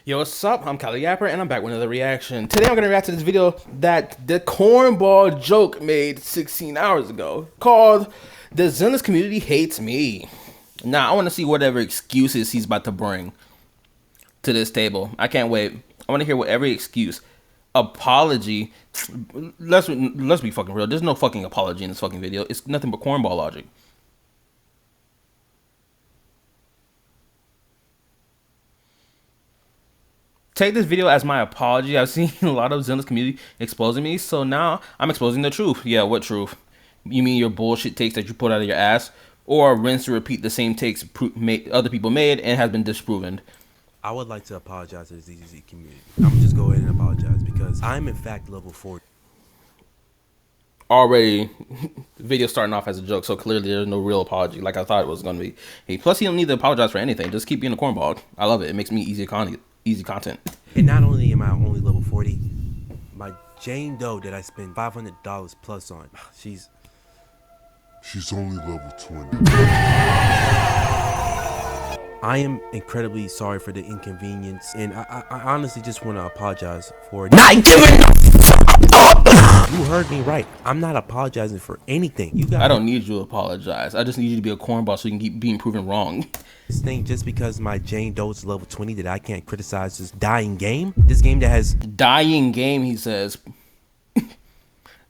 Yo, what's up? I'm KallaTheYapper, and I'm back with another reaction. Today I'm going to react to this video that the cornball joke made 16 hours ago, called "The Zenless Community Hates Me." Now, I want to see whatever excuses he's about to bring to this table. I can't wait. I want to hear what every excuse. Apology. Let's be fucking real. There's no fucking apology in this fucking video. It's nothing but cornball logic. Take this video as my apology. I've seen a lot of Zenless community exposing me, so now I'm exposing the truth. Yeah, what truth? You mean your bullshit takes that you put out of your ass, or rinse and repeat the same takes other people made and has been disproven? I would like to apologize to the ZZZ community. I'm gonna just go ahead and apologize because I'm in fact level 40. Already, the video starting off as a joke, so clearly there's no real apology like I thought it was gonna be. Hey, plus you don't need to apologize for anything. Just keep being a cornball. I love it. It makes me easy content. And not only am I only level 40, my Jane Doe that I spent $500 plus on, she's only level 20. I am incredibly sorry for the inconvenience, and I honestly just want to apologize for not giving You heard me right. I'm not apologizing for anything. I don't need you to apologize. I just need you to be a cornball so you can keep being proven wrong. This thing, just because my Jane Doe is level 20, that I can't criticize this dying game? This game that has... Dying game, he says.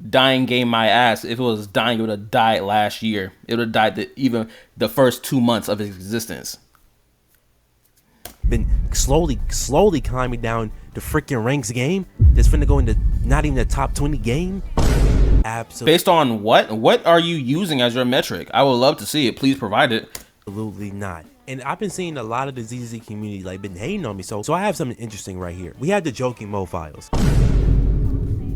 Dying game my ass. If it was dying, it would have died last year. It would have died even the first 2 months of its existence. Been slowly climbing down the freaking ranks game. That's finna go into not even the top 20 game. Absolutely. Based on what? What are you using as your metric? I would love to see it. Please provide it. Absolutely not. And I've been seeing a lot of the ZZ community like been hating on me. So I have something interesting right here. We have the jokinmo files.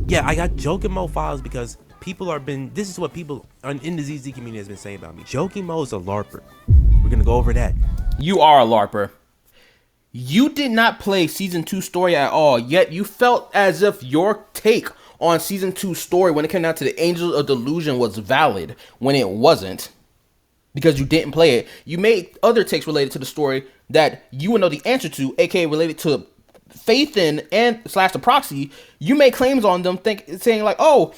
Yeah, I got jokinmo files because people are been. This is what people in the ZZ community has been saying about me. Jokinmo is a Larper. We're gonna go over that. You are a Larper. You did not play Season 2 story at all, yet you felt as if your take on Season 2 story when it came down to the Angels of Delusion was valid when it wasn't. Because you didn't play it. You made other takes related to the story that you would know the answer to, aka related to faith in and / the proxy. You made claims on them saying like, oh,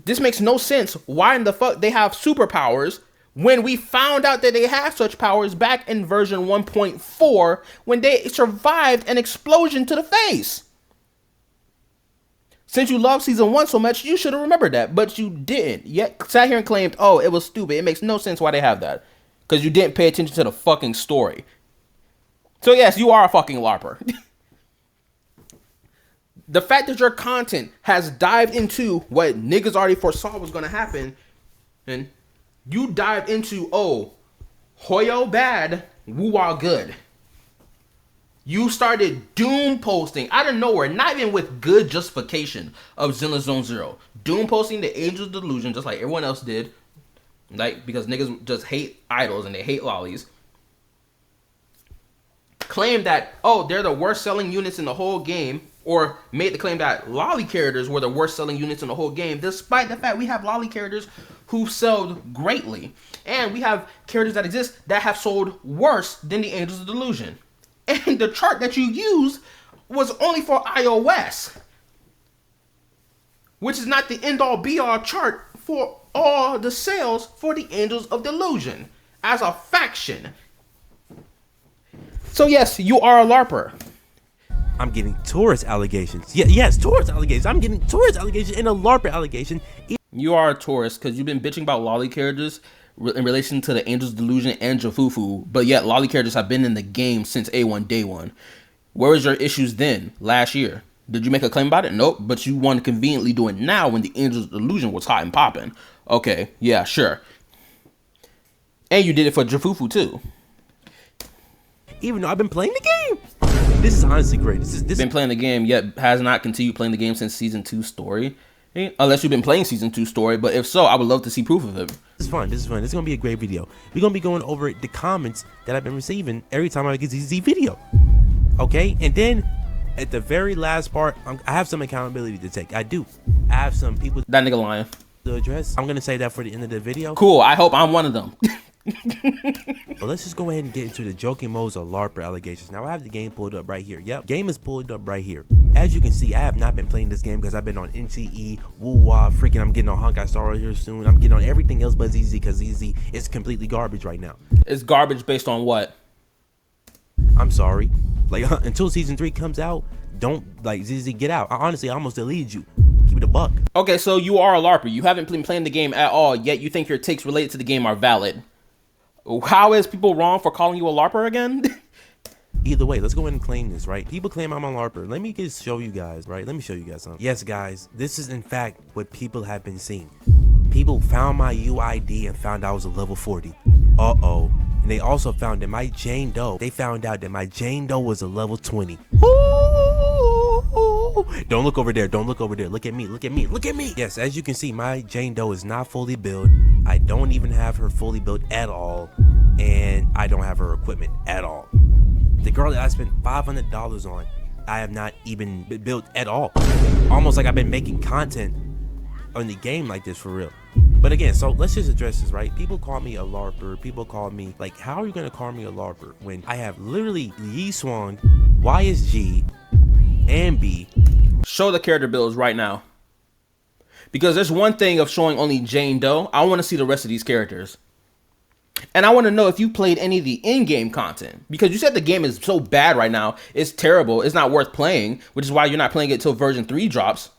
this makes no sense. Why in the fuck they have superpowers when we found out that they have such powers back in version 1.4 when they survived an explosion to the face? Since you love Season 1 so much, you should have remembered that, but you didn't. Yet sat here and claimed, oh, it was stupid. It makes no sense why they have that. Because you didn't pay attention to the fucking story. So yes, you are a fucking Larper. The fact that your content has dived into what niggas already foresaw was going to happen, and you dived into, oh, Hoyo bad, woo-wah good. You started doom posting out of nowhere, not even with good justification of Zenless Zone Zero. Doom posting the Angels Delusion just like everyone else did. Like, because niggas just hate idols and they hate lollies. Claimed that, oh, they're the worst selling units in the whole game. Or made the claim that lolly characters were the worst selling units in the whole game. Despite the fact we have lolly characters who sold greatly. And we have characters that exist that have sold worse than the Angels of Delusion. And the chart that you used was only for iOS, which is not the end-all be-all chart for all the sales for the Angels of Delusion as a faction. So yes, you are a Larper. I'm getting tourist allegations. Yes, tourist allegations. I'm getting tourist allegations and a Larper allegation. You are a tourist because you've been bitching about lolly characters in relation to the Angels Delusion and Jafufu, but yet lolly characters have been in the game since A1 day one. Where was your issues then, last year? Did you make a claim about it? Nope, but you want to conveniently do it now when the Angels Delusion was hot and popping. Okay, yeah, sure. And you did it for Jafufu too. Even though I've been playing the game. This is honestly great. This been playing the game, yet has not continued playing the game since Season 2 story. Unless you've been playing Season 2 story, but if so, I would love to see proof of it. This is fun. This is fun. This is going to be a great video. We're going to be going over the comments that I've been receiving every time I get a ZZ video. Okay? And then, at the very last part, I have some accountability to take. I do. I have some people that nigga lying to address. I'm going to say that for the end of the video. Cool. I hope I'm one of them. But let's just go ahead and get into the jokinmo's or Larper allegations. Now I have the game pulled up right here. Yep, game is pulled up right here. As you can see, I have not been playing this game because I've been on NCE, woo-wah, freaking I'm getting on Honkai Star here soon. I'm getting on everything else but ZZ because ZZ is completely garbage right now. It's garbage based on what? I'm sorry. Like, until season 3 comes out, don't, like, ZZ, get out. I almost deleted you. Keep it a buck. Okay, so you are a Larper. You haven't been playing the game at all, yet you think your takes related to the game are valid. How is people wrong for calling you a Larper again? Either way, let's go ahead and claim this, right? People claim I'm a Larper. Let me just show you guys, right? Let me show you guys something. Yes, guys, this is in fact what people have been seeing. People found my UID and found I was a level 40. Uh-oh. And they also found that my Jane Doe, they found out that my Jane Doe was a level 20. Ooh. Don't look over there. Don't look over there. Look at me. Look at me. Look at me. Yes, as you can see, my Jane Doe is not fully built. I don't even have her fully built at all. And I don't have her equipment at all. The girl that I spent $500 on, I have not even been built at all. Almost like I've been making content on the game like this for real. But again, so let's just address this, right? People call me a Larper. People call me, like, how are you going to call me a Larper when I have literally Yi Swang, YSG, and B. Show the character builds right now. Because there's one thing of showing only Jane Doe. I want to see the rest of these characters. And I want to know if you played any of the in-game content. Because you said the game is so bad right now. It's terrible. It's not worth playing. Which is why you're not playing it till version 3 drops.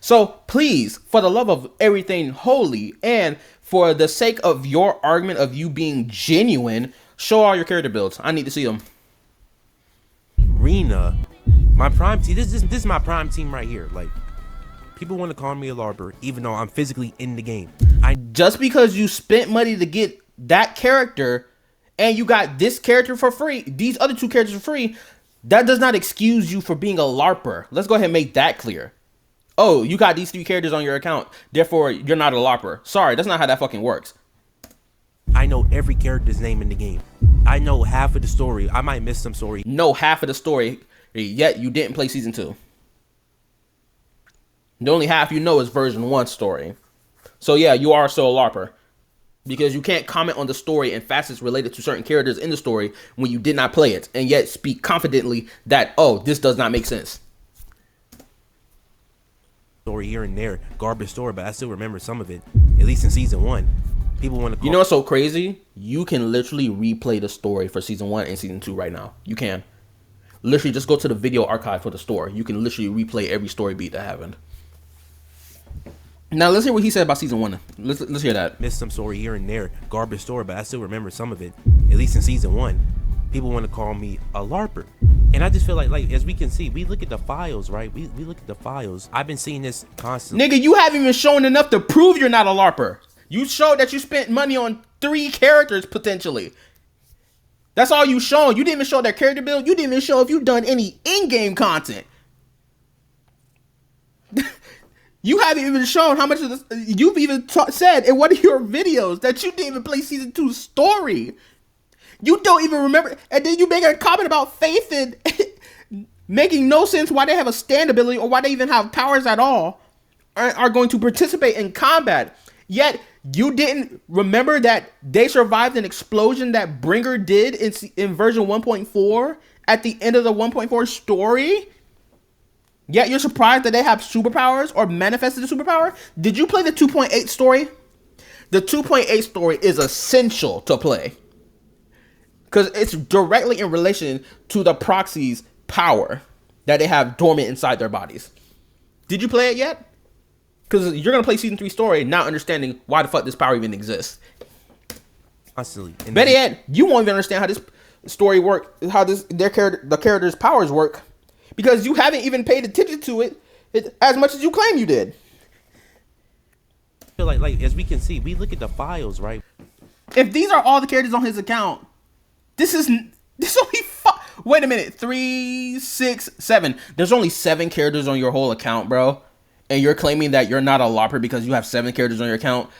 So please, for the love of everything holy, and for the sake of your argument of you being genuine, show all your character builds. I need to see them. Rena, my prime team. This is my prime team right here. Like, people want to call me a Larper, even though I'm physically in the game. Just because you spent money to get that character, and you got this character for free, these other two characters for free, that does not excuse you for being a Larper. Let's go ahead and make that clear. Oh, you got these 3 characters on your account, therefore you're not a Larper. Sorry, that's not how that fucking works. I know every character's name in the game. I know half of the story. I might miss some story. Know half of the story, yet you didn't play season 2. The only half you know is version 1 story. So yeah, you are still a Larper. Because you can't comment on the story and facets related to certain characters in the story when you did not play it, and yet speak confidently that, oh, this does not make sense. Story here and there, garbage story, but I still remember some of it, at least in season 1. People want to call— You know what's so crazy? You can literally replay the story for season 1 and season 2 right now. You can. Literally just go to the video archive for the story. You can literally replay every story beat that happened. Now let's hear what he said about season 1. Let's hear that. Missed some story here and there, garbage story, but I still remember some of it, at least in season 1. People want to call me a Larper. And I just feel like as we can see, we look at the files, right? We look at the files. I've been seeing this constantly. Nigga, you haven't even shown enough to prove you're not a Larper. You showed that you spent money on 3 characters, potentially. That's all you shown. You didn't even show their character build. You didn't even show if you've done any in-game content. You haven't even shown how much of this. You've even said in one of your videos that you didn't even play season 2 story. You don't even remember. And then you make a comment about Faith and making no sense why they have a stand ability or why they even have powers at all, are going to participate in combat. Yet you didn't remember that they survived an explosion that Bringer did in version 1.4 at the end of the 1.4 story. Yet you're surprised that they have superpowers or manifested a superpower. Did you play the 2.8 story? The 2.8 story is essential to play, because it's directly in relation to the proxy's power that they have dormant inside their bodies. Did you play it yet? Because you're going to play season 3 story not understanding why the fuck this power even exists. Constantly. Better yet, you won't even understand how this story works, how the character's powers work, because you haven't even paid attention to it as much as you claim you did. I feel like as we can see, we look at the files, right? If these are all the characters on his account, this only wait a minute, 3, 6, 7. There's only 7 characters on your whole account, bro. And you're claiming that you're not a Larper because you have 7 characters on your account.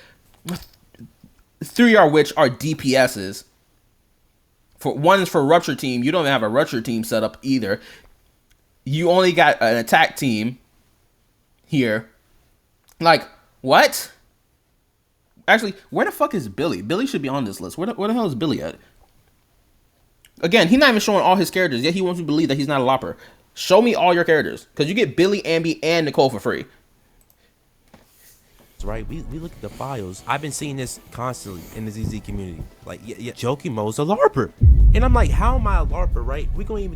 3 are which are DPSs. One is for Rupture Team. You don't even have a Rupture Team set up either. You only got an attack team here. Like, what? Actually, where the fuck is Billy? Billy should be on this list. Where the hell is Billy at? Again, he's not even showing all his characters, yet he wants me to believe that he's not a Larper. Show me all your characters, because you get Billy, Ambi, and Nicole for free. Right, we look at the files. I've been seeing this constantly in the ZZ community. Like, yeah, jokinmo's a Larper, and I'm like, how am I a Larper? Right? We gonna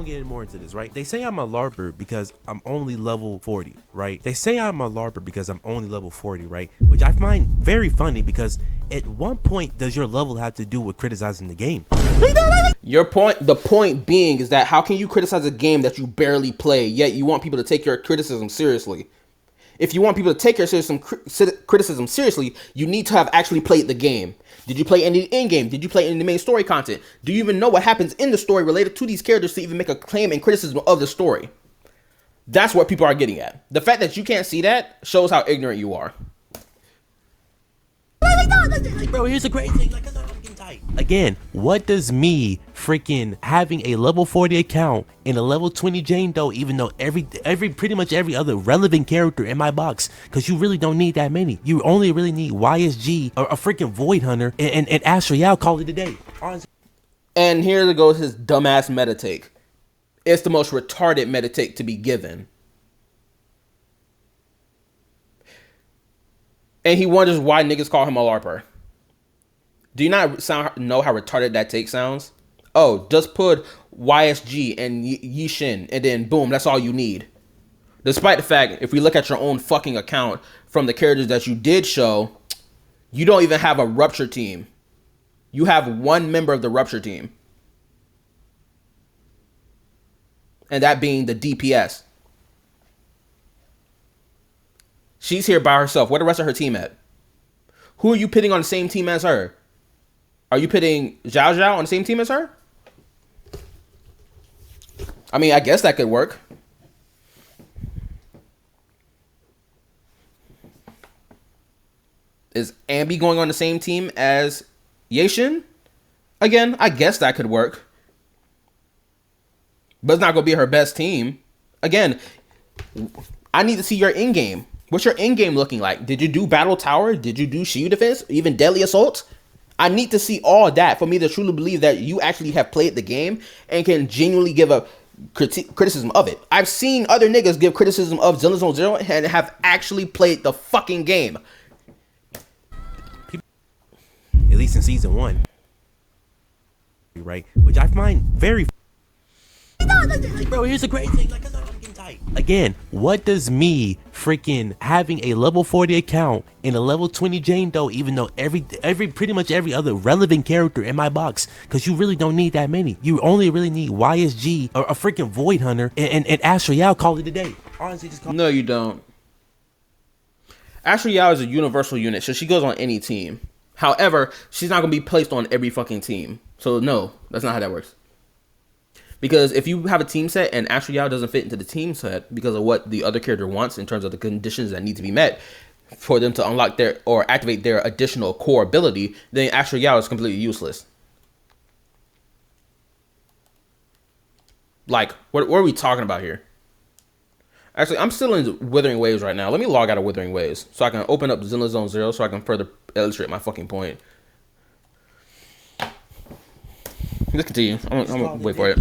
get more into this, right? They say I'm a Larper because I'm only level 40, right? They say I'm a Larper because I'm only level 40, right? Which I find very funny, because at one point does your level have to do with criticizing the game? The point being is that how can you criticize a game that you barely play, yet you want people to take your criticism seriously? If you want people to take your criticism seriously, you need to have actually played the game. Did you play any in-game? Did you play any of the main story content? Do you even know what happens in the story related to these characters to even make a claim and criticism of the story? That's what people are getting at. The fact that you can't see that shows how ignorant you are. Bro, here's the great thing. Like, I'm getting tight. Again, what does me freaking having a level 40 account and a level 20 Jane Doe, even though pretty much every other relevant character in my box, because you really don't need that many. You only really need YSG or a freaking Void Hunter and Astro Yao, call it a day. Honestly. And here goes his dumbass meta take. It's the most retarded meta take to be given. And he wonders why niggas call him a Larper. Do you not know how retarded that take sounds? Oh, just put YSG and Yishin, and then boom, that's all you need. Despite the fact, if we look at your own fucking account from the characters that you did show, you don't even have a Rupture team. You have one member of the Rupture team. And that being the DPS. She's here by herself. Where the rest of her team at? Who are you pitting on the same team as her? Are you pitting Zhao Zhao on the same team as her? I mean, I guess that could work. Is Ambi going on the same team as Yashin? Again, I guess that could work. But it's not going to be her best team. Again, I need to see your in-game. What's your in-game looking like? Did you do Battle Tower? Did you do Shield Defense? Even Deadly Assault? I need to see all that for me to truly believe that you actually have played the game and can genuinely give a criticism of it. I've seen other niggas give criticism of Zilla Zone Zero and have actually played the fucking game. At least in season 1. Right? Which I find very... Bro, here's the great thing. Like, I'm getting tight. Again, what does me freaking having a level 40 account and a level 20 Jane Doe, even though pretty much every other relevant character in my box, because you really don't need that many. You only really need YSG or a freaking Void Hunter and Astro Yao, call it a day. Honestly, just call. No, you don't. Astro Yao is a universal unit, so she goes on any team. However, she's not going to be placed on every fucking team. So no, that's not how that works. Because if you have a team set and Astro Yao doesn't fit into the team set because of what the other character wants in terms of the conditions that need to be met for them to unlock their or activate their additional core ability, then Astro Yao is completely useless. Like, what are we talking about here? Actually, I'm still in Withering Waves right now. Let me log out of Withering Waves so I can open up Zilla Zone Zero so I can further illustrate my fucking point. Let's continue. I'm gonna wait for it.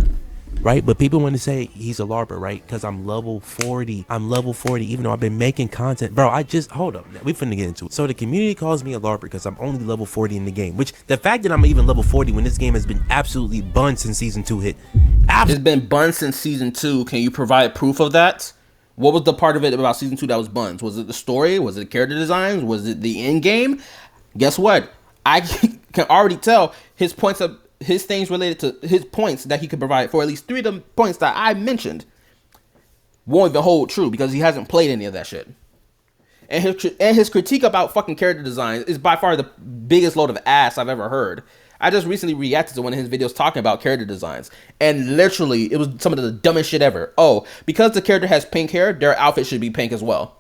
Right, but people want to say he's a Larper, right? Because I'm level 40. I'm level 40, even though I've been making content. Bro, hold up. We finna get into it. So the community calls me a Larper because I'm only level 40 in the game. Which, the fact that I'm even level 40 when this game has been absolutely bunned since season 2 hit. It's been bunned since season 2. Can you provide proof of that? What was the part of it about season 2 that was buns? Was it the story? Was it character designs? Was it the end game? Guess what? I can already tell his things related to his points that he could provide for at least 3 of the points that I mentioned won't even hold true because he hasn't played any of that shit. And his critique about fucking character design is by far the biggest load of ass I've ever heard. I just recently reacted to one of his videos talking about character designs, and literally it was some of the dumbest shit ever. Oh, because the character has pink hair, their outfit should be pink as well.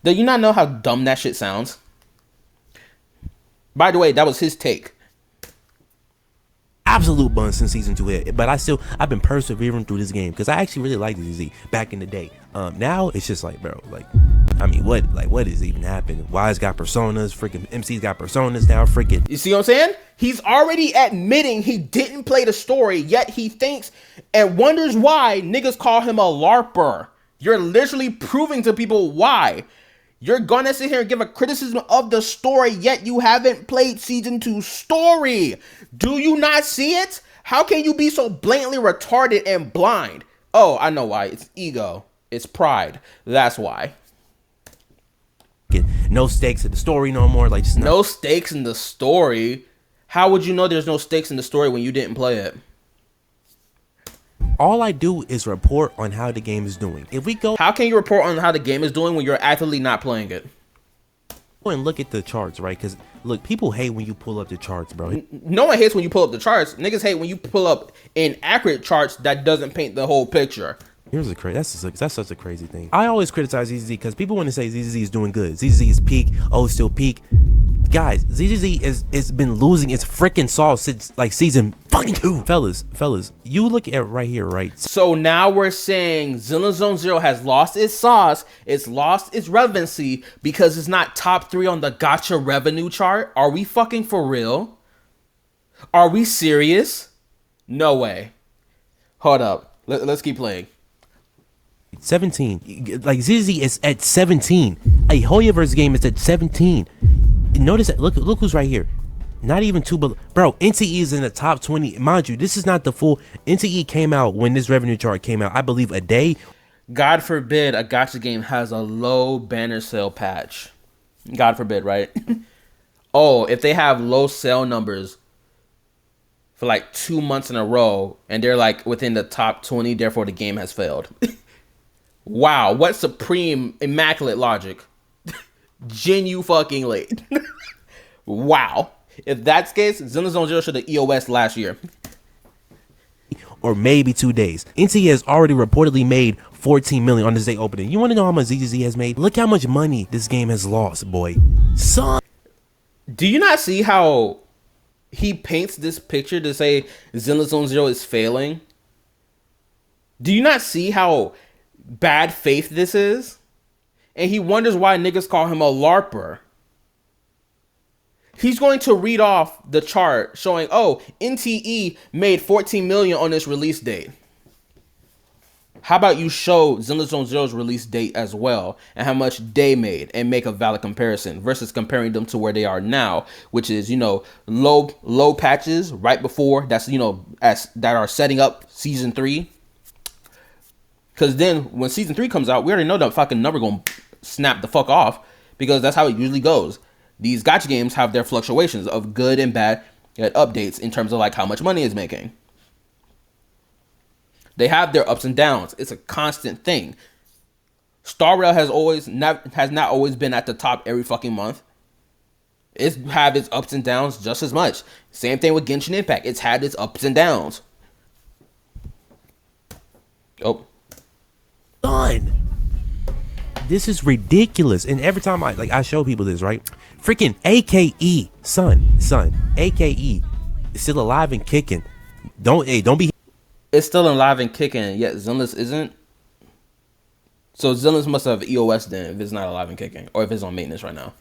Do you not know how dumb that shit sounds? By the way, that was his take. Absolute bun since season 2 hit, but I've been persevering through this game because I actually really liked ZZ back in the day. Now it's just like, bro, like I mean, what is even happening? Wise got personas, freaking MC's got personas now, freaking. You see what I'm saying? He's already admitting he didn't play the story, yet he thinks and wonders why niggas call him a Larper. You're literally proving to people why. You're gonna sit here and give a criticism of the story, yet you haven't played season 2 story. Do you not see it? How can you be so blatantly retarded and blind? Oh, I know why. It's ego. It's pride. That's why. No stakes in the story no more. Like, just no stakes in the story. How would you know there's no stakes in the story when you didn't play it? All I do is report on how the game is doing. If we go, how can you report on how the game is doing when you're actively not playing it? And look at the charts, right? Because look, people hate when you pull up the charts, bro. No one hates when you pull up the charts. Niggas hate when you pull up inaccurate charts that doesn't paint the whole picture. Here's a crazy. That's such a crazy thing. I always criticize ZZZ because people want to say ZZZ is doing good. ZZZ is peak. Oh, still peak. Guys, ZZZ is been losing its freaking sauce since like season fucking 2. Fellas, you look at right here, right? So now we're saying Zone Zero has lost its sauce. It's lost its relevancy because it's not top 3 on the gotcha revenue chart. Are we fucking for real? Are we serious? No way. Hold up. Let's keep playing. 17. Like ZZ is at 17. A Hoyoverse game is at 17. Notice that. Look who's right here. Not even 2 below. Bro, NTE is in the top 20. Mind you, this is not the full. NTE came out when this revenue chart came out, I believe a day. God forbid a gacha game has a low banner sale patch. God forbid, right? Oh, if they have low sale numbers for like 2 months in a row and they're like within the top 20, therefore the game has failed. Wow, what supreme immaculate logic. Genu fucking late. Wow. If that's the case, Zone Zero should have EOS last year. Or maybe 2 days. NTE has already reportedly made 14 million on this day opening. You want to know how much ZZZ has made? Look how much money this game has lost, boy. Son. Do you not see how he paints this picture to say Zone Zero is failing? Do you not see how bad faith this is? And he wonders why niggas call him a Larper. He's going to read off the chart showing, oh, NTE made 14 million on this release date. How about you show Zone Zero's release date as well and how much they made and make a valid comparison versus comparing them to where they are now, which is, you know, low patches right before that's, you know, as that are setting up season 3. Because then when season 3 comes out, we already know that fucking number gonna snap the fuck off because that's how it usually goes. These gacha games have their fluctuations of good and bad updates in terms of like how much money it's making. They have their ups and downs. It's a constant thing. Star Rail has not always been at the top every fucking month. It's had its ups and downs just as much. Same thing with Genshin Impact. It's had its ups and downs. Oh. Son, this is ridiculous. And every time I show people this, right? Freaking AKE, son, AKE is still alive and kicking. Don't be. It's still alive and kicking, yet Zenless isn't. So Zenless must have EOS then if it's not alive and kicking, or if it's on maintenance right now.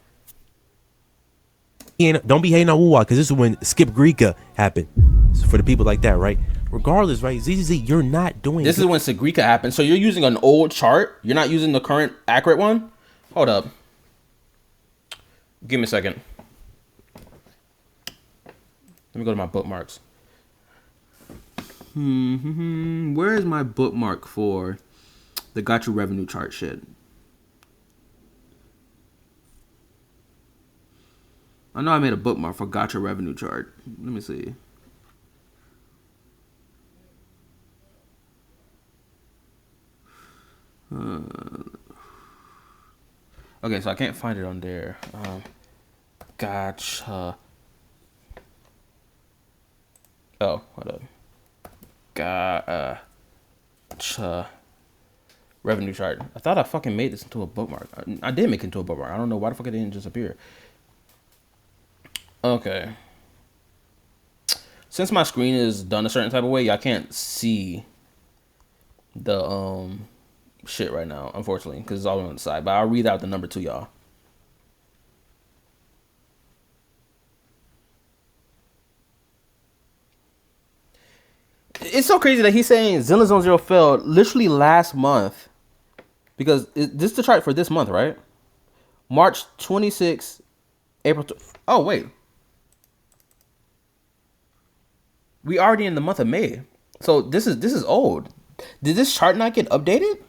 Don't be hating on Wuwa because this is when Skip Greeka happened. So for the people like that, right? Regardless, right? ZZZ, you're not doing this. Is when Sagrika happened. So you're using an old chart. You're not using the current accurate one. Hold up. Give me a second. Let me go to my bookmarks. Where is my bookmark for the gacha revenue chart shit? I know I made a bookmark for gacha revenue chart. Let me see. Okay, so I can't find it on there. Gacha. Oh, hold up. Gacha revenue chart. I thought I fucking made this into a bookmark. I did make it into a bookmark. I don't know why the fuck it didn't just appear. Okay. Since my screen is done a certain type of way, I can't see the shit right now, unfortunately, because it's all on the side. But I'll read out the number to y'all. It's so crazy that he's saying Xenozone Zero failed literally last month, because this is the chart for this month, right? March 26th, April. Oh wait, we already in the month of May, so this is old. Did this chart not get updated?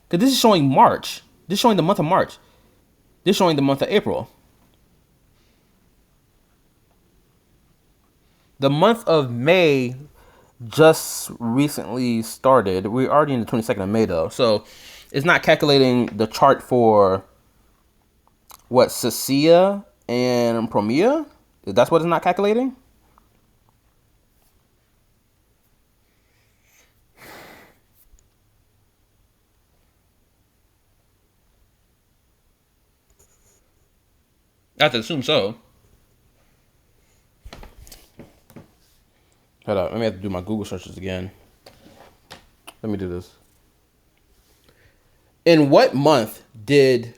Because this is showing March. This is showing the month of March. This is showing the month of April. The month of May just recently started. We're already in the 22nd of May though, so it's not calculating the chart for what, Cecilia and Promia. That's what it's not calculating. I have to assume so. Hold up, let me have to do my Google searches again. Let me do this. In what month did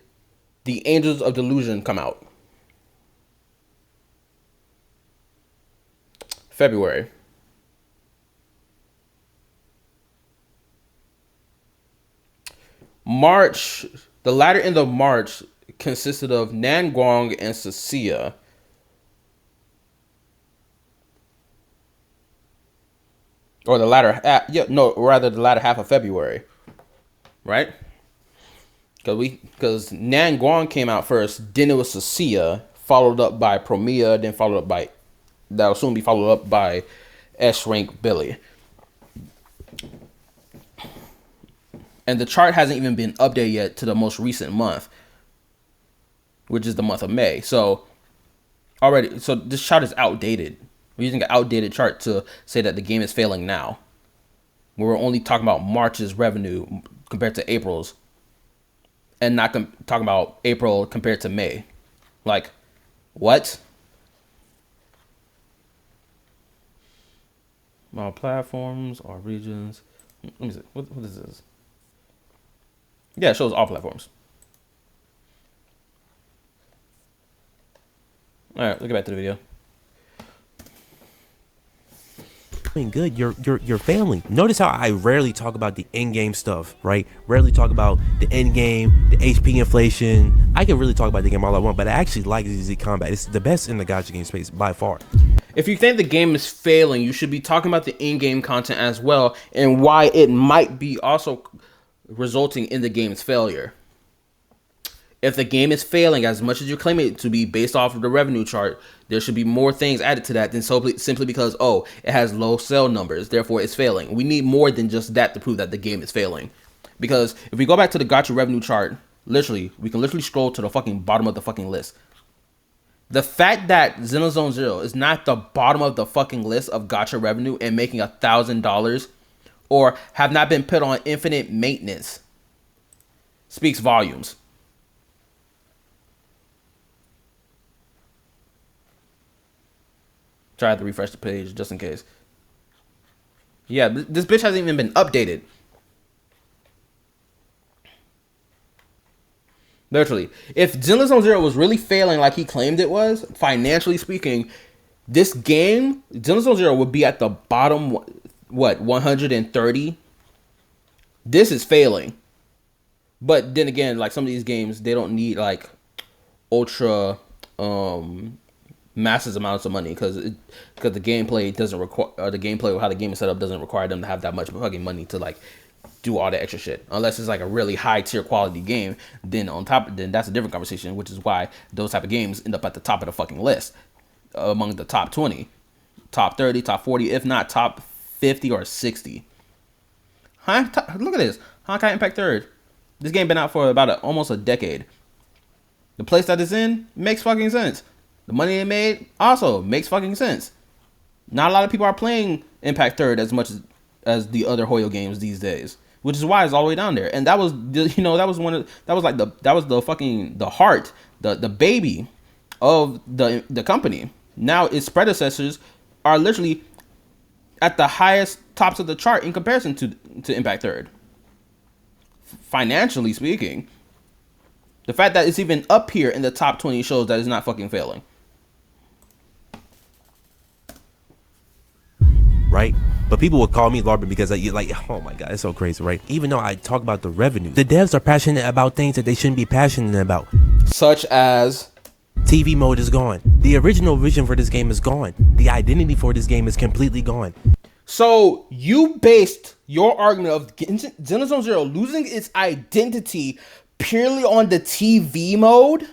The Angels of Delusion come out? February. March, the latter end of March consisted of Nan Guang and Cecilia. Or the latter, rather the latter half of February, right? Because Nan Guang came out first, then it was Cecilia, followed up by Promia, then followed up by, that will soon be followed up by S Rank Billy. And the chart hasn't even been updated yet to the most recent month, which is the month of May. So this chart is outdated. We're using an outdated chart to say that the game is failing now. We're only talking about March's revenue compared to April's, and not talking about April compared to May. Like, what? All platforms, all regions. Let me see. What is this? Yeah, it shows all platforms. All right, let's get back to the video. Good, your family. Notice how I rarely talk about the in-game stuff, right? Rarely talk about the end game, the HP inflation. I can really talk about the game all I want, but I actually like ZZ Combat. It's the best in the gacha game space by far. If you think the game is failing, you should be talking about the in-game content as well, and why it might be also resulting in the game's failure. If the game is failing as much as you claim it to be based off of the revenue chart, there should be more things added to that than simply because, oh, it has low sale numbers, therefore it's failing. We need more than just that to prove that the game is failing. Because if we go back to the gacha revenue chart, we can literally scroll to the fucking bottom of the fucking list. The fact that Xenozone Zero is not the bottom of the fucking list of gacha revenue and making $1,000 or have not been put on infinite maintenance speaks volumes. Try to refresh the page just in case. Yeah, this bitch hasn't even been updated. Literally. If Xenozone Zero was really failing like he claimed it was, financially speaking, this game, Xenozone Zero, would be at the bottom, 130? This is failing. But then again, like some of these games, they don't need like ultra massive amounts of money because the gameplay doesn't require, or the gameplay or how the game is set up doesn't require them to have that much fucking money to like do all the extra shit. Unless it's like a really high tier quality game, then that's a different conversation, which is why those type of games end up at the top of the fucking list, among the top 20, top 30, top 40, if not top 50 or 60. Look at this. Honkai Impact 3rd. This game been out for about almost a decade. The place that it's in makes fucking sense. The money it made also makes fucking sense. Not a lot of people are playing Impact 3rd as much as the other Hoyo games these days, which is why it's all the way down there. And that was the heart, the baby of the company. Now its predecessors are literally at the highest tops of the chart in comparison to Impact Third. Financially speaking, the fact that it's even up here in the top 20 shows that is not fucking failing. Right? But people would call me Larper because you like, oh my god, it's so crazy, right? Even though I talk about the revenue, the devs are passionate about things that they shouldn't be passionate about. Such as TV mode is gone. The original vision for this game is gone. The identity for this game is completely gone. So you based your argument of Zenless Zone Zero losing its identity purely on the TV mode?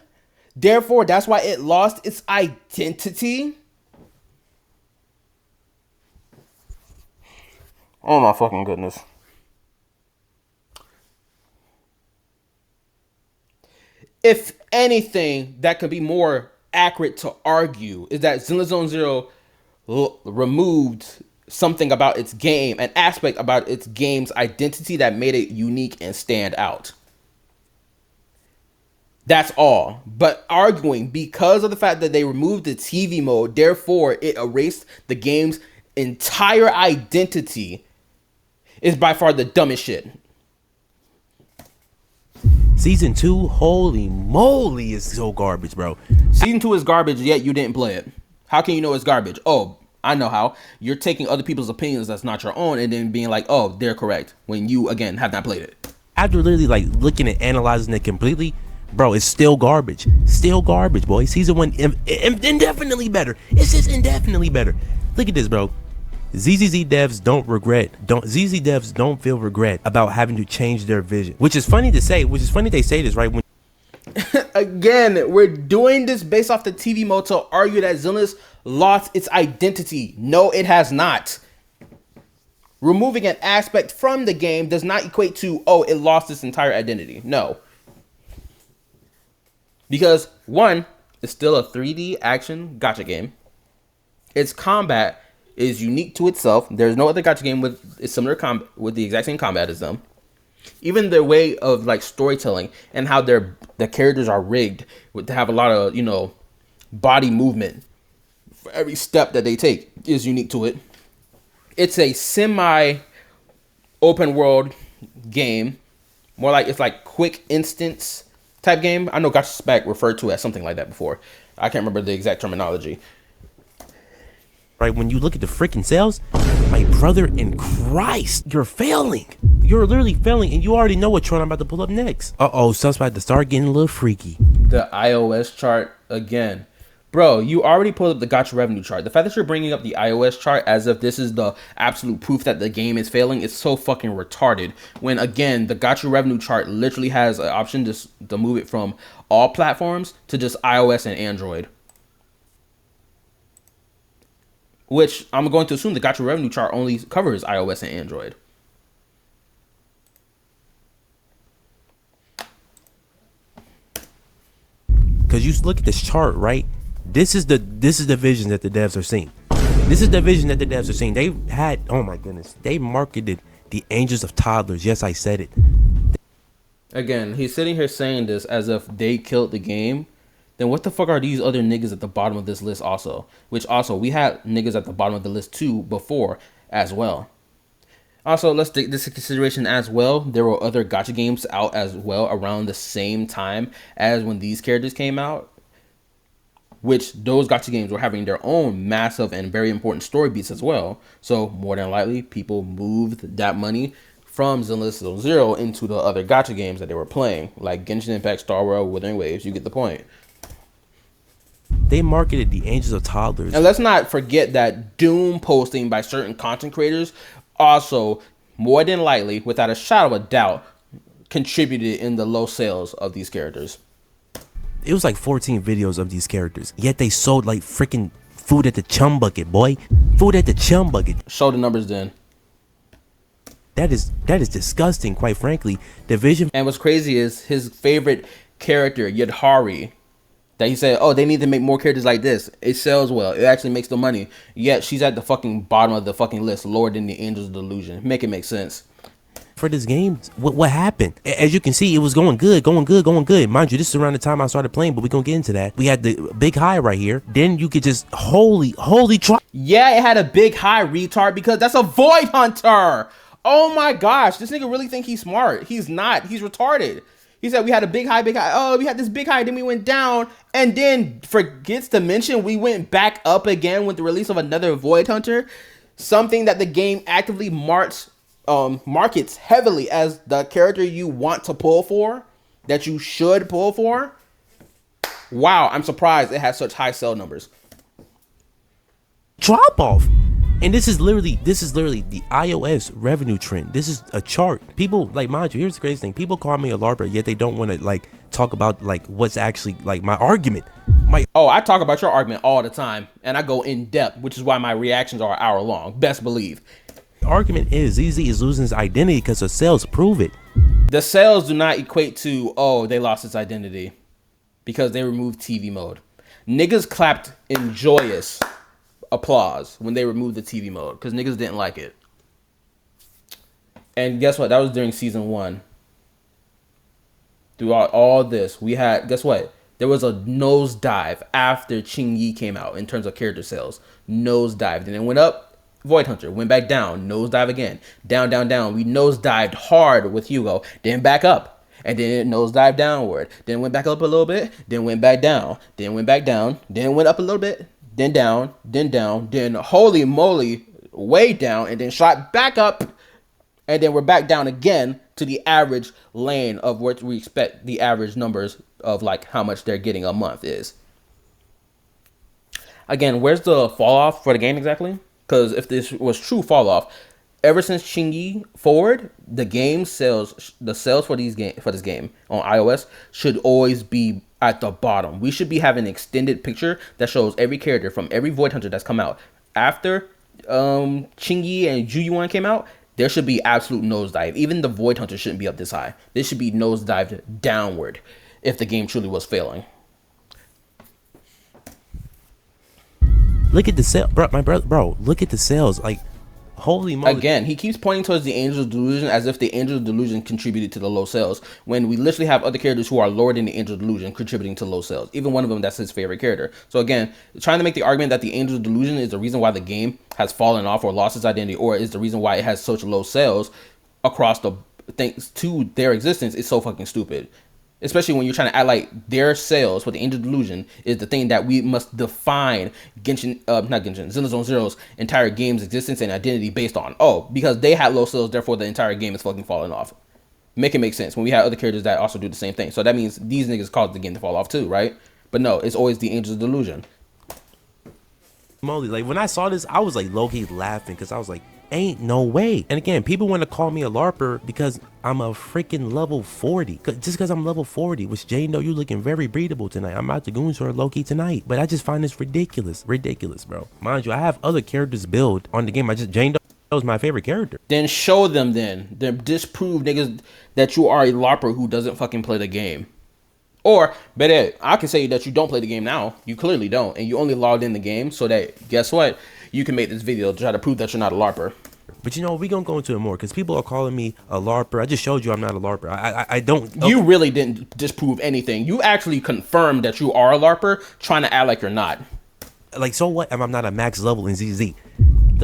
Therefore, that's why it lost its identity? Oh my fucking goodness. If anything that could be more accurate to argue is that Zenless Zone Zero removed something about its game, an aspect about its game's identity that made it unique and stand out. That's all. But arguing because of the fact that they removed the TV mode, therefore it erased the game's entire identity, is by far the dumbest shit. Season 2, holy moly, is so garbage, bro. Season 2 is garbage, yet you didn't play it. How can you know it's garbage? Oh, I know how. You're taking other people's opinions that's not your own and then being like, oh, they're correct, when you, again, have not played it. After literally like looking at analyzing it completely, bro, it's still garbage. Still garbage, boy. Season 1 indefinitely better. It's just indefinitely better. Look at this, bro. ZZZ devs ZZ devs don't feel regret about having to change their vision. Which is funny to say, they say this, right? When again, we're doing this based off the TV mode to argue that Zenless lost its identity. No, it has not. Removing an aspect from the game does not equate to, oh, it lost its entire identity. No. Because, one, it's still a 3D action gacha game. Its combat is unique to itself. There's no other gacha game with with the exact same combat as them. Even their way of like storytelling and how the characters are rigged to have a lot of, you know, body movement for every step that they take is unique to it. It's a semi open world game, more like it's like quick instance type game. I know Gacha Spec referred to as something like that before. I can't remember the exact terminology. Right, when you look at the freaking sales, my brother in Christ, you're failing. You're literally failing, and you already know what chart I'm about to pull up next. Uh-oh, stuff's about to start getting a little freaky. The iOS chart again. Bro, you already pulled up the gacha revenue chart. The fact that you're bringing up the iOS chart as if this is the absolute proof that the game is failing is so fucking retarded. When, again, the gacha revenue chart literally has an option to move it from all platforms to just iOS and Android. Which I'm going to assume the gacha revenue chart only covers iOS and Android. Because you look at this chart, right? This is the vision that the devs are seeing. This is the vision that the devs are seeing. They had, oh my goodness, they marketed the Angels of Toddlers. Yes, I said it. Again, he's sitting here saying this as if they killed the game. Then what the fuck are these other niggas at the bottom of this list also? Which also, we had niggas at the bottom of the list too before as well. Also, let's take this into consideration as well. There were other gacha games out as well around the same time as when these characters came out. Which those gacha games were having their own massive and very important story beats as well. So more than likely, people moved that money from Zenless Zone Zero into the other gacha games that they were playing. Like Genshin Impact, Star World, Wuthering Waves, you get the point. They marketed the Angels of Toddlers. And let's not forget that Doom posting by certain content creators also, more than likely, without a shadow of a doubt, contributed in the low sales of these characters. It was like 14 videos of these characters. Yet they sold like freaking food at the chum bucket, boy. Food at the chum bucket. Show the numbers then. That is disgusting, quite frankly. The vision. And what's crazy is his favorite character, Yadhari, that he said, oh, they need to make more characters like this. It sells well. It actually makes the money. Yet she's at the fucking bottom of the fucking list, lower than the Angels of Delusion. Make it make sense. for this game. What happened? As you can see, it was going good. Mind you, this is around the time I started playing, but we're gonna get into that. We had the big high right here. Then you could just holy try. Yeah, it had a big high, retard, because that's a Void Hunter. Oh my gosh, this nigga really think he's smart. He's not. He's retarded. He said we had a big high. Oh, we had this big high, then we went down, and then forgets to mention we went back up again with the release of another Void Hunter, something that the game actively markets heavily as the character you want to pull for, that you should pull for. Wow, I'm surprised it has such high sell numbers. Drop off. And this is literally the iOS revenue trend. This is a chart. People, like, mind you, here's the crazy thing. People call me a LARPer, yet they don't want to, like, talk about, like, what's actually, like, my argument. Oh, I talk about your argument all the time, and I go in depth, which is why my reactions are an hour long. Best believe. The argument is ZZ is losing his identity because the sales prove it. The sales do not equate to, oh, they lost its identity because they removed TV mode. Niggas clapped in joyous applause when they removed the TV mode because niggas didn't like it. And guess what? That was during season 1. Throughout all this, we had, guess what? There was a nosedive after Ching Yi came out in terms of character sales. Nosedived. And it went up, Void Hunter. Went back down, nosedive again. Down, down, down. We nosedived hard with Hugo. Then back up. And then it nosedived downward. Then went back up a little bit. Then went back down. Then went back down. Then went up a little bit. Then down, then holy moly, way down, and then shot back up, and then we're back down again to the average lane of what we expect the average numbers of, like, how much they're getting a month is. Again, where's the fall off for the game exactly? Because if this was true fall off, ever since Chingy forward, the game sales, the sales for this game on iOS should always be at the bottom. We should be having an extended picture that shows every character from every Void Hunter that's come out. After Chingy and Juyuan came out, there should be absolute nosedive. Even the Void Hunter shouldn't be up this high. This should be nosedived downward if the game truly was failing. Look at the sale, bro. Look at the sales. Like, holy moly. Again, he keeps pointing towards the Angel of Delusion as if the Angel of Delusion contributed to the low sales, when we literally have other characters who are lower than the Angel of Delusion contributing to low sales. Even one of them, that's his favorite character. So again, trying to make the argument that the Angel of Delusion is the reason why the game has fallen off or lost its identity, or is the reason why it has such low sales across the thanks to their existence, is so fucking stupid. Especially when you're trying to act like their sales for the Angel Delusion is the thing that we must define Xenozone Zero's entire game's existence and identity based on. Oh, because they had low sales, therefore the entire game is fucking falling off. Make it make sense when we have other characters that also do the same thing. So that means these niggas caused the game to fall off too, right? But no, it's always the Angel's Delusion. Moly, like, when I saw this, I was like low-key laughing because I was like, ain't no way. And again, people want to call me a LARPer because I'm a freaking level 40. Just because I'm level 40, which Jane, though, you looking very breedable tonight. I'm out to Goon Store low-key tonight. But I just find this ridiculous, bro. Mind you, I have other characters build on the game. Jane Doe is my favorite character. Then show them then disprove niggas that you are a LARPer who doesn't fucking play the game. Or, better, I can say that you don't play the game now. You clearly don't. And you only logged in the game so that, guess what? You can make this video to try to prove that you're not a LARPer. But you know, we're going to go into it more because people are calling me a LARPer. I just showed you I'm not a LARPer. I don't. You really didn't disprove anything. You actually confirmed that you are a LARPer, trying to act like you're not. Like, so what? I'm not a max level in ZZ.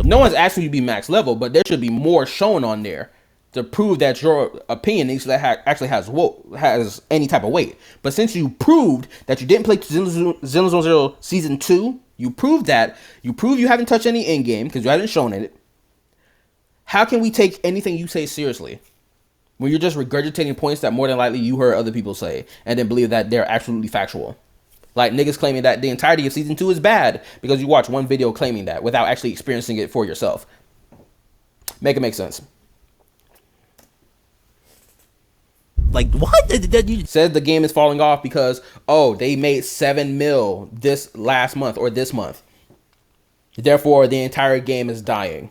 No one's asking you to be max level, but there should be more shown on there to prove that your opinion actually has any type of weight. But since you proved that you didn't play Xenozone Zero Season 2, you proved that. You prove you haven't touched any in-game because you haven't shown it. How can we take anything you say seriously when you're just regurgitating points that more than likely you heard other people say and then believe that they're absolutely factual? Like niggas claiming that the entirety of Season 2 is bad because you watch one video claiming that without actually experiencing it for yourself. Make it make sense. Like, what? You said the game is falling off because, oh, they made 7 mil this last month or this month. Therefore, the entire game is dying.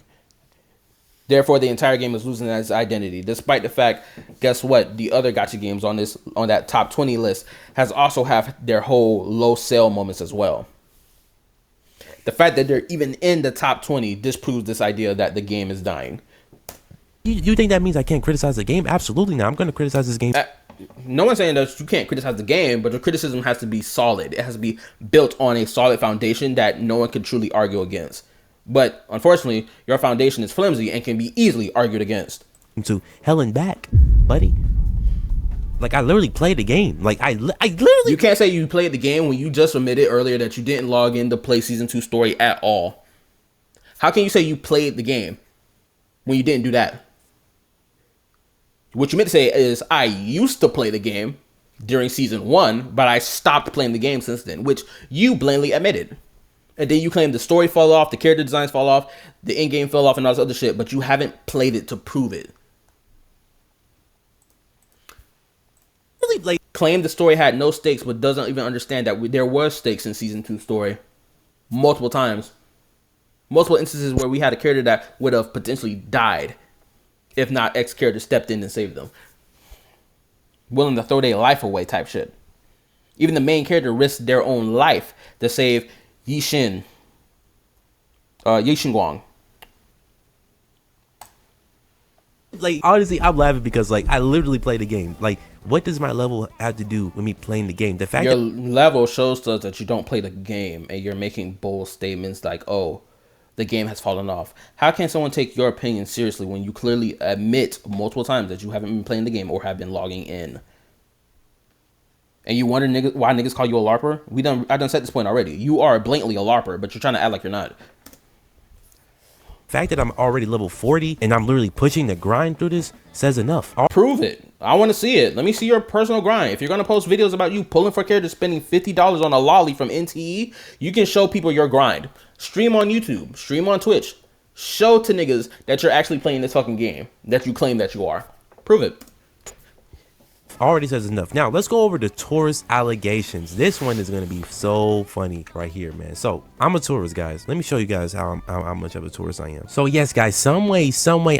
Therefore, the entire game is losing its identity. Despite the fact, guess what? The other gacha games on that top 20 list has also have their whole low sale moments as well. The fact that they're even in the top 20 disproves this idea that the game is dying. You think that means I can't criticize the game? Absolutely not. I'm going to criticize this game. No one's saying that you can't criticize the game, but the criticism has to be solid. It has to be built on a solid foundation that no one can truly argue against. But unfortunately, your foundation is flimsy and can be easily argued against. To hell and back, buddy. Like, I literally played the game. Like, I literally... You can't say you played the game when you just admitted earlier that you didn't log in to play Season 2 story at all. How can you say you played the game when you didn't do that? What you meant to say is, I used to play the game during Season 1, but I stopped playing the game since then, which you blatantly admitted. And then you claim the story fell off, the character designs fall off, the in-game fell off, and all this other shit, but you haven't played it to prove it. Really, like, Claim the story had no stakes, but doesn't even understand that there were stakes in Season 2 story. Multiple times. Multiple instances where we had a character that would have potentially died if not X character stepped in and saved them. Willing to throw their life away type shit. Even the main character risked their own life to save Yi Xinguang. Like, honestly, I'm laughing because, like, I literally played the game. Like, what does my level have to do with me playing the game? The fact Your that level shows to us that you don't play the game and you're making bold statements like, oh, the game has fallen off. How can someone take your opinion seriously when you clearly admit multiple times that you haven't been playing the game or have been logging in? And you wonder why niggas call you a Larper? I done said this point already. You are blatantly a Larper, but you're trying to act like you're not. fact that I'm already level 40 and I'm literally pushing the grind through this says enough. Prove it. I want to see it. Let me see your personal grind. If you're going to post videos about you pulling for characters, spending $50 on a lolly from NTE, you can show people your grind. Stream on YouTube. Stream on Twitch. Show to niggas that you're actually playing this fucking game that you claim that you are. Prove it. Already says enough. Now let's go over the tourist allegations. This one is going to be so funny right here, man. So I'm a tourist, guys. Let me show you guys how much of a tourist I am. So yes, guys, some way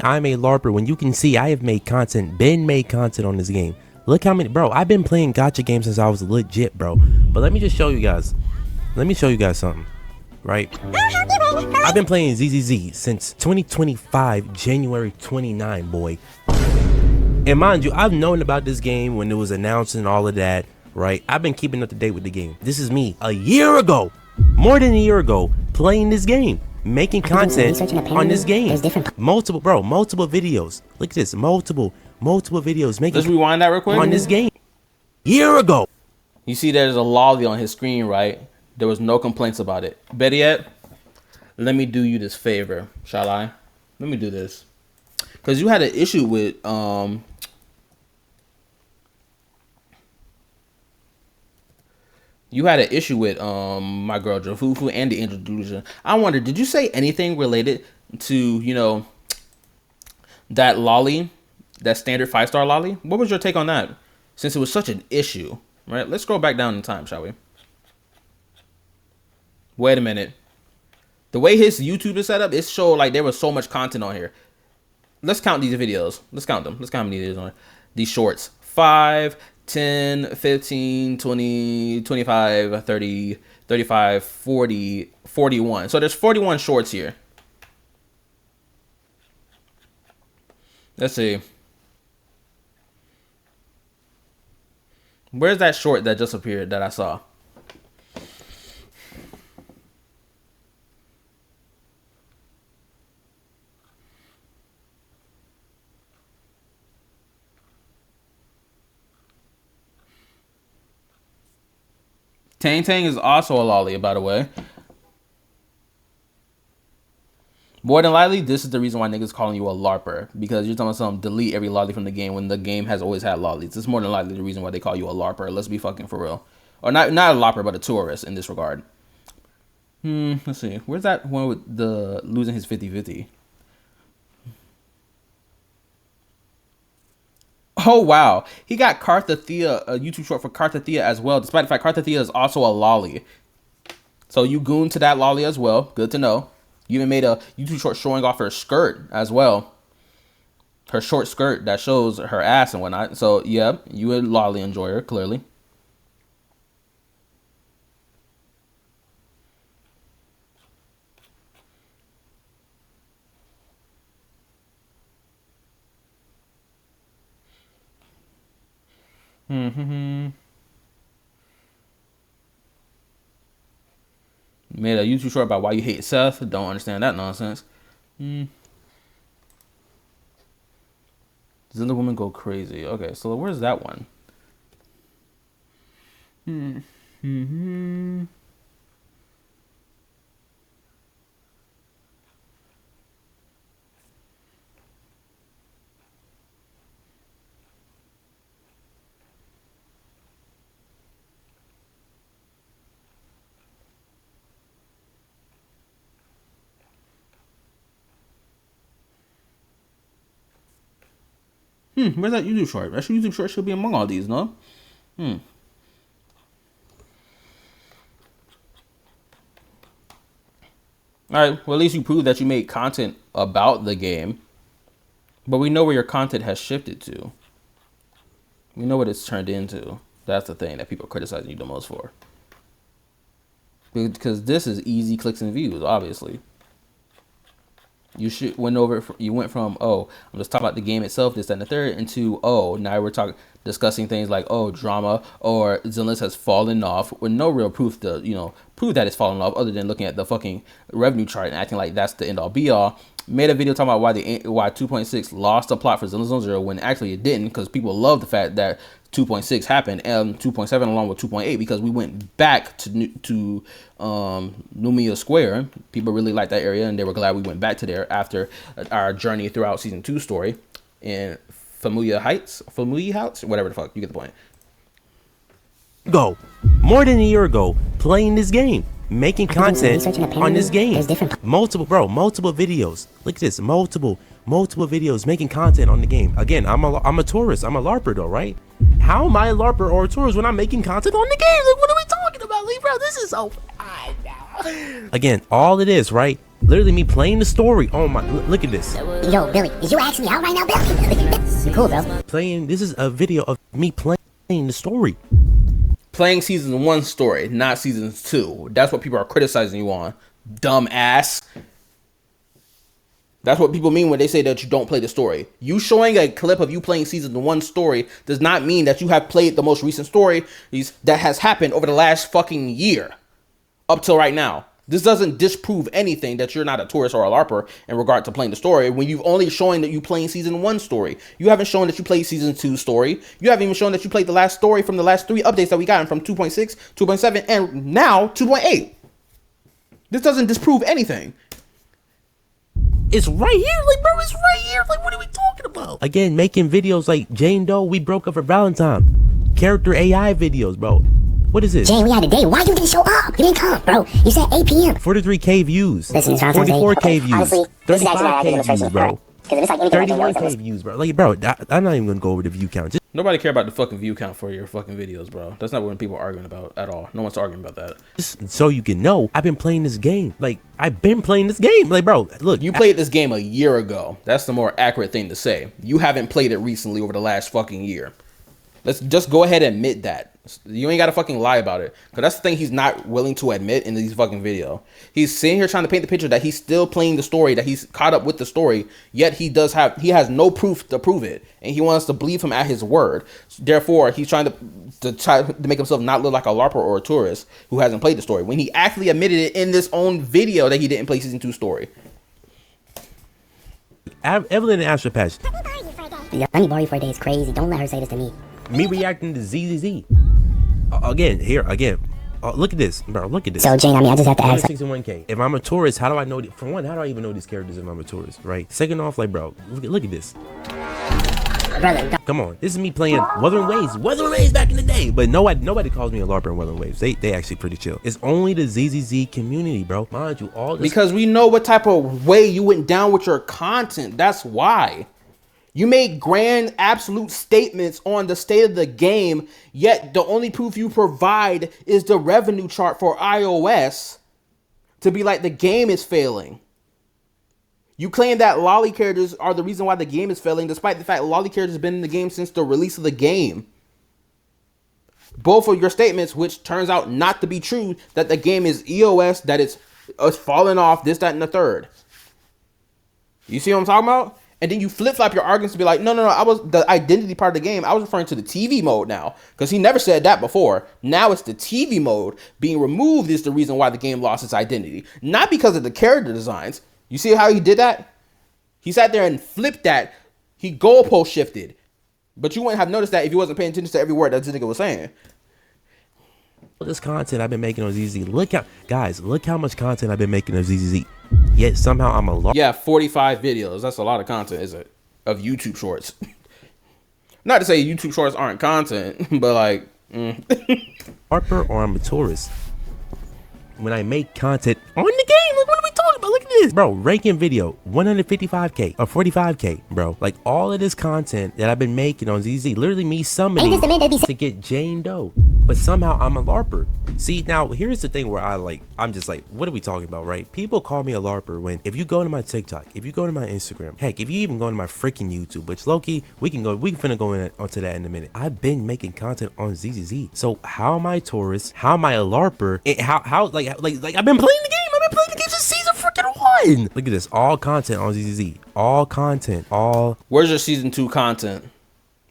I'm a Larper. When you can see I have made content, made content on this game. Look how many, bro, I've been playing gacha games since I was legit, bro. But let me just show you guys. Let me show you guys something, right? I've been playing ZZZ since 2025, January 29, boy. And mind you, I've known about this game when it was announced and all of that, right? I've been keeping up to date with the game. This is me a year ago, more than a year ago, playing this game, making content on this game. Multiple videos. Look at this, multiple videos making. Let's rewind that real quick. On this game, year ago. You see there's a lolly on his screen, right? There was no complaints about it. Better yet, let me do you this favor, shall I? Let me do this. Because you had an issue with, my girl Jafufu and the Angel Delusion. I wonder, did you say anything related to, you know, that lolly, that standard 5-star lolly? What was your take on that? Since it was such an issue, right? Let's scroll back down in time, shall we? Wait a minute. The way his YouTube is set up, it showed like there was so much content on here. Let's count these videos. Let's count them. Let's count how many there's on these shorts. 5, 10, 15, 20, 25, 30, 35, 40, 41. So there's 41 shorts here. Let's see. Where's that short that just appeared that I saw? Tang Tang is also a lolly, by the way. More than likely, this is the reason why niggas calling you a Larper. Because you're telling some delete every lolly from the game when the game has always had lollies. It's more than likely the reason why they call you a Larper. Let's be fucking for real. Or not a Larper, but a tourist in this regard. Let's see. Where's that one with the losing his 50-50? Oh, wow. He got KallaTheYapper, a YouTube short for KallaTheYapper as well, despite the fact KallaTheYapper is also a lolly. So you gooned to that lolly as well. Good to know. You even made a YouTube short showing off her skirt as well. Her short skirt that shows her ass and whatnot. So, yeah, you a lolly enjoyer, clearly. Made a YouTube short about why you hate Seth. Don't understand that nonsense. Zilla woman go crazy. Okay, so where's that one? Where's that YouTube short? That YouTube short should be among all these, no? Alright, well at least you proved that you made content about the game. But we know where your content has shifted to. We know what it's turned into. That's the thing that people are criticizing you the most for. Because this is easy clicks and views, obviously. You went from, oh, I'm just talking about the game itself, this, that, and the third, into, oh, now we're discussing things like, oh, drama, or Zillis has fallen off with no real proof to, prove that it's fallen off other than looking at the fucking revenue chart and acting like that's the end all be all. Made a video talking about why 2.6 lost the plot for Zillis on Zero when actually it didn't, because people love the fact that 2.6 happened and 2.7 along with 2.8 because we went back to Lumia Square. People really liked that area and they were glad we went back to there after our journey throughout season 2 story in Familiar Heights, whatever the fuck, you get the point. Go more than a year ago playing this game, making content on this game. Multiple videos. Look at this, multiple videos making content on the game. Again, I'm a tourist. I'm a Larper though, right? How am I a Larper or a tourist when I'm making content on the game? Like, what are we talking about, Lee, bro? This is so. Again, all it is, right? Literally me playing the story. Oh my, look at this. Yo, Billy, is you asking me out right now, Billy? You cool, bro. This is a video of me playing the story. Playing season 1 story, not season 2. That's what people are criticizing you on. Dumb ass. That's what people mean when they say that you don't play the story. You showing a clip of you playing season 1 story does not mean that you have played the most recent story that has happened over the last fucking year. Up till right now. This doesn't disprove anything that you're not a tourist or a Larper in regard to playing the story when you've only shown that you playing season 1 story. You haven't shown that you played season 2 story. You haven't even shown that you played the last story from the last 3 updates that we got from 2.6, 2.7, and now 2.8. This doesn't disprove anything. It's right here, like, bro, it's right here. Like, what are we talking about? Again, making videos like Jane Doe, we broke up for Valentine. Character AI videos, bro. What is this? Jane, we had a date. Why you didn't show up? You didn't come, bro. You said 8 p.m. 43K views. Listen, 44K views. Honestly, this is actually not 35K views, bro. Because if it's like anything like 31K views, bro. Like, bro, I'm not even gonna go over the view count. Nobody care about the fucking view count for your fucking videos, bro. That's not what people are arguing about at all. No one's arguing about that. Just so you can know, I've been playing this game. Like, I've been playing this game. Like, bro, look. You played this game a year ago. That's the more accurate thing to say. You haven't played it recently over the last fucking year. Let's just go ahead and admit that. You ain't gotta fucking lie about it. Because that's the thing he's not willing to admit in these fucking video. He's sitting here trying to paint the picture that he's still playing the story, that he's caught up with the story, yet he has no proof to prove it. And he wants to believe him at his word. Therefore, he's trying to make himself not look like a Larper or a tourist who hasn't played the story. When he actually admitted it in this own video that he didn't play season 2 story. Evelyn and Astro Patch. Let me borrow you for a day. It's crazy. Don't let her say this to me. Me reacting to ZZZ. Again. Look at this, bro. Look at this. So, Jane, I just have to ask. 61K. If I'm a tourist, how do I know? For one, how do I even know these characters if I'm a tourist, right? Second off, like, bro, look at this. Brother, come on. This is me playing Wuthering Waves back in the day. But nobody calls me a Larper in Wuthering Waves. They actually pretty chill. It's only the ZZZ community, bro. Mind you, all this. Because we know what type of way you went down with your content. That's why. You made grand absolute statements on the state of the game, yet the only proof you provide is the revenue chart for iOS to be like the game is failing. You claim that lolly characters are the reason why the game is failing, despite the fact lolly characters have been in the game since the release of the game. Both of your statements, which turns out not to be true, that the game is EOS, that it's falling off, this, that, and the third. You see what I'm talking about? And then you flip-flop your arguments to be like, no, I was the identity part of the game. I was referring to the TV mode now. Because he never said that before. Now it's the TV mode being removed is the reason why the game lost its identity. Not because of the character designs. You see how he did that? He sat there and flipped that. He goalpost shifted. But you wouldn't have noticed that if you wasn't paying attention to every word that this nigga was saying. This content I've been making on ZZZ. Look how much content I've been making on ZZZ. Yet somehow I'm a lot. Yeah, 45 videos. That's a lot of content, is it? Of YouTube shorts. Not to say YouTube shorts aren't content, but like, Larper or I'm a tourist. When I make content on the game, like what are we talking about? Look at this, bro. Ranking video 155k or 45k, bro. Like all of this content that I've been making on ZZ, literally me summoning to get Jane Doe, but somehow I'm a Larper. See, now here's the thing where I'm just like, what are we talking about, right? People call me a Larper when if you go to my TikTok, if you go to my Instagram, heck, if you even go to my freaking YouTube, which low-key we finna go onto that in a minute. I've been making content on ZZZ. So how am I a tourist? How am I a Larper? How like I've been playing the game. I've been playing the game since season freaking 1. Look at this, all content on ZZZ. All content, all. Where's your season 2 content?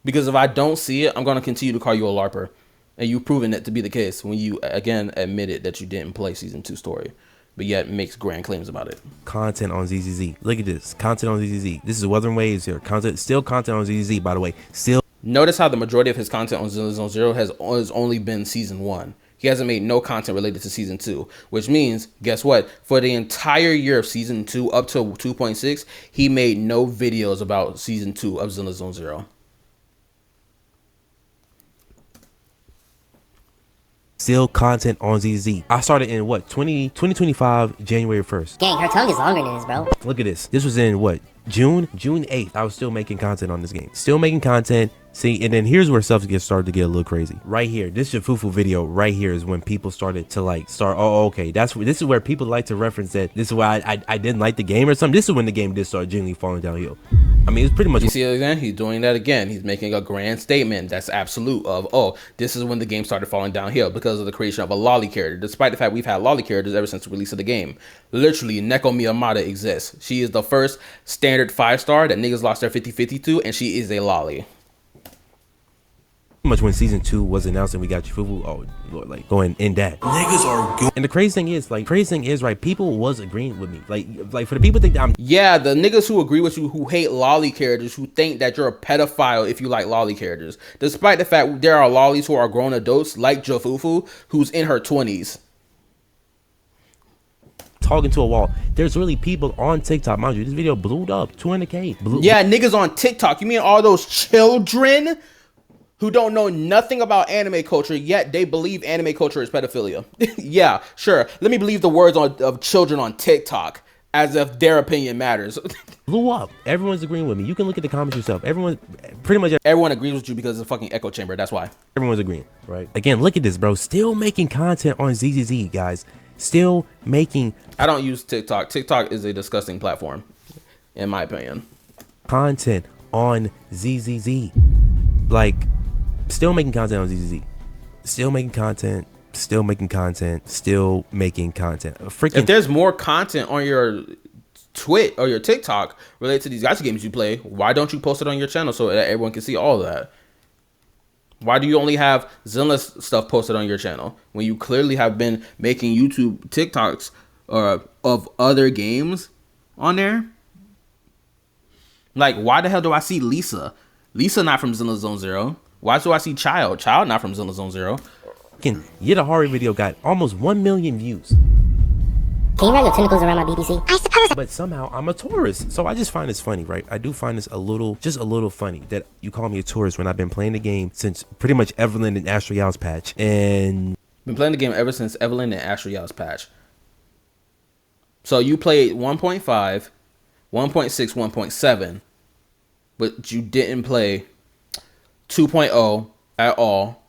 Because if I don't see it, I'm gonna continue to call you a Larper. And you've proven it to be the case when you again admitted that you didn't play season 2 story, but yet makes grand claims about it. Content on ZZZ. Look at this. Content on ZZZ. This is Wuthering Waves here. Still content on ZZZ, by the way. Still. Notice how the majority of his content on Zone Zero has only been season 1. He hasn't made no content related to season 2, which means, guess what? For the entire year of season 2 up to 2.6, he made no videos about season 2 of Zone Zero. Still content on ZZ. I started in what, 2025 January 1st. Gang, her tongue is longer than this, bro. Look at this. This was in what, June 8th. I was still making content on this game. Still making content. See, and then here's where stuff started to get a little crazy. Right here, this Jafufu video right here is when people started to oh, okay, this is where people like to reference that this is why I didn't like the game or something. This is when the game did start genuinely falling downhill. I mean, it's pretty much. You see it again? He's doing that again. He's making a grand statement that's absolute of, oh, this is when the game started falling downhill because of the creation of a lolly character. Despite the fact we've had lolly characters ever since the release of the game. Literally, Neko Miyamada exists. She is the first standard 5-star that niggas lost their 50-50 to, and she is a lolly. Much when season 2 was announced and we got Jafufu, oh Lord, like going in that niggas are good. And the crazy thing is, right, people was agreeing with me, like for the people think that I'm, yeah, the niggas who agree with you, who hate lolly characters, who think that you're a pedophile if you like lolly characters, despite the fact there are lollies who are grown adults like Jafufu who's in her 20s talking to a wall. There's really people on TikTok, mind you, this video blew up 200k. Yeah, niggas on TikTok. You mean all those children who don't know nothing about anime culture, yet they believe anime culture is pedophilia? Yeah, sure. Let me believe the words of children on TikTok as if their opinion matters. Blew up. Everyone's agreeing with me. You can look at the comments yourself. Everyone agrees with you because it's a fucking echo chamber. That's why. Everyone's agreeing, right? Again, look at this, bro. Still making content on ZZZ, guys. Still making. I don't use TikTok. TikTok is a disgusting platform, in my opinion. Content on ZZZ. Like, still making content on ZZZ. Still making content. Still making content. Still making content. Freaking. If there's more content on your Twitch or your TikTok related to these gacha games you play, why don't you post it on your channel so that everyone can see all of that? Why do you only have Zenless stuff posted on your channel when you clearly have been making YouTube TikToks of other games on there? Like, why the hell do I see Lisa? Lisa not from Zenless Zone Zero. Why do I see Child? Child not from Zenless Zone Zero. Yidahari video got almost 1 million views. Can you run your tentacles around my BBC? I suppose. But somehow I'm a tourist. So I just find this funny, right? I do find this just a little funny that you call me a tourist when I've been playing the game since pretty much Evelyn and Astro Yow's patch. And been playing the game ever since Evelyn and Astro Yow's patch. So you played 1.5, 1.6, 1.7, but you didn't play 2.0 at all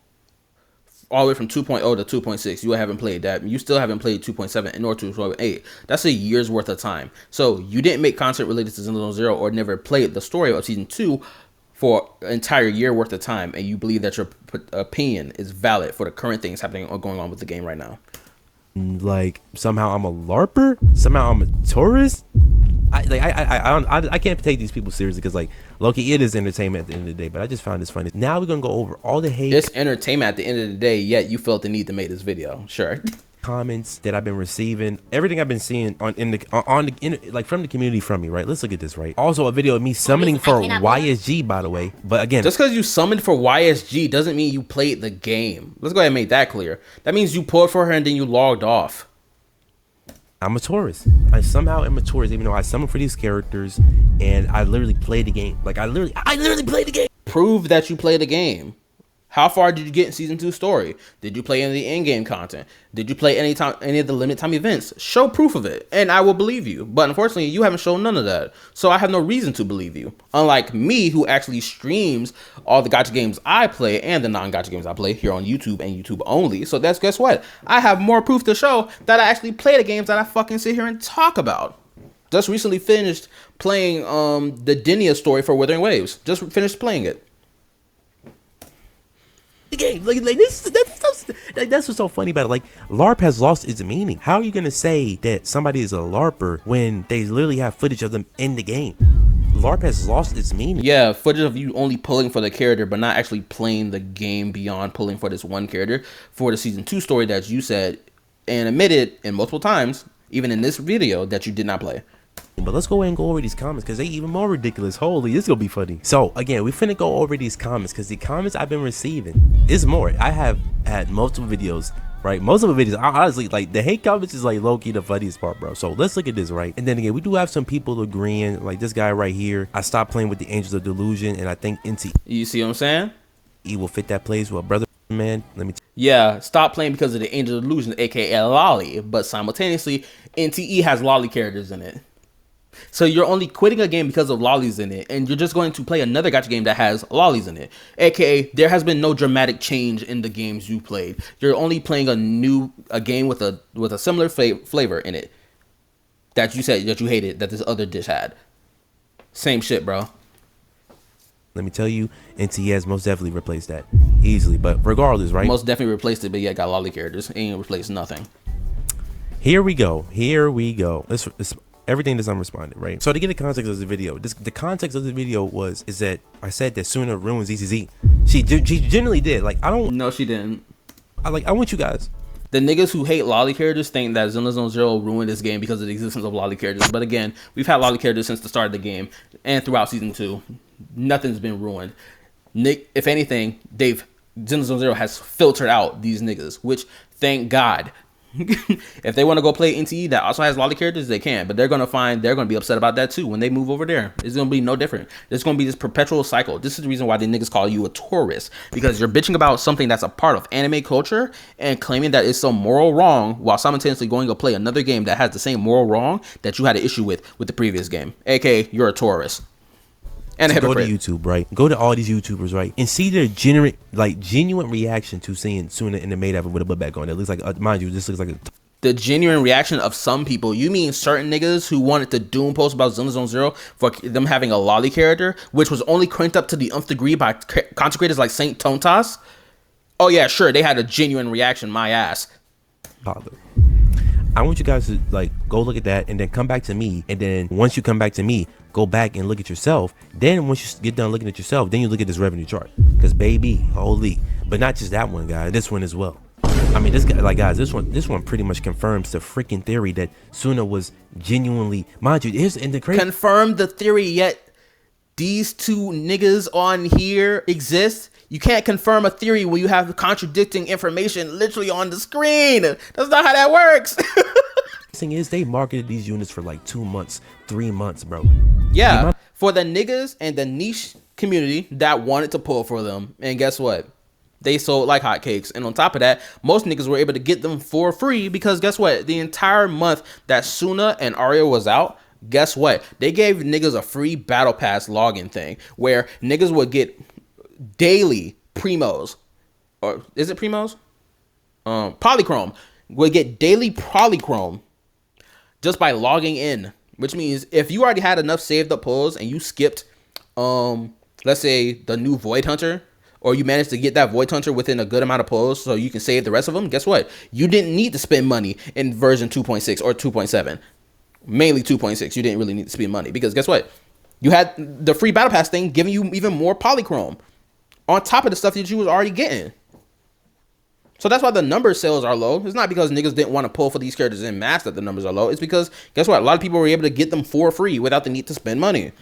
the way from 2.0 to 2.6. You haven't played that. You still haven't played 2.7 nor 2.8. That's a year's worth of time. So you didn't make content related to Zenless Zero or never played the story of season 2 for an entire year worth of time, and you believe that your opinion is valid for the current things happening or going on with the game right now. Like, somehow I'm a LARPer? Somehow I'm a tourist? I can't take these people seriously because like Loki, it is entertainment at the end of the day. But I just found this funny. Now we're gonna go over all the hate. It's entertainment at the end of the day. Yet you felt the need to make this video. Sure. Comments that I've been receiving, everything I've been seeing like from the community from me, right? Let's look at this, right? Also a video of me summoning for YSG, by the way. But again, just because you summoned for YSG doesn't mean you played the game. Let's go ahead and make that clear. That means you pulled for her and then you logged off. I'm a tourist. I somehow am a tourist, even though I summoned for these characters and I literally played the game. Like I literally played the game. Prove that you played the game. How far did you get in season 2 story? Did you play any of the in-game content? Did you play any of the limited time events? Show proof of it, and I will believe you. But unfortunately, you haven't shown none of that, so I have no reason to believe you. Unlike me, who actually streams all the gacha games I play and the non-gacha games I play here on YouTube and YouTube only. So that's, guess what? I have more proof to show that I actually play the games that I fucking sit here and talk about. Just recently finished playing the Dinia story for Withering Waves. Just finished playing it. The game, like that's what's so funny about it. Like LARP has lost its meaning. How are you gonna say that somebody is a LARPer when they literally have footage of them in the game? LARP has lost its meaning. Yeah, footage of you only pulling for the character, but not actually playing the game beyond pulling for this one character for the season 2 story that you said and admitted in multiple times, even in this video, that you did not play. But let's go ahead and go over these comments because they even more ridiculous. Holy, this is gonna be funny. So again, we finna go over these comments because the comments I've been receiving is more. I have had multiple videos, right? Most of the videos, honestly, like the hate comments is like low-key the funniest part, bro. So let's look at this, right? And then again, we do have some people agreeing, like this guy right here. I stopped playing with the Angels of Delusion, and I think NTE You see what I'm saying? will fit that place. Well, brother, man, let me. Yeah, stop playing because of the Angel of Delusion, aka Lolly. But simultaneously, NTE has Lolly characters in it. So you're only quitting a game because of lollies in it, and you're just going to play another gacha game that has lollies in it. AKA, there has been no dramatic change in the games you played. You're only playing a game with a similar flavor in it that you said that you hated that this other dish had. Same shit, bro. Let me tell you, NT has most definitely replaced that easily. But regardless, right? Most definitely replaced it, but yeah, got lolly characters. Ain't replaced nothing. Here we go. Let's everything that's unresponded, right? So to get the context of the video, the context of the video is that I said that Suna ruins ECZ. She generally did. Like I don't. No, she didn't. I want you guys. The niggas who hate lolly characters think that Xenoblade Zero ruined this game because of the existence of lolly characters. But again, we've had lolly characters since the start of the game and throughout season 2. Nothing's been ruined. If anything, Xenoblade Zero has filtered out these niggas, which thank God. If they want to go play NTE that also has lolly characters, they can, but they're gonna be upset about that too when they move over there. It's gonna be no different. There's gonna be this perpetual cycle. This is the reason why the niggas call you a tourist, because you're bitching about something that's a part of anime culture and claiming that it's some moral wrong while simultaneously going to play another game that has the same moral wrong that you had an issue with the previous game. AKA, you're a tourist. And a hypocrite. Go to YouTube, right? Go to all these YouTubers, right? And see their genuine reaction to seeing Suna in the maid outfit with a butt back on. It looks like, mind you, this looks like the genuine reaction of some people. You mean certain niggas who wanted to doom post about Xenoblade Zero for them having a lolly character, which was only cranked up to the nth degree by content creators like Saint Tontas? Oh yeah, sure, they had a genuine reaction, my ass. I want you guys to go look at that and then come back to me. And then once you come back to me, go back and look at yourself. Then once you get done looking at yourself, then you look at this revenue chart. Because baby, holy. But not just that one, guys. This one as well. I mean, this guy, guys, this one pretty much confirms the freaking theory that Suna was genuinely, mind you, here's in the crazy. Confirmed the theory, yet these two niggas on here exist. You can't confirm a theory when you have contradicting information literally on the screen. That's not how that works. Thing is, they marketed these units for like 2 months, 3 months, bro. Yeah, for the niggas and the niche community that wanted to pull for them. And guess what? They sold like hotcakes. And on top of that, most niggas were able to get them for free because guess what? The entire month that Suna and Arya was out, guess what? They gave niggas a free battle pass login thing where niggas would get daily primos. Or is it primos? Polychrome. Would get daily polychrome just by logging in. Which means if you already had enough saved up pulls and you skipped, let's say the new Void Hunter, or you managed to get that Void Hunter within a good amount of pulls so you can save the rest of them, guess what? You didn't need to spend money in version 2.6 or 2.7. Mainly 2.6. You didn't really need to spend money because guess what? You had the free battle pass thing giving you even more polychrome on top of the stuff that you was already getting. So that's why the number sales are low. It's not because niggas didn't want to pull for these characters in mass that the numbers are low. It's because guess what? A lot of people were able to get them for free without the need to spend money.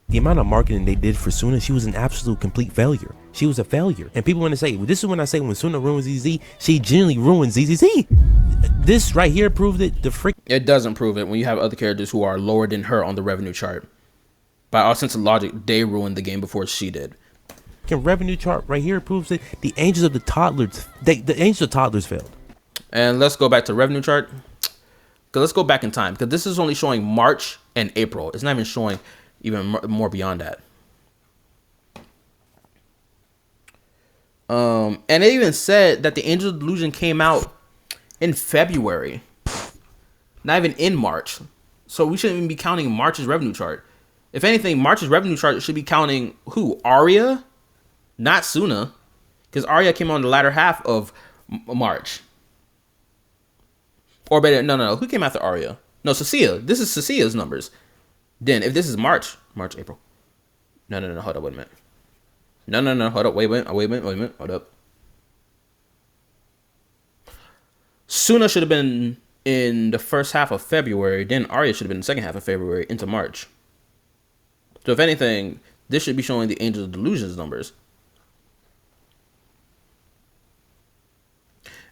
The amount of marketing they did for Suna, she was an absolute complete failure. She was a failure. And people want to say, well, this is when I say when Suna ruins ZZ, she genuinely ruins ZZZ. This right here proved it. The freak. It doesn't prove it when you have other characters who are lower than her on the revenue chart. By all sense of logic, they ruined the game before she did. Revenue chart right here proves it. The Angels of the Toddlers, the Angels of Toddlers failed. And let's go back to revenue chart. Let's go back in time because this is only showing March and April. It's not even showing even more beyond that. And it even said that the Angel of Delusion came out in February, not even in March. So we shouldn't even be counting March's revenue chart. If anything, March's revenue chart should be counting who? Arya, not Suna, because Arya came on the latter half of March. Or better, no. Who came after Arya? No, Cecilia. This is Cecilia's numbers. Then, if this is March, April. No. Hold up, wait a minute. No. Hold up, wait a minute. Hold up. Suna should have been in the first half of February. Then Arya should have been in the second half of February into March. So if anything, this should be showing the Angel of Delusions numbers.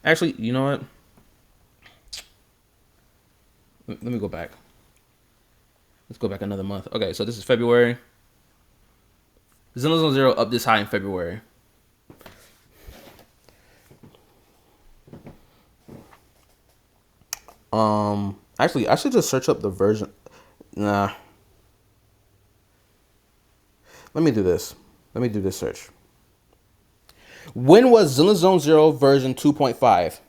Actually, you know what? Let me go back. Let's go back another month. Okay, so this is February. Xenozone Zero up this high in February. Actually, I should just search up the version. Nah. Let me do this. Let me do this search. When was Xenozone Zero version 2.5?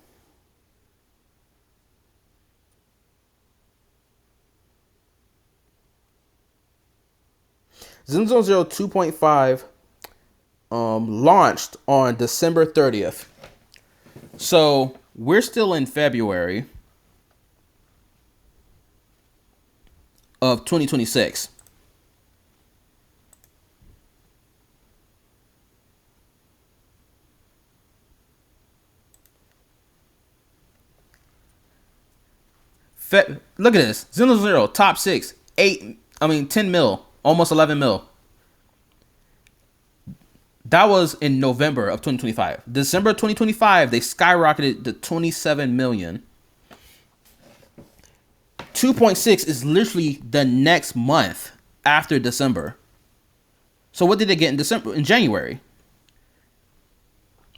Xenozone Zero 2.5 launched on December 30th. So we're still in February of 2026. Look at this. Xenozone Zero, top 6, 10 mil, almost 11 mil. That was in November of 2025. December 2025, they skyrocketed to 27 million. 2.6 is literally the next month after December. So what did they get in December? In January.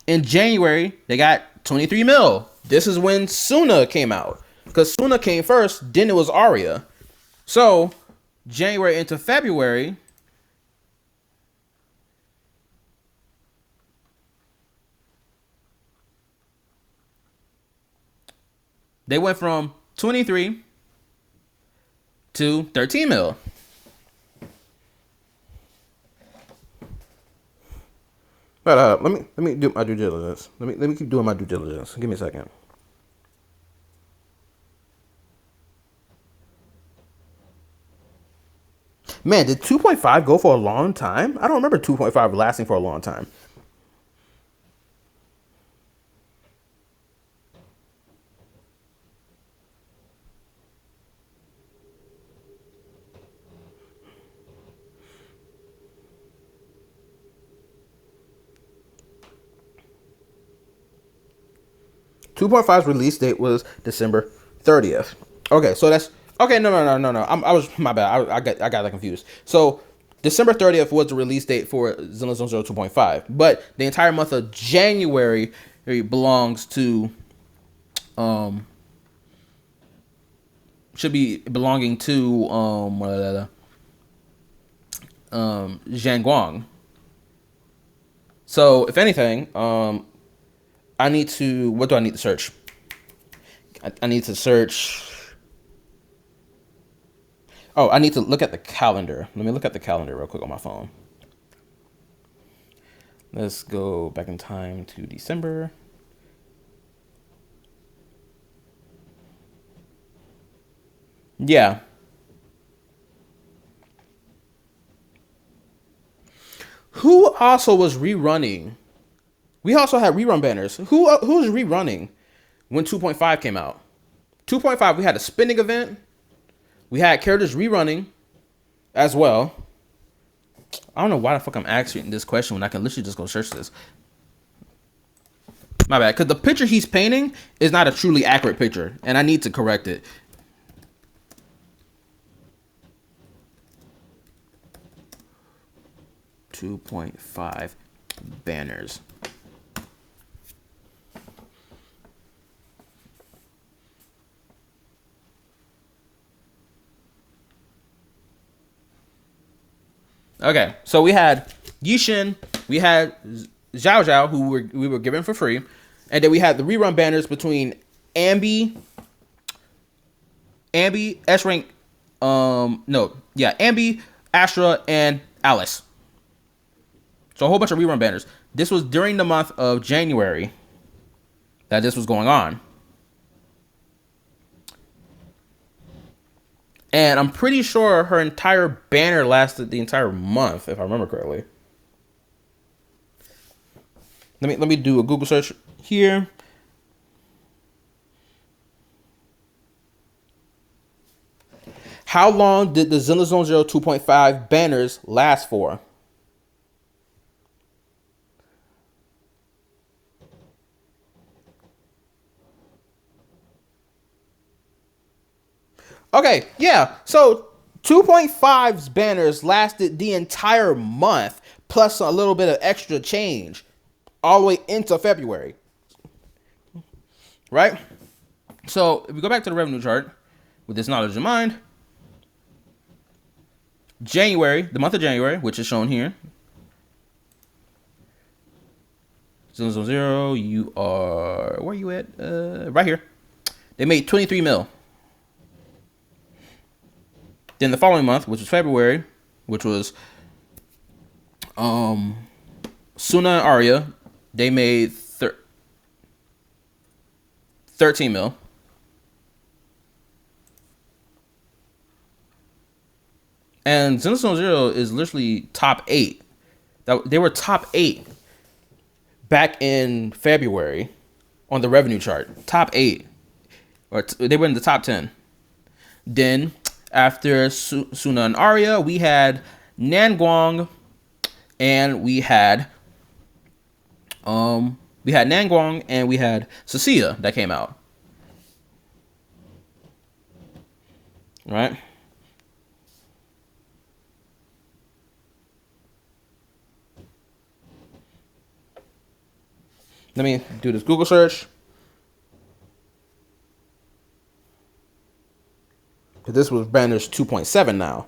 In January, they got 23 mil. This is when Suna came out. Because Suna came first, then it was Arya. So, January into February, they went from 23 to 13 mil. But let me do my due diligence. Let me keep doing my due diligence. Give me a second. Man, did 2.5 go for a long time? I don't remember 2.5 lasting for a long time. .5's release date was December 30th. Okay, so that's okay. No. I was my bad. I got that confused. So December 30th was the release date for Xenozone Zero 2.5, but the entire month of January belongs to should be belonging to Zhang. So if anything, I need to. What do I need to search? I need to search. Oh, I need to look at the calendar. Let me look at the calendar real quick on my phone. Let's go back in time to December. Yeah. Who also was rerunning? We also had rerun banners. Who's rerunning when 2.5 came out? 2.5, we had a spinning event. We had characters rerunning as well. I don't know why the fuck I'm asking this question when I can literally just go search this. My bad, because the picture he's painting is not a truly accurate picture, and I need to correct it. .5 banners. Okay, so we had Yishin, we had Zhao Zhao, who we were given for free, and then we had the rerun banners between Ambi, S rank, Ambi, Astra, and Alice. So a whole bunch of rerun banners. This was during the month of January that this was going on. And I'm pretty sure her entire banner lasted the entire month, if I remember correctly. Let me do a Google search here. How long did the Xenozone Zero 2.5 banners last for? Okay, yeah. So 2.5's banners lasted the entire month, plus a little bit of extra change, all the way into February. Right? So if we go back to the revenue chart with this knowledge in mind, January, the month of January, which is shown here. Zero, you are, where are you at? Right here. They made 23 mil. Then the following month, which was February, which was Suna and Arya, they made 13 mil. And Xenozone Zero is literally top 8. They were top 8 back in February on the revenue chart. Top 8. Or they were in the top 10. Then after Suna and Arya, we had Nanguang, and we had Nanguang, and we had Cecilia that came out. Right? Let me do this Google search. This was banners 2.7 now.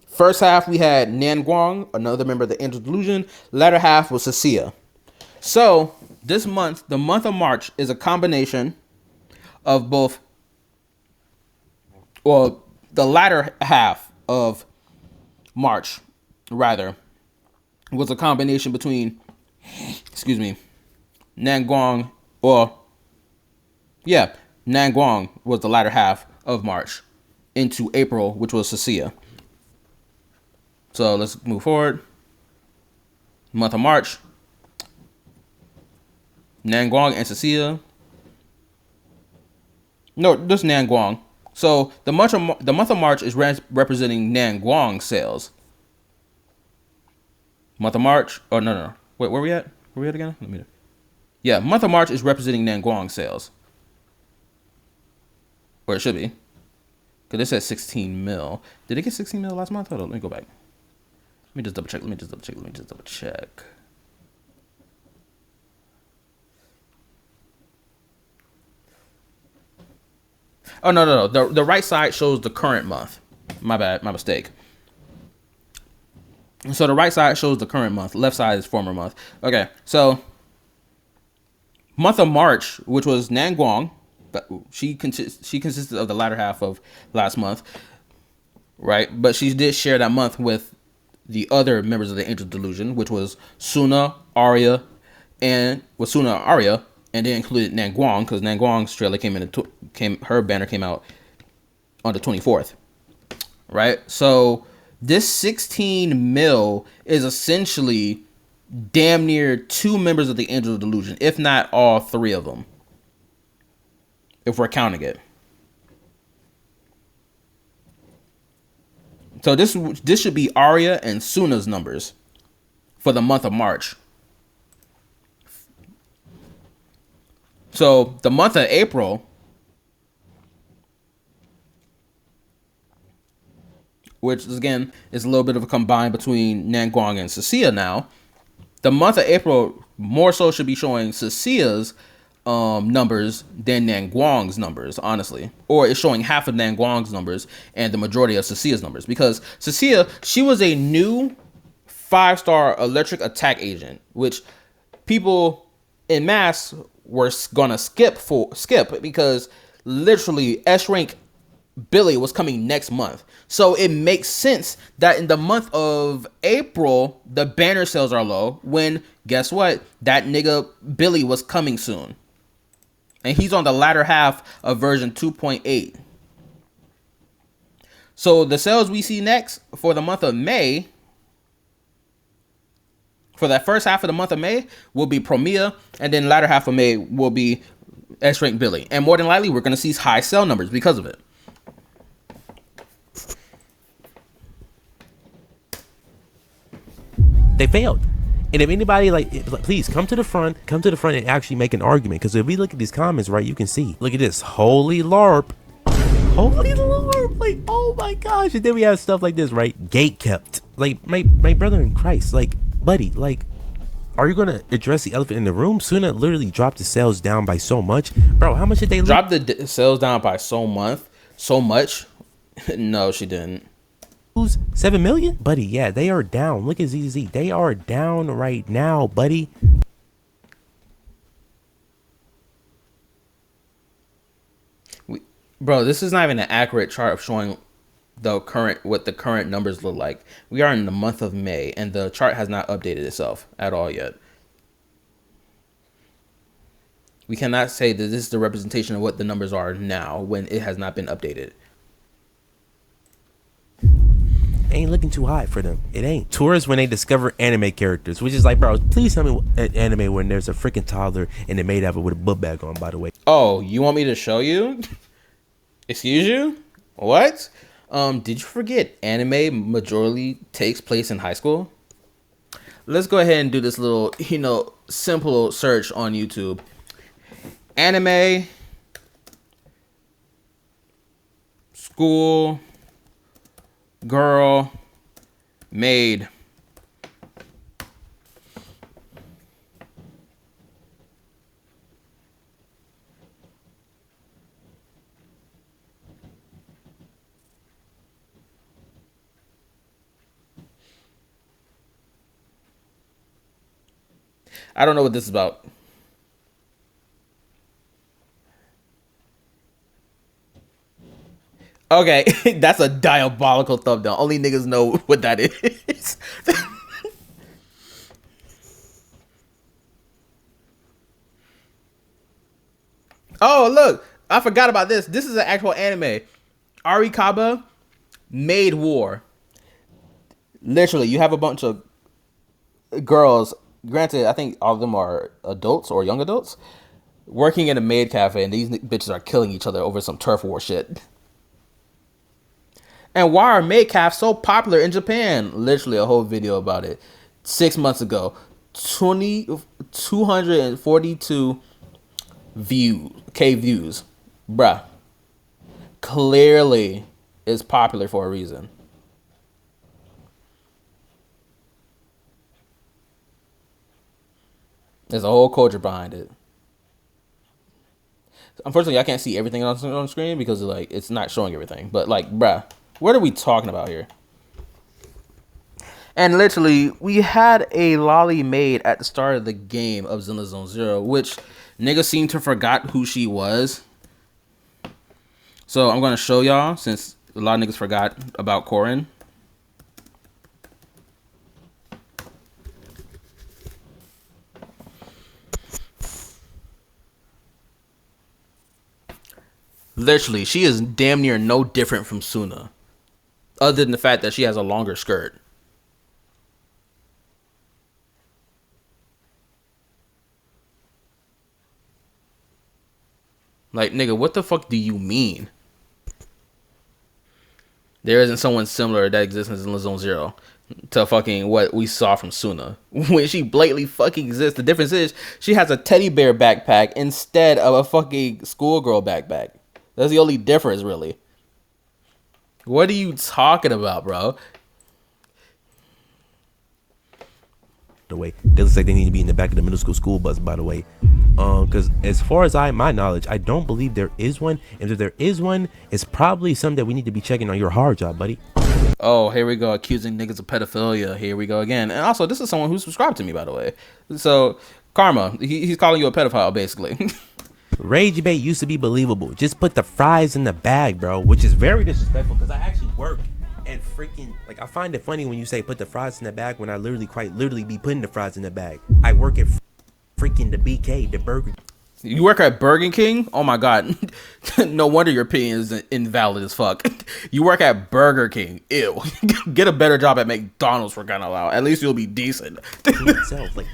First half, we had Nanguang, another member of the Angel Delusion. Latter half was Cecilia. So this month, the month of March, is a combination of both, well, the latter half of March, rather, was a combination between, Nanguang, Nanguang was the latter half of March into April, which was Cecilia. So let's move forward. Month of March, Nanguang and Cecilia. No, just Nanguang. So the month of March is representing Nanguang sales. Month of March. Oh no. Wait, where we at? Where we at again? Yeah, month of March is representing Nanguang sales. Or it should be. Because it says 16 mil. Did it get 16 mil last month? Hold on, let me go back. Let me just double check. Oh, no. The right side shows the current month. My bad, my mistake. So the right side shows the current month. Left side is former month. Okay, so month of March, which was Nanguang, she consisted of the latter half of last month, right? But she did share that month with the other members of the Angel Delusion, which was Suna, Arya, and and they included Nangguang because Nangguang's trailer her banner came out on the 24th, right? So this 16 mil is essentially damn near 2 members of the Angel of Delusion, if not all 3 of them, if we're counting it. So this should be Arya and Suna's numbers for the month of March. So the month of April, which is, again, is a little bit of a combine between Nangguang and Cecilia now. The month of April more so should be showing Cecilia's numbers than Nangguang's numbers, honestly. Or it's showing half of Nangguang's numbers and the majority of Cecilia's numbers. Because Cecilia, she was a new 5-star electric attack agent, which people en masse were gonna skip because literally S rank Billy was coming next month. So it makes sense that in the month of April, the banner sales are low when, guess what? That nigga Billy was coming soon. And he's on the latter half of version 2.8. So the sales we see next for the month of May, for that first half of the month of May, will be Promia, and then latter half of May will be S-Rank Billy. And more than likely, we're going to see high sell numbers because of it. They failed. And if anybody, please come to the front and actually make an argument. Because if we look at these comments, right, you can see. Look at this. Holy LARP. Holy LARP. Like, oh my gosh. And then we have stuff like this, right? Gate kept. Like, my brother in Christ. Like, buddy, like, are you going to address the elephant in the room? Suna literally dropped the sales down by so much. Bro, how much did they drop the sales down by so much? No, she didn't. 7 million? Buddy, yeah, they are down. Look at ZZ. They are down right now, buddy. Bro, this is not even an accurate chart of showing what the current numbers look like. We are in the month of May, and the chart has not updated itself at all yet. We cannot say that this is the representation of what the numbers are now when it has not been updated. Ain't looking too high for them. It ain't. Tourists when they discover anime characters, which is like, bro, please tell me an anime when there's a freaking toddler and they made out with a book bag on, by the way. Oh, you want me to show you? Excuse you? What? Did you forget anime majorly takes place in high school? Let's go ahead and do this little, simple search on YouTube. Anime school girl made. I don't know what this is about. Okay, that's a diabolical thumbnail. Only niggas know what that is. Oh, look. I forgot about this. This is an actual anime. Arikaba Maid War. Literally, you have a bunch of girls. Granted, I think all of them are adults or young adults working in a maid cafe, and these bitches are killing each other over some turf war shit. And why are maid cafes so popular in Japan? Literally a whole video about it 6 months ago. 242 views. Bruh. Clearly it's popular for a reason. There's a whole culture behind it. Unfortunately, I can't see everything on screen because it's not showing everything. But bruh, what are we talking about here? And literally, we had a lolly maid at the start of the game of Zenless Zone Zero, which niggas seem to forgot who she was. So I'm gonna show y'all since a lot of niggas forgot about Corin. Literally, she is damn near no different from Suna, other than the fact that she has a longer skirt. Like, nigga, what the fuck do you mean? There isn't someone similar that exists in Zenless Zone Zero to fucking what we saw from Suna. When she blatantly fucking exists, the difference is she has a teddy bear backpack instead of a fucking schoolgirl backpack. That's the only difference, really. What are you talking about, bro? The way they looks like they need to be in the back of the middle school bus, by the way. Because as far as my knowledge, I don't believe there is one. And if there is one, it's probably something that we need to be checking on your hard drive, buddy. Oh, here we go, accusing niggas of pedophilia. Here we go again. And also, this is someone who subscribed to me, by the way. So, Karma, he's calling you a pedophile, basically. Rage bait used to be believable. Just put the fries in the bag, bro, which is very disrespectful because I actually work at freaking, like, I find it funny when you say put the fries in the bag when I quite literally be putting the fries in the bag. I work at freaking the BK, the Burger. You work at Burger King? Oh my god. No wonder your opinion is invalid as fuck. You work at Burger King. Ew. Get a better job at McDonald's for crying out loud. At least you'll be decent. Itself, like,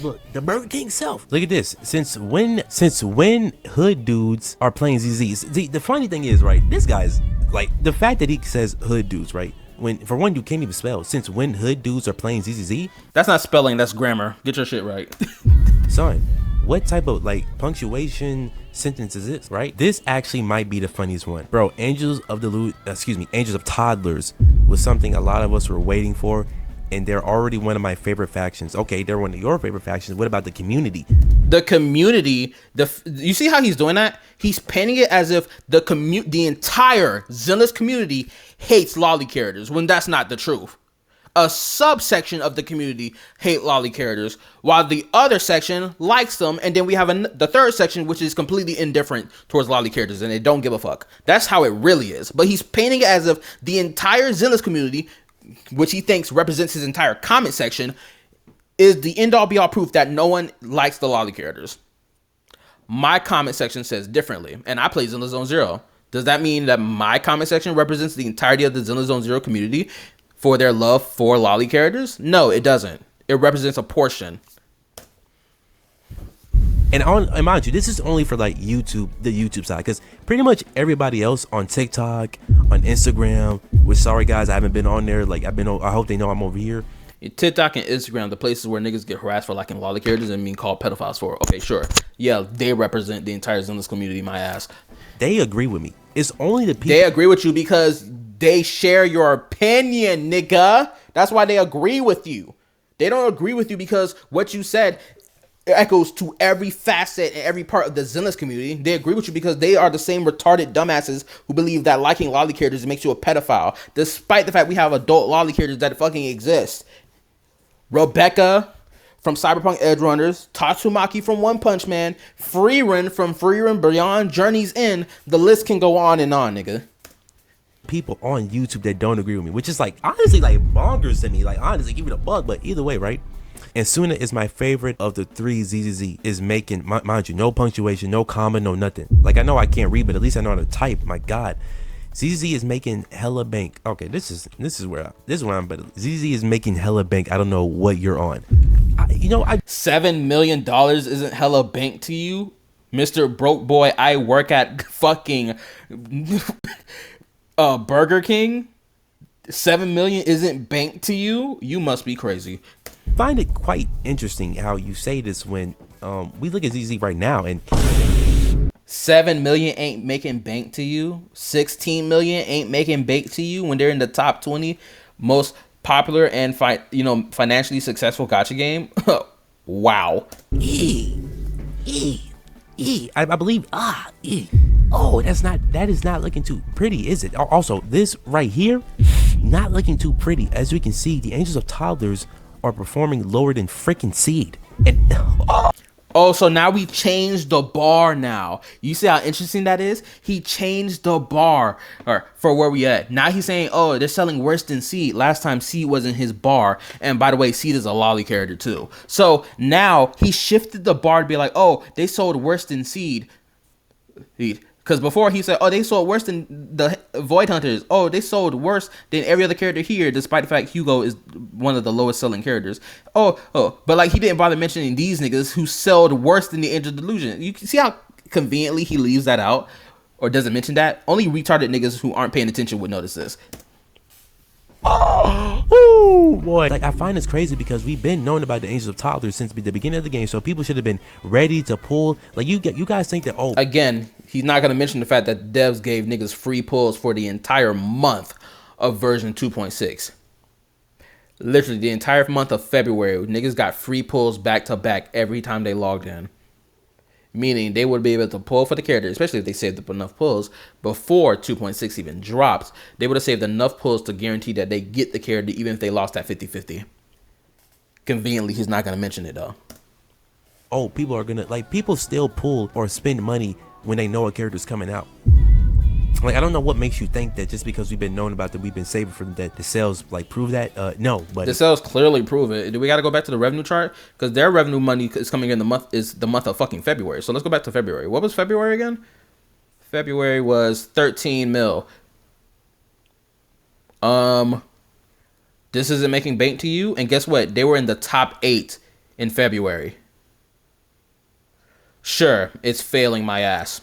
look, the Burger King self. Look at this. Since when hood dudes are playing ZZs? See, the funny thing is, right, this guy's like, the fact that he says hood dudes, right? When, for one, you can't even spell. Since when hood dudes are playing ZZZ? That's not spelling, that's grammar. Get your shit right. Son, what type of, like, punctuation sentence is this, right? This actually might be the funniest one. Bro, Angels of Toddlers was something a lot of us were waiting for, and they're already one of my favorite factions. Okay, they're one of your favorite factions. What about the community? The community, you see how he's doing that? He's painting it as if the entire Zenless community hates lolly characters, when that's not the truth. A subsection of the community hate lolly characters, while the other section likes them, and then we have the third section which is completely indifferent towards lolly characters, and they don't give a fuck. That's how it really is. But he's painting it as if the entire Zenless community, which he thinks represents his entire comment section, is the end-all be-all proof that no one likes the lolly characters. My comment section says differently, and I play Zenless Zone Zero. Does that mean that my comment section represents the entirety of the Zenless Zone Zero community for their love for lolly characters? No, it doesn't. It represents a portion. And mind you, this is only for like YouTube, the YouTube side, because pretty much everybody else on TikTok, on Instagram, we're sorry guys, I haven't been on there. Like I hope they know I'm over here. TikTok and Instagram, the places where niggas get harassed for liking lolly characters and being called pedophiles for. Okay, sure. Yeah, they represent the entire Zenless community, my ass. They agree with me. It's only the people. They agree with you because they share your opinion, nigga. That's why they agree with you. They don't agree with you because what you said echoes to every facet and every part of the Zenless community. They agree with you because they are the same retarded dumbasses who believe that liking lolly characters makes you a pedophile, despite the fact we have adult lolly characters that fucking exist. Rebecca from Cyberpunk Edgerunners, Tatsumaki from One Punch Man, Freerun from Freerun Beyond Journey's End. The list can go on and on, nigga. People on YouTube that don't agree with me, which is like honestly like bonkers to me. Like honestly, give it a bug, but either way, right? And Suna is my favorite of the three. ZZZ is making, mind you, no punctuation, no comma, no nothing. Like I know I can't read, but at least I know how to type. My God, ZZZ is making hella bank. Okay, this is where I'm. But ZZZ is making hella bank. I don't know what you're on. $7 million isn't hella bank to you, Mr. Broke Boy. I work at fucking Burger King. 7 million isn't bank to you? You must be crazy. Find it quite interesting how you say this when we look at ZZ right now and 7 million ain't making bank to you. 16 million ain't making bank to you when they're in the top 20 most popular and financially successful gacha game. Wow. I believe oh, that is not looking too pretty, is it? Also, this right here, not looking too pretty. As we can see, the Angels of Toddlers are performing lower than freaking Seed. And oh, so now we changed the bar now. You see how interesting that is? He changed the bar for where we at. Now he's saying, oh, they're selling worse than Seed. Last time Seed was in his bar. And by the way, Seed is a lolly character too. So now he shifted the bar to be like, oh, they sold worse than Seed. Because before he said, oh, they sold worse than the Void Hunters. Oh, they sold worse than every other character here, despite the fact Hugo is one of the lowest selling characters. But like he didn't bother mentioning these niggas who sold worse than the Angel of Delusion. You can see how conveniently he leaves that out or doesn't mention that. Only retarded niggas who aren't paying attention would notice this. Oh boy, like I find this crazy because we've been knowing about the Angels of Toddlers since the beginning of the game, so people should have been ready to pull. Like you guys think that, oh, again, he's not gonna mention the fact that devs gave niggas free pulls for the entire month of version 2.6. Literally the entire month of February, niggas got free pulls back to back every time they logged in. Meaning they would be able to pull for the character, especially if they saved up enough pulls before 2.6 even drops. They would have saved enough pulls to guarantee that they get the character even if they lost that 50-50. Conveniently, he's not going to mention it though. Oh, people are gonna, like, people still pull or spend money when they know a character's coming out. Like, I don't know what makes you think that just because we've been knowing about that, we've been saving for that, the sales like prove that. No, but the sales clearly prove it. Do we got to go back to the revenue chart? Because their revenue money is coming in the month of fucking February. So let's go back to February. What was February again? February was 13 mil. This isn't making bank to you, and guess what? They were in the top 8 in February. Sure, it's failing my ass.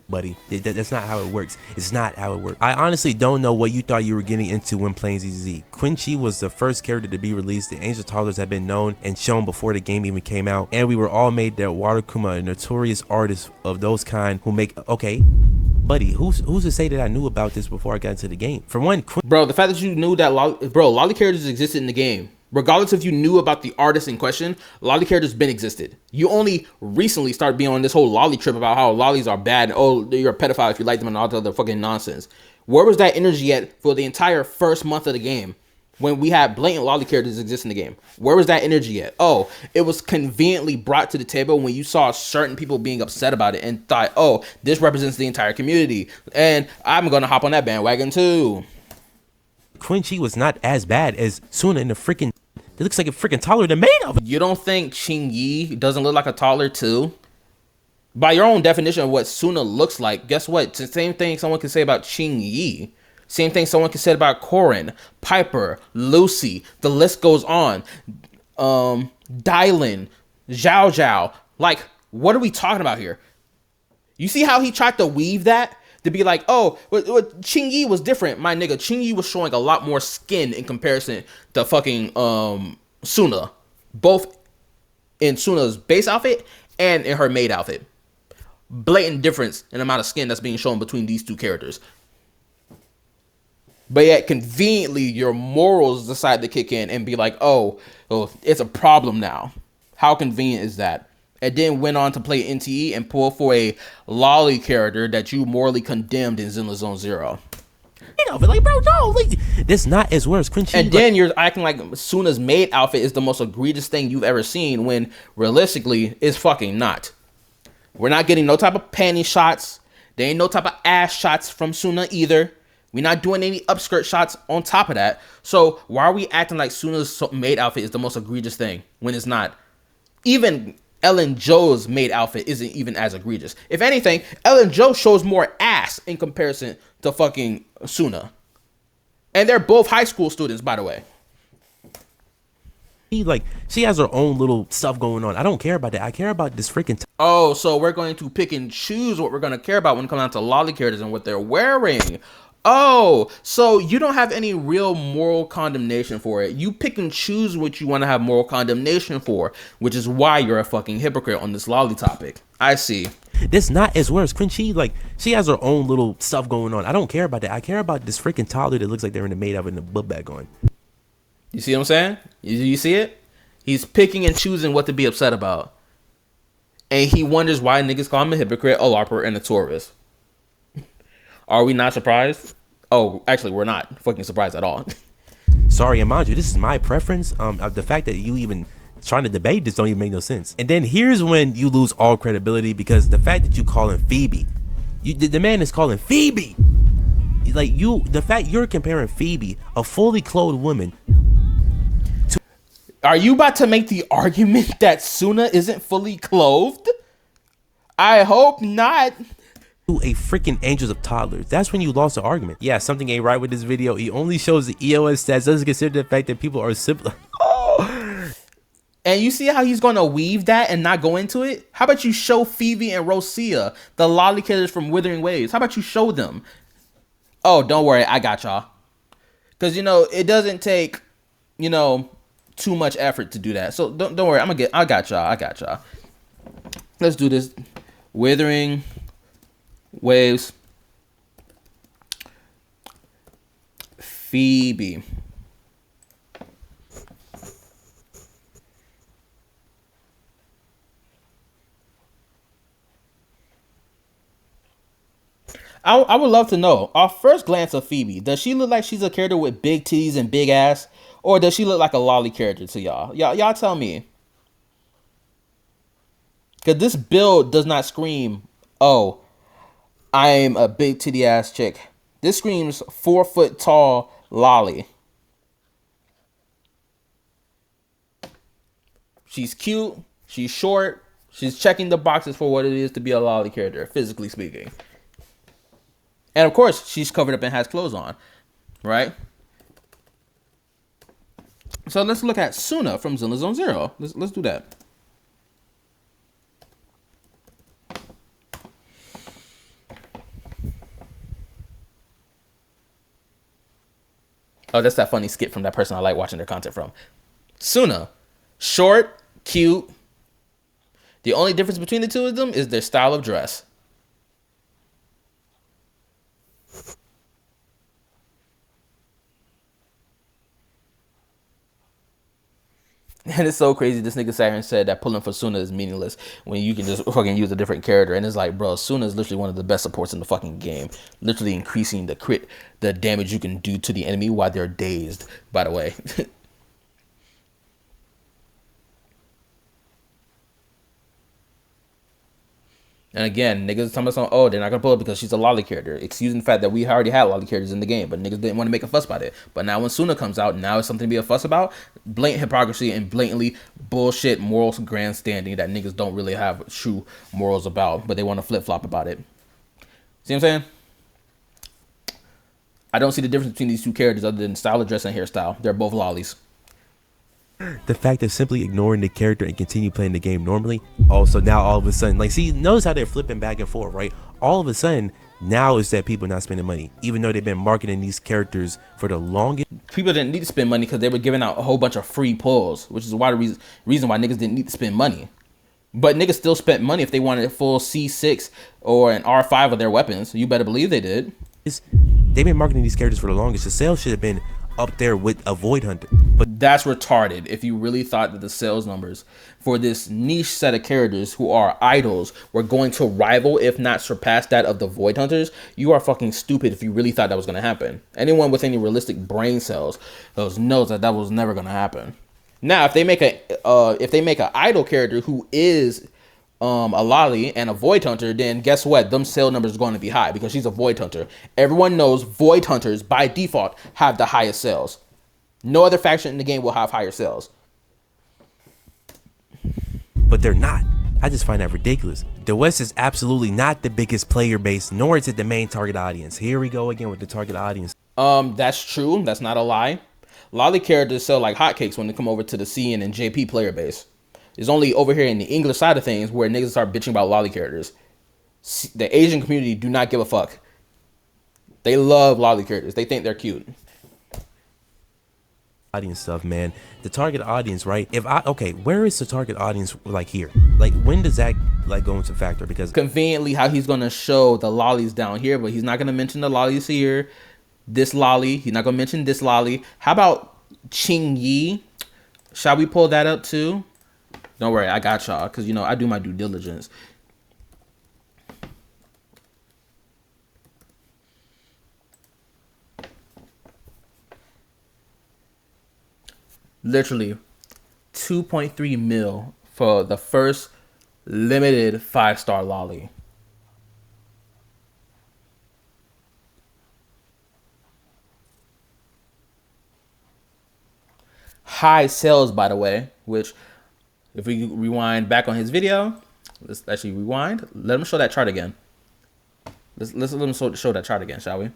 buddy, that's not how it works. It's not how it works. I honestly don't know what you thought you were getting into when playing ZZ. Quincy was the first character to be released. The Angel Toddlers had been known and shown before the game even came out, and we were all made that Watakuma, a notorious artist of those kind who make, okay, buddy, who's to say that I knew about this before I got into the game? For one, bro, the fact that you knew that lolly characters existed in the game, regardless if you knew about the artist in question, lolly characters been existed. You only recently started being on this whole lolly trip about how lollies are bad and, oh, you're a pedophile if you like them and all the other fucking nonsense. Where was that energy at for the entire first month of the game when we had blatant lolly characters exist in the game? Where was that energy at? Oh, it was conveniently brought to the table when you saw certain people being upset about it and thought, oh, this represents the entire community, and I'm gonna hop on that bandwagon too. Quincy was not as bad as Suna in the freaking. It looks like a freaking taller than made of it. You don't think Ching Yi doesn't look like a taller too? By your own definition of what Suna looks like, guess what? It's the same thing someone can say about Ching Yi. Same thing someone can say about Corrin, Piper, Lucy. The list goes on. Dylan, Zhao Zhao. Like, what are we talking about here? You see how he tried to weave that? To be like, oh, Ching Yi was different. My nigga, Ching Yi was showing a lot more skin in comparison to fucking Suna. Both in Suna's base outfit and in her maid outfit. Blatant difference in the amount of skin that's being shown between these two characters. But yet, conveniently, your morals decide to kick in and be like, oh, it's a problem now. How convenient is that? And then went on to play NTE and pull for a lolly character that you morally condemned in Zenless Zone Zero. You know, but like, bro, no, like, that's not as worse. Quincy, and then you're acting like Suna's maid outfit is the most egregious thing you've ever seen, when realistically, it's fucking not. We're not getting no type of panty shots. There ain't no type of ass shots from Suna either. We're not doing any upskirt shots on top of that. So why are we acting like Suna's maid outfit is the most egregious thing when it's not? Even Ellen Jo's maid outfit isn't even as egregious. If anything, Ellen Jo shows more ass in comparison to fucking Suna. And they're both high school students, by the way. She has her own little stuff going on. I don't care about that. I care about this freaking. Oh, so we're going to pick and choose what we're going to care about when it comes down to lolly characters and what they're wearing. Oh, so you don't have any real moral condemnation for it. You pick and choose what you want to have moral condemnation for, which is why you're a fucking hypocrite on this lolly topic. I see. This not as worse. Quincy, she has her own little stuff going on. I don't care about that. I care about this freaking toddler that looks like they're in the maid of it and the book bag on. You see what I'm saying? You see it? He's picking and choosing what to be upset about. And he wonders why niggas call him a hypocrite, a larper, and a tourist. Are we not surprised? Oh, actually, we're not fucking surprised at all. Sorry, and mind you, this is my preference. The fact that you even trying to debate this don't even make no sense. And then here's when you lose all credibility, because the fact that you call him Phoebe, the man is calling Phoebe. The fact you're comparing Phoebe, a fully clothed woman. Are you about to make the argument that Suna isn't fully clothed? I hope not. A freaking Angels of Toddlers. That's when you lost the argument. Yeah, something ain't right with this video. He only shows the EOS stats, doesn't consider the fact that people are simple. And you see how he's going to weave that and not go into it? How about you show Phoebe and Rosia, the lolly killers from Withering Waves? How about you show them? Oh, don't worry. I got y'all. Because, you know, it doesn't take, you know, too much effort to do that. So don't worry. I got y'all. Let's do this. Withering Waves. Phoebe. I would love to know, off first glance of Phoebe, does she look like she's a character with big titties and big ass? Or does she look like a lolly character to y'all? Y'all tell me. Because this build does not scream, oh, I'm a big titty ass chick. This screams 4 foot tall lolly. She's cute. She's short. She's checking the boxes for what it is to be a lolly character, physically speaking. And of course, she's covered up and has clothes on, right? So let's look at Suna from Zenless Zone Zero. Let's do that. Oh, that's that funny skit from that person I like watching their content from. Suna, short, cute. The only difference between the two of them is their style of dress. And it's so crazy. This nigga sat here and said that pulling for Suna is meaningless when you can just fucking use a different character. And it's like, bro, Suna is literally one of the best supports in the fucking game. Literally increasing the damage you can do to the enemy while they're dazed, by the way. And again, niggas talking about, oh, they're not gonna pull it because she's a lolly character, excusing the fact that we already had lolly characters in the game, but niggas didn't want to make a fuss about it. But now when Suna comes out, now it's something to be a fuss about. Blatant hypocrisy and blatantly bullshit morals grandstanding that niggas don't really have true morals about, but they want to flip flop about it. See what I'm saying? I don't see the difference between these two characters other than style of dress and hairstyle. They're both lollies. The fact of simply ignoring the character and continue playing the game normally. Also, now all of a sudden, like, see, notice how they're flipping back and forth, right? All of a sudden, now is that people not spending money, even though they've been marketing these characters for the longest. People didn't need to spend money because they were giving out a whole bunch of free pulls, which is why the reason why niggas didn't need to spend money. But niggas still spent money if they wanted a full C6 or an R5 of their weapons. You better believe they did. They've been marketing these characters for the longest. The sales should have been up there with a Void Hunter. But that's retarded if you really thought that the sales numbers for this niche set of characters who are idols were going to rival, if not surpass, that of the Void Hunters. You are fucking stupid if you really thought that was going to happen. Anyone with any realistic brain cells knows that was never going to happen. Now, if they make an idol character who is a lolly and a Void Hunter, then guess what? Them sale numbers are going to be high because she's a Void Hunter. Everyone knows Void Hunters by default have the highest sales. No other faction in the game will have higher sales. But they're not. I just find that ridiculous. The West is absolutely not the biggest player base, nor is it the main target audience. Here we go again with the target audience. That's true. That's not a lie. Lolly characters sell like hotcakes when they come over to the CN and JP player base. It's only over here in the English side of things where niggas start bitching about lolly characters. The Asian community do not give a fuck. They love lolly characters. They think they're cute. Audience stuff, man. The target audience, right? Okay, where is the target audience, like, here? Like, when does that like go into factor? Because conveniently how he's gonna show the lollies down here, but he's not gonna mention the lollies here. This lolly, he's not gonna mention this lolly. How about Ching Yi? Shall we pull that up too? Don't worry, I got y'all, because, you know, I do my due diligence. Literally 2.3 mil for the first limited 5-star lolly. High sales, by the way, which if we rewind back on his video, Let's actually rewind. Let him show that chart again. Let's let him show that chart again, shall we?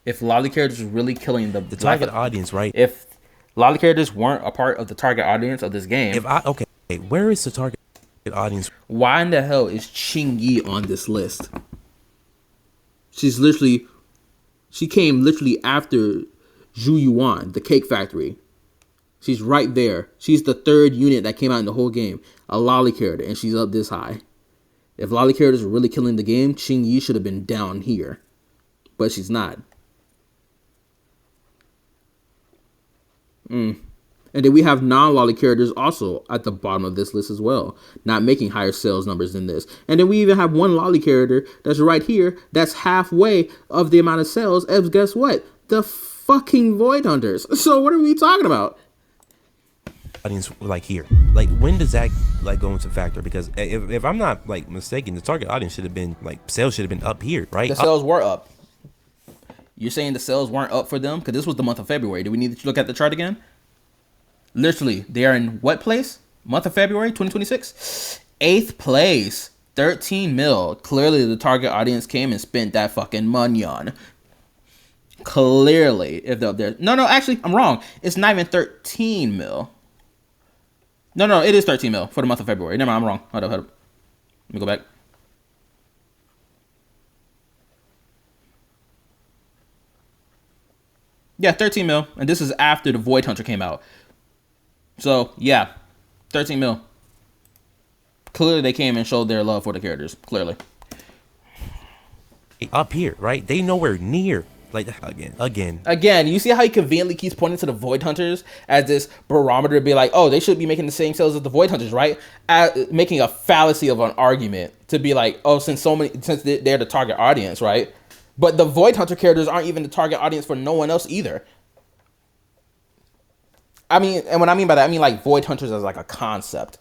If lolly characters was really killing the target audience, right? If lolly characters weren't a part of the target audience of this game, Okay, where is the target audience? Why in the hell is Ching Yi on this list? She came literally after Zhu Yuan, the cake factory. She's right there. She's the third unit that came out in the whole game. A lolly character, and she's up this high. If lolly characters were really killing the game, Ching Yi should have been down here. But she's not. And then we have non-lolly characters also at the bottom of this list as well, not making higher sales numbers than this. And then we even have one lolly character that's right here that's halfway of the amount of sales as, guess what? The fucking Void Hunters. So what are we talking about? Audience like here, like when does that like go into factor? Because if I'm not like mistaken, the target audience should have been like sales should have been up here, right? The sales were up. You're saying the sales weren't up for them because this was the month of February. Do we need to look at the chart again? Literally, they are in what place? Month of February 2026, 8th place, 13 mil. Clearly, the target audience came and spent that fucking money on. Clearly, if they're up there. No, actually, I'm wrong. It's not even 13 mil. No, it is 13 mil for the month of February. Never mind, I'm wrong. Hold up. Let me go back. Yeah, 13 mil. And this is after the Void Hunter came out. So, yeah, 13 mil. Clearly, they came and showed their love for the characters. Clearly. Up here, right? They nowhere near. Like, again, you see how he conveniently keeps pointing to the Void Hunters as this barometer to be like, oh, they should be making the same sales as the Void Hunters, right? Making a fallacy of an argument to be like, oh, since they're the target audience, right? But the Void Hunter characters aren't even the target audience for no one else either. I mean, and what I mean by that, I mean like Void Hunters as like a concept,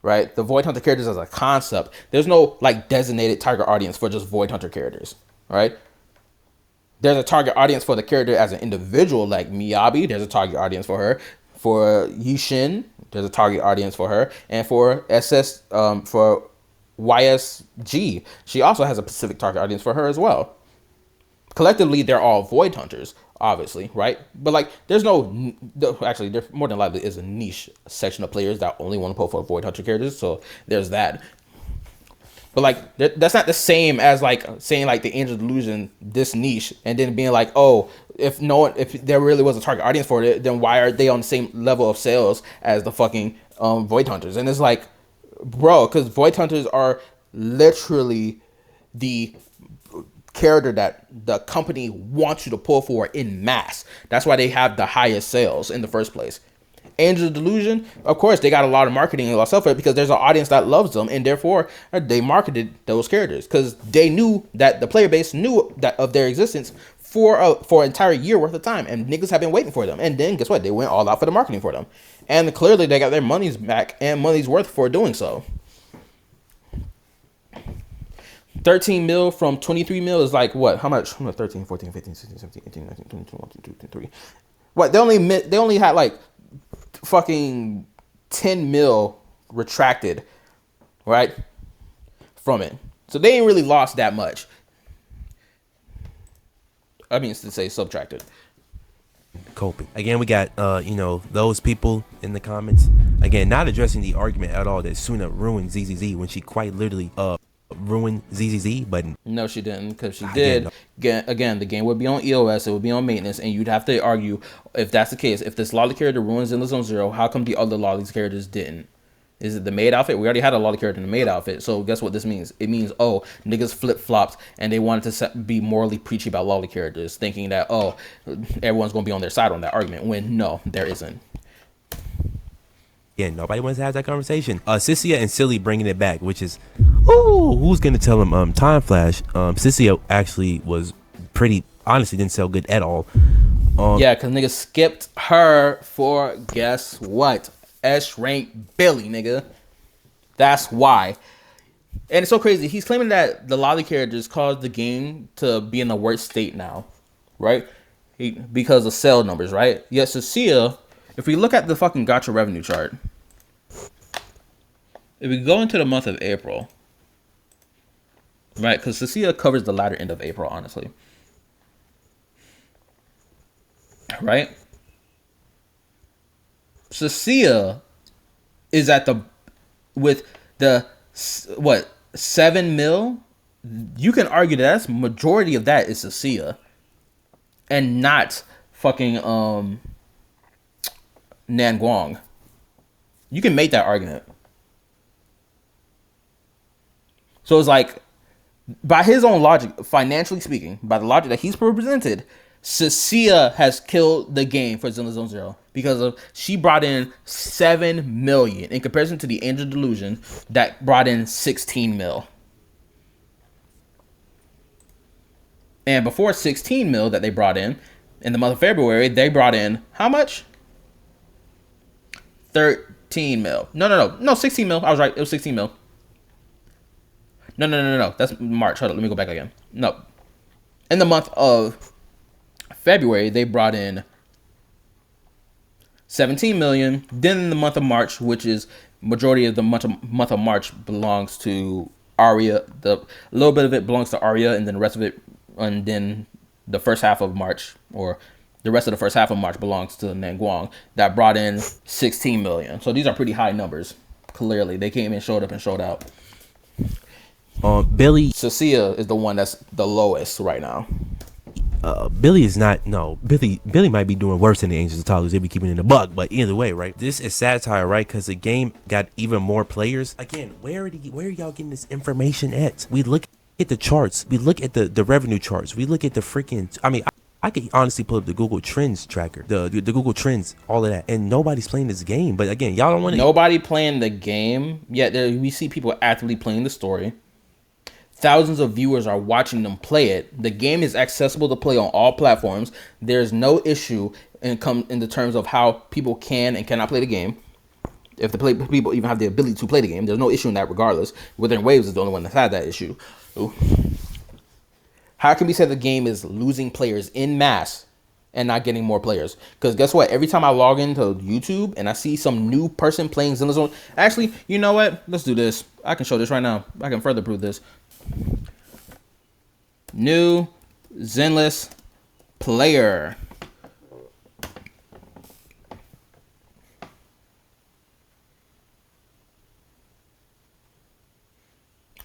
right? The Void Hunter characters as a concept. There's no like designated target audience for just Void Hunter characters, right? There's a target audience for the character as an individual, like Miyabi. There's a target audience for her. For Yishin, there's a target audience for her. And for for YSG, she also has a specific target audience for her as well. Collectively, they're all Void Hunters, obviously, right? But like, there's actually, there more than likely is a niche section of players that only want to pull for Void Hunter characters. So there's that. But like, that's not the same as like saying like the Angel Delusion this niche and then being like, oh, if there really was a target audience for it, then why are they on the same level of sales as the fucking Void Hunters? And it's like, bro, because Void Hunters are literally the character that the company wants you to pull for in mass. That's why they have the highest sales in the first place. Angel Delusion, of course, they got a lot of marketing and a lot of stuff for it because there's an audience that loves them, and therefore they marketed those characters because they knew that the player base knew that of their existence for an entire year worth of time, and niggas have been waiting for them. And then guess what? They went all out for the marketing for them, and clearly they got their money's back and money's worth for doing so. 13 mil from 23 mil is like what? How much? 13, 14, 15, 16, 17, 18, 19, 20, 21, 22, 23. What? They only had like fucking 10 mil retracted, right, from it. So they ain't really lost that much. I mean, to say subtracted. Coping. Again, we got, those people in the comments. Again, not addressing the argument at all that Suna ruined ZZZ when she quite literally, ruined ZZZ, but no, she didn't, because she did. Again, the game would be on EOS, it would be on maintenance, and you'd have to argue if that's the case. If this lolly character ruins in the Zone Zero, how come the other lolly characters didn't? Is it the maid outfit? We already had a lolly character in the maid outfit, so guess what this means? It means, oh, niggas flip-flopped and they wanted to be morally preachy about lolly characters, thinking that, oh, everyone's gonna be on their side on that argument, when no, there isn't. Yeah, nobody wants to have that conversation. Sissia and Silly bringing it back, which is, who's gonna tell him? Time Flash. Sissia actually was pretty, honestly, didn't sell good at all. Yeah, because niggas skipped her for, guess what? S-rank Billy, nigga. That's why. And it's so crazy. He's claiming that the lolly characters caused the game to be in the worst state now, right? Because of sale numbers, right? Yet Sissia, if we look at the fucking gacha revenue chart, if we go into the month of April, right? Because Cecilia covers the latter end of April, honestly. Right? Cecilia is at the with the what 7 mil. You can argue that that's majority of that is Cecilia, and not fucking Nan Guang. You can make that argument. So it's like, by his own logic, financially speaking, by the logic that he's presented, Cecilia has killed the game for Zenless Zone Zero because of she brought in 7 million in comparison to the Angel Delusion that brought in 16 mil. And before 16 mil that they brought in the month of February, they brought in how much? 13 mil. No, 16 mil. I was right. It was 16 mil. No. That's March. Hold on. Let me go back again. No. In the month of February, they brought in 17 million. Then in the month of March, which is majority of the month of March belongs to Aria. A little bit of it belongs to Aria, and then the rest of it, and then the first half of March, or the rest of the first half of March belongs to Nanguang. That brought in 16 million. So these are pretty high numbers. Clearly, they came in, showed up, and showed out. Billy. Cecilia is the one that's the lowest right now. Billy is not. No, Billy might be doing worse than the Angels of Toddlers. They be keeping it in a bug, but either way, right? This is satire, right? Because the game got even more players. Again, where are y'all getting this information at? We look at the charts. We look at the revenue charts. We look at the freaking. I mean, I could honestly pull up the Google Trends tracker, the Google Trends, all of that, and nobody's playing this game. But again, y'all don't want to. Nobody playing the game yet. We see people actively playing the story. Thousands of viewers are watching them play it. The game is accessible to play on all platforms. There's no issue in the terms of how people can and cannot play the game. If the people even have the ability to play the game, there's no issue in that regardless. Within Waves is the only one that's had that issue. Ooh. How can we say the game is losing players in mass and not getting more players? Because guess what? Every time I log into YouTube and I see some new person playing Zenless Zone, actually, you know what? Let's do this. I can show this right now. I can further prove this. New Zenless player.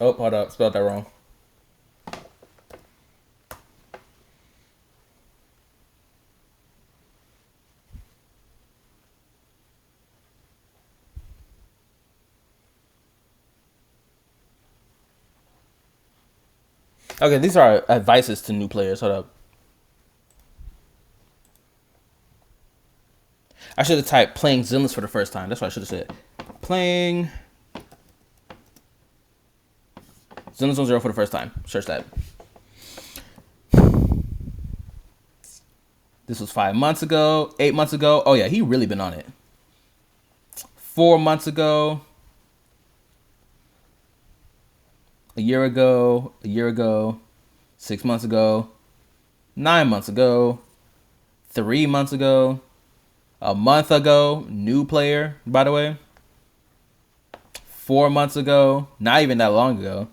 Oh, hold up. Spelled that wrong. Okay, these are advices to new players. Hold up. I should have typed playing Zenless for the first time. That's what I should have said. Playing Zenless Zone Zero for the first time. Search that. This was 5 months ago, 8 months ago. Oh yeah, he really been on it. 4 months ago. A year ago, 6 months ago, 9 months ago, 3 months ago, a month ago, new player, by the way. 4 months ago, not even that long ago.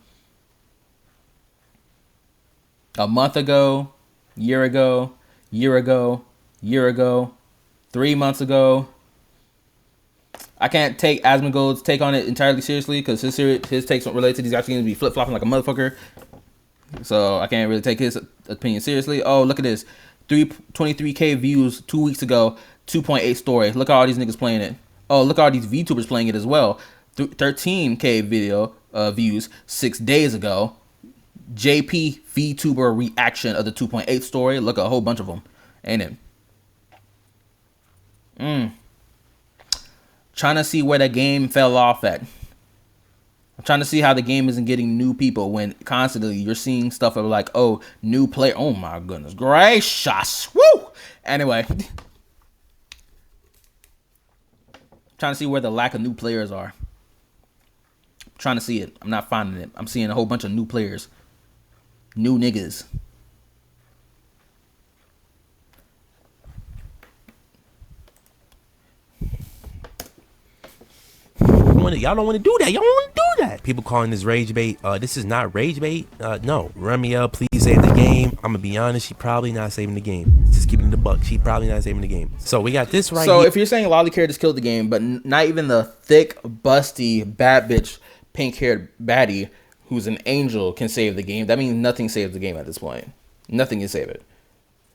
A month ago, year ago, 3 months ago. I can't take Asmongold's take on it entirely seriously because his takes don't relate to these guys going to be flip flopping like a motherfucker. So I can't really take his opinion seriously. Oh, look at this. 23K views 2 weeks ago, 2.8 story. Look at all these niggas playing it. Oh, look at all these VTubers playing it as well. 13K video views 6 days ago. JP VTuber reaction of the 2.8 story. Look at a whole bunch of them. Ain't it? Trying to see where the game fell off at. I'm trying to see how the game isn't getting new people when constantly you're seeing stuff of like, oh, new player. Oh my goodness gracious. Woo! Anyway. Trying to see where the lack of new players are. Trying to see it. I'm not finding it. I'm seeing a whole bunch of new players. New niggas. want to do that. Y'all don't want to do that. People calling this rage bait. This is not rage bait. No. Ramia, please save the game. I'm gonna be honest. She probably not saving the game. Just keeping it the buck. She probably not saving the game. So we got this right. So here. if you're saying lolly characters killed the game, but not even the thick, busty, bad bitch, pink-haired baddie who's an angel can save the game, that means nothing saves the game at this point. Nothing can save it.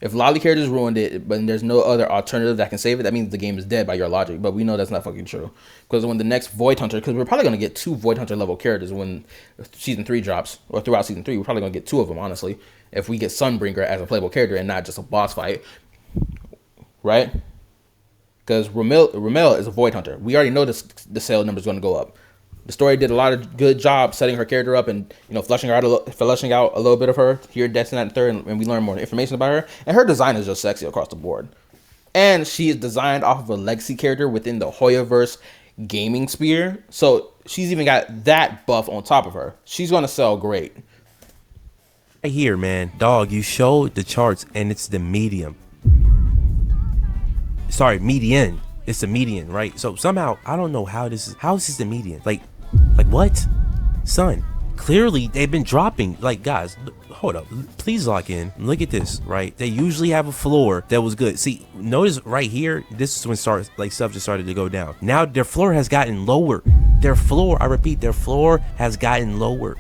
If lolly characters ruined it, but there's no other alternative that can save it, that means the game is dead by your logic. But we know that's not fucking true. Because when the next Void Hunter, because we're probably going to get 2 Void Hunter level characters when Season 3 drops, or throughout Season 3, we're probably going to get 2 of them, honestly. If we get Sunbringer as a playable character and not just a boss fight. Right? Because Ramel is a Void Hunter. We already know the sale number is going to go up. The story did a lot of good job setting her character up and, fleshing out a little bit of her here, Destiny and Third, and we learn more information about her. And her design is just sexy across the board. And she is designed off of a legacy character within the Hoyoverse gaming sphere. So she's even got that buff on top of her. She's going to sell great. Right here, man. Dog, you showed the charts and it's the medium. Sorry, median. It's the median, right? So somehow, I don't know how is this the median? Like what? Son, clearly they've been dropping. Like, guys, hold up. Please lock in. Look at this, right? They usually have a floor that was good. See, notice right here, this is when stuff just started to go down. Now their floor has gotten lower. Their floor, I repeat, their floor has gotten lower.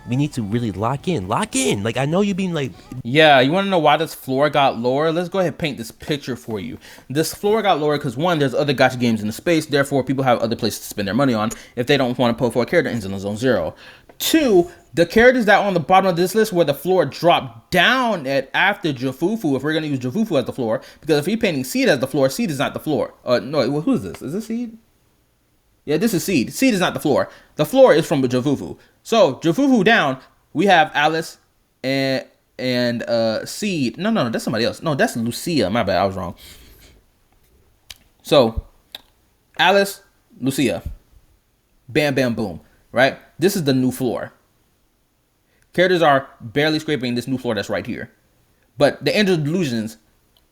We need to really lock in. Like, I know you've been like... Yeah, you want to know why this floor got lower? Let's go ahead and paint this picture for you. This floor got lower because, one, there's other gacha games in the space. Therefore, people have other places to spend their money on if they don't want to pull for a character in Zone Zero. 2, the characters that are on the bottom of this list where the floor dropped down at after Jafufu, if we're going to use Jafufu as the floor, because if you're painting Seed as the floor, Seed is not the floor. No, who is this? Is this Seed? Yeah, this is Seed. Seed is not the floor. The floor is from Jafufu. So, Jafufu down, we have Alice and Seed. No, that's somebody else. No, that's Lucia. My bad, I was wrong. So, Alice, Lucia. Bam, bam, boom. Right? This is the new floor. Characters are barely scraping this new floor that's right here. But the Angel Delusions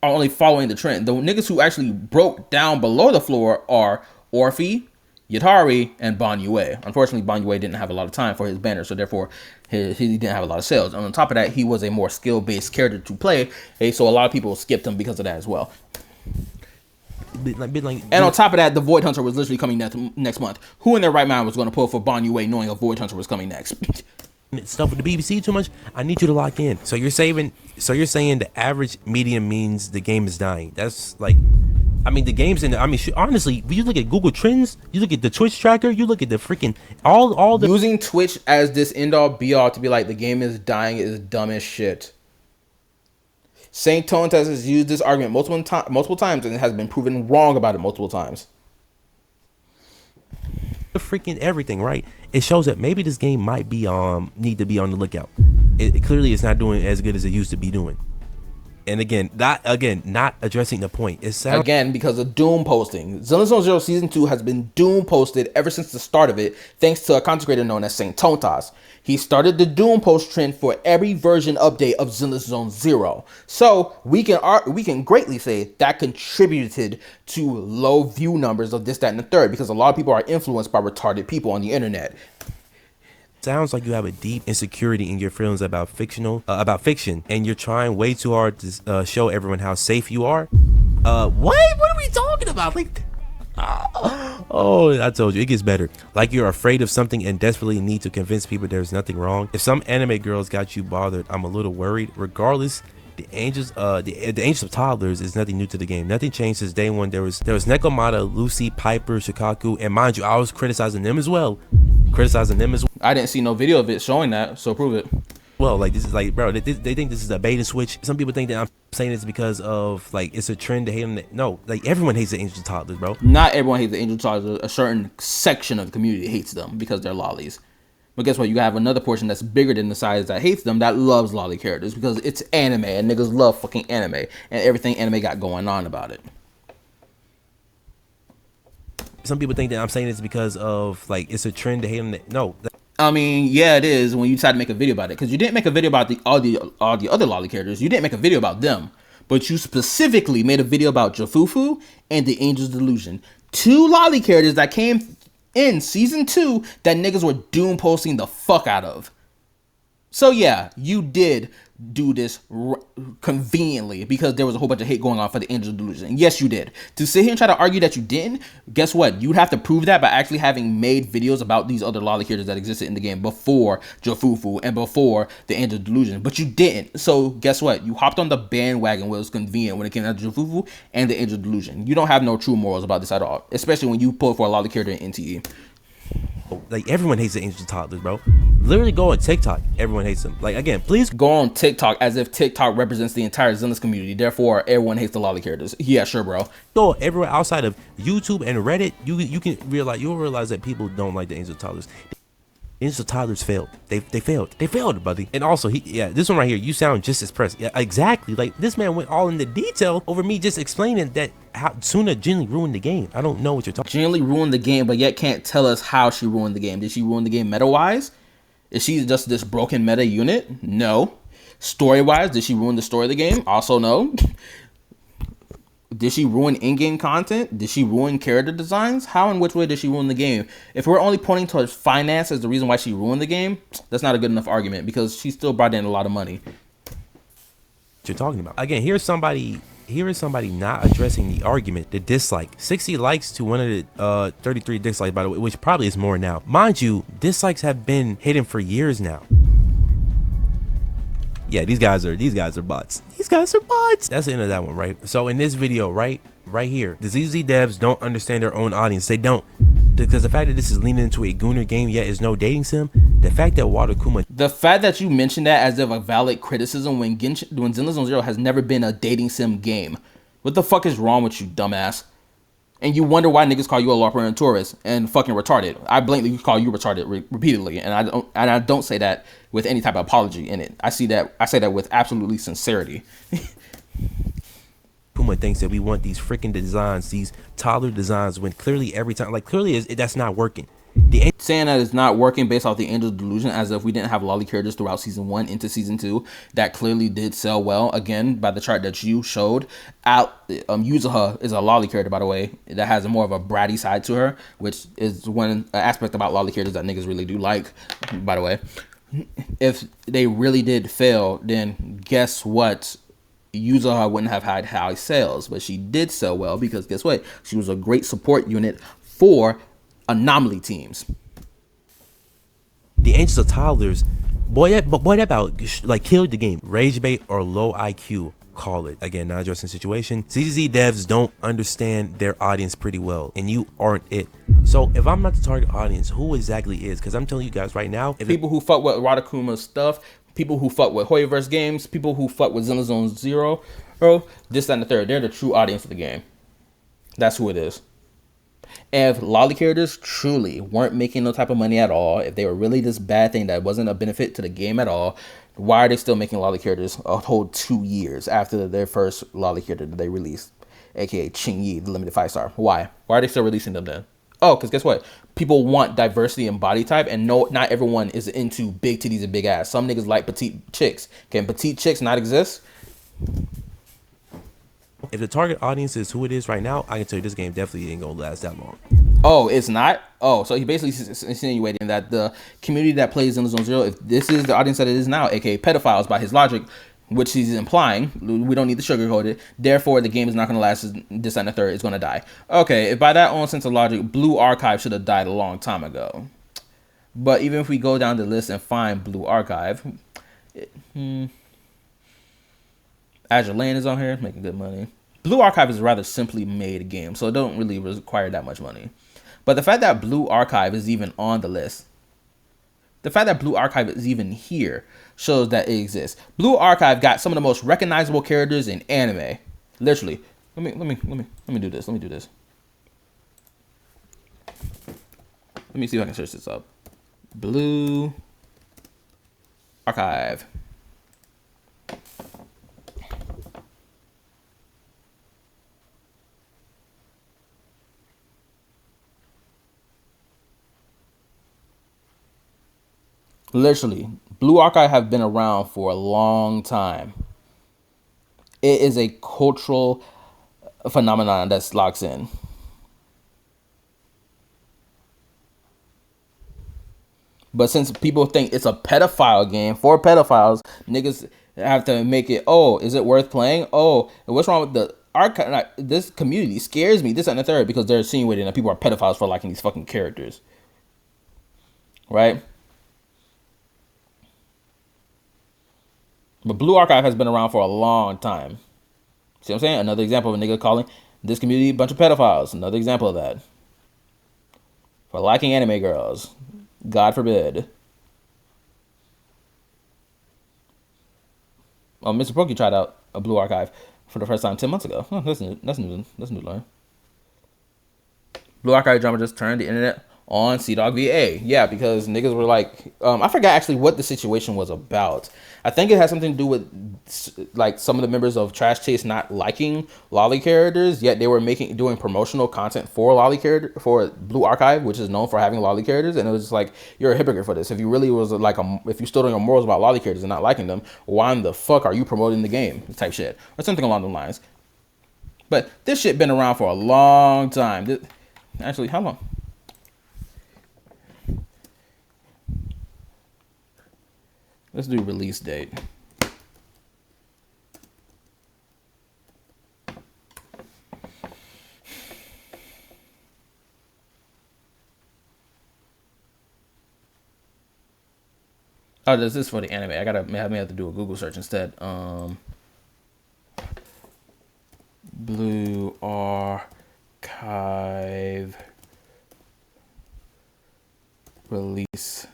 are only following the trend. The niggas who actually broke down below the floor are Orphe, Yatari, and Bon Yue. Unfortunately, Bon Yue didn't have a lot of time for his banner, so therefore he didn't have a lot of sales. And on top of that, he was a more skill-based character to play, so a lot of people skipped him because of that as well. And on top of that, the Void Hunter was literally coming next month. Who in their right mind was going to pull for Bon Yue knowing a Void Hunter was coming next? Stuff with the BBC too much. I need you to lock in. So you're saying the average medium means the game is dying. That's like... the game's in the, honestly, you look at Google Trends, you look at the Twitch tracker, you look at the freaking, all the... Using Twitch as this end-all, be-all to be like, the game is dying is dumb as shit. Saint Tontas has used this argument multiple times and has been proven wrong about it multiple times. Freaking everything, right? It shows that maybe this game might be, need to be on the lookout. It clearly is not doing as good as it used to be doing. And again, not addressing the point. Again, because of Doom posting. Zone Zero Season 2 has been Doom posted ever since the start of it, thanks to a content creator known as Saint Tontas. He started the Doom post trend for every version update of Zone Zero. So we can greatly say that contributed to low view numbers of this, that, and the third, because a lot of people are influenced by retarded people on the internet. Sounds like you have a deep insecurity in your feelings about fiction, and you're trying way too hard to show everyone how safe you are. What are we talking about? Like, oh, I told you, it gets better. Like you're afraid of something and desperately need to convince people there's nothing wrong. If some anime girls got you bothered, I'm a little worried. Regardless, the Angels of Toddlers is nothing new to the game. Nothing changed since day one. There was Nekomata, Lucy, Piper, Shikaku, and mind you, I was criticizing them as well. I didn't see no video of it showing that, so prove it. Well, like, this is like, bro, they think this is a bait and switch. Some people think that I'm saying this because of, like, it's a trend to hate them. No, like, everyone hates the Angel Toddlers, bro. Not everyone hates the Angel Toddlers. A certain section of the community hates them because they're lollies. But guess what? You have another portion that's bigger than the size that hates them that loves lolly characters because it's anime and niggas love fucking anime and everything anime got going on about it. Some people think that I'm saying this because of, like, it's a trend to hate them. No. I mean, yeah, it is when you decide to make a video about it, because you didn't make a video about all the other lolly characters. You didn't make a video about them, but you specifically made a video about Jafufu and the Angel's Delusion, 2 lolly characters that came in season 2 that niggas were doom posting the fuck out of. So yeah, you did do this conveniently because there was a whole bunch of hate going on for the Angel Delusion. Yes, you did. To sit here and try to argue that you didn't, guess what? You'd have to prove that by actually having made videos about these other lolly characters that existed in the game before Jofufu and before the Angel Delusion. But you didn't. So guess what? You hopped on the bandwagon where it was convenient when it came down to Jofufu and the Angel Delusion. You don't have no true morals about this at all, especially when you pull for a lolly character in NTE. Like, everyone hates the Angel Toddlers, bro. Literally go on TikTok, everyone hates them. Like, again, please go on TikTok as if TikTok represents the entire Zenless community. Therefore, everyone hates the lolly characters. Yeah, sure, bro. go everywhere outside of YouTube and Reddit. You'll realize that people don't like the Angel Toddlers. Angel Toddlers failed. They failed, buddy. And also, this one right here, you sound just as pressed. Yeah, exactly. Like, this man went all into detail over me just explaining that how Suna genuinely ruined the game. I don't know what you're talking. Genuinely ruined the game, but yet can't tell us how she ruined the game. Did she ruin the game meta-wise? Is she just this broken meta unit? No. Story-wise, did she ruin the story of the game? Also no. Did she ruin in-game content? Did she ruin character designs? How and which way did she ruin the game? If we're only pointing towards finance as the reason why she ruined the game, that's not a good enough argument because she still brought in a lot of money. What you're talking about. Again, here is somebody not addressing the argument. The dislike. 60 likes to 133 dislikes, by the way, which probably is more now. Mind you, dislikes have been hidden for years now. Yeah, these guys are bots. These guys are bots. That's the end of that one, right? So in this video, right here, the ZZ devs don't understand their own audience. They don't. Because the fact that this is leaning into a Gooner game yet is no dating sim, the fact that Watakuma... The fact that you mentioned that as if a valid criticism when Zenless Zone Zero has never been a dating sim game. What the fuck is wrong with you, dumbass? And you wonder why niggas call you a Larper and a tourist and fucking retarded. I blatantly call you retarded repeatedly, and I don't say that with any type of apology in it. I say that with absolutely sincerity. Puma thinks that we want these freaking designs, these toddler designs, when clearly every time, like, clearly that's not working. Saying that it's not working based off the Angel Delusion, as if we didn't have lolly characters throughout season 1 into season 2 that clearly did sell well. Again, by the chart that you showed, Yuzuha is a lolly character, by the way, that has more of a bratty side to her, which is one aspect about lolly characters that niggas really do like, by the way. If they really did fail, then guess what? Yuzuha wouldn't have had high sales, but she did sell well because guess what? She was a great support unit for anomaly teams. The Angels of Toddlers, boy, that about like killed the game. Rage bait or low IQ, call it. Again, not addressing situation. ZZ devs don't understand their audience pretty well, and you aren't it. So if I'm not the target audience, who exactly is? Because I'm telling you guys right now, people who fuck with Radakuma's stuff, people who fuck with Hoyoverse games, people who fuck with Zenless Zone Zero, this, that, and the third, they're the true audience of the game. That's who it is. And if lolly characters truly weren't making no type of money at all, if they were really this bad thing that wasn't a benefit to the game at all, why are they still making lolly characters a whole 2 years after their first lolly character that they released, aka Qingyi, the limited 5-star? Why are they still releasing them then? Oh, because guess what? People want diversity in body type, and no, not everyone is into big titties and big ass. Some niggas like petite chicks. Can petite chicks not exist? If the target audience is who it is right now, I can tell you this game definitely ain't gonna last that long. Oh, it's not? Oh, so he basically is insinuating that the community that plays in the Zone Zero, if this is the audience that it is now, aka pedophiles by his logic, which he's implying, we don't need to sugarcoat it, therefore the game is not going to last this and the third, it's going to die. Okay, if by that own sense of logic, Blue Archive should have died a long time ago. But even if we go down the list and find Blue Archive, Azure Lane is on here, making good money. Blue Archive is a rather simply made game, so it don't really require that much money. But the fact that Blue Archive is even on the list, the fact that Blue Archive is even here shows that it exists. Blue Archive got some of the most recognizable characters in anime. Literally. Let me do this. Let me do this. Let me see if I can search this up. Blue Archive. Literally, Blue Archive have been around for a long time. It is a cultural phenomenon that locks in. But since people think it's a pedophile game for pedophiles, niggas have to make it, oh, is it worth playing? Oh, what's wrong with the archive? Like, this community scares me, this and the third, because they're insinuating that people are pedophiles for liking these fucking characters. Right? But Blue Archive has been around for a long time. See what I'm saying? Another example of a nigga calling this community a bunch of pedophiles. Another example of that. For liking anime girls. God forbid. Oh, Mr. Pokey tried out a Blue Archive for the first time 10 months ago. Oh, that's new. That's new learn. Blue Archive drama just turned the internet on CDawg VA. Yeah, because niggas were like, I forgot actually what the situation was about. I think it had something to do with like some of the members of Trash Chase not liking lolly characters, yet they were doing promotional content for for Blue Archive, which is known for having lolly characters, and it was just like, you're a hypocrite for this. If you really was like if you stood on your morals about lolly characters and not liking them, why in the fuck are you promoting the game? Type shit or something along the lines. But this shit been around for a long time. Actually, how long? Let's do release date. Oh, this is for the anime. I may have to do a Google search instead. Blue Archive release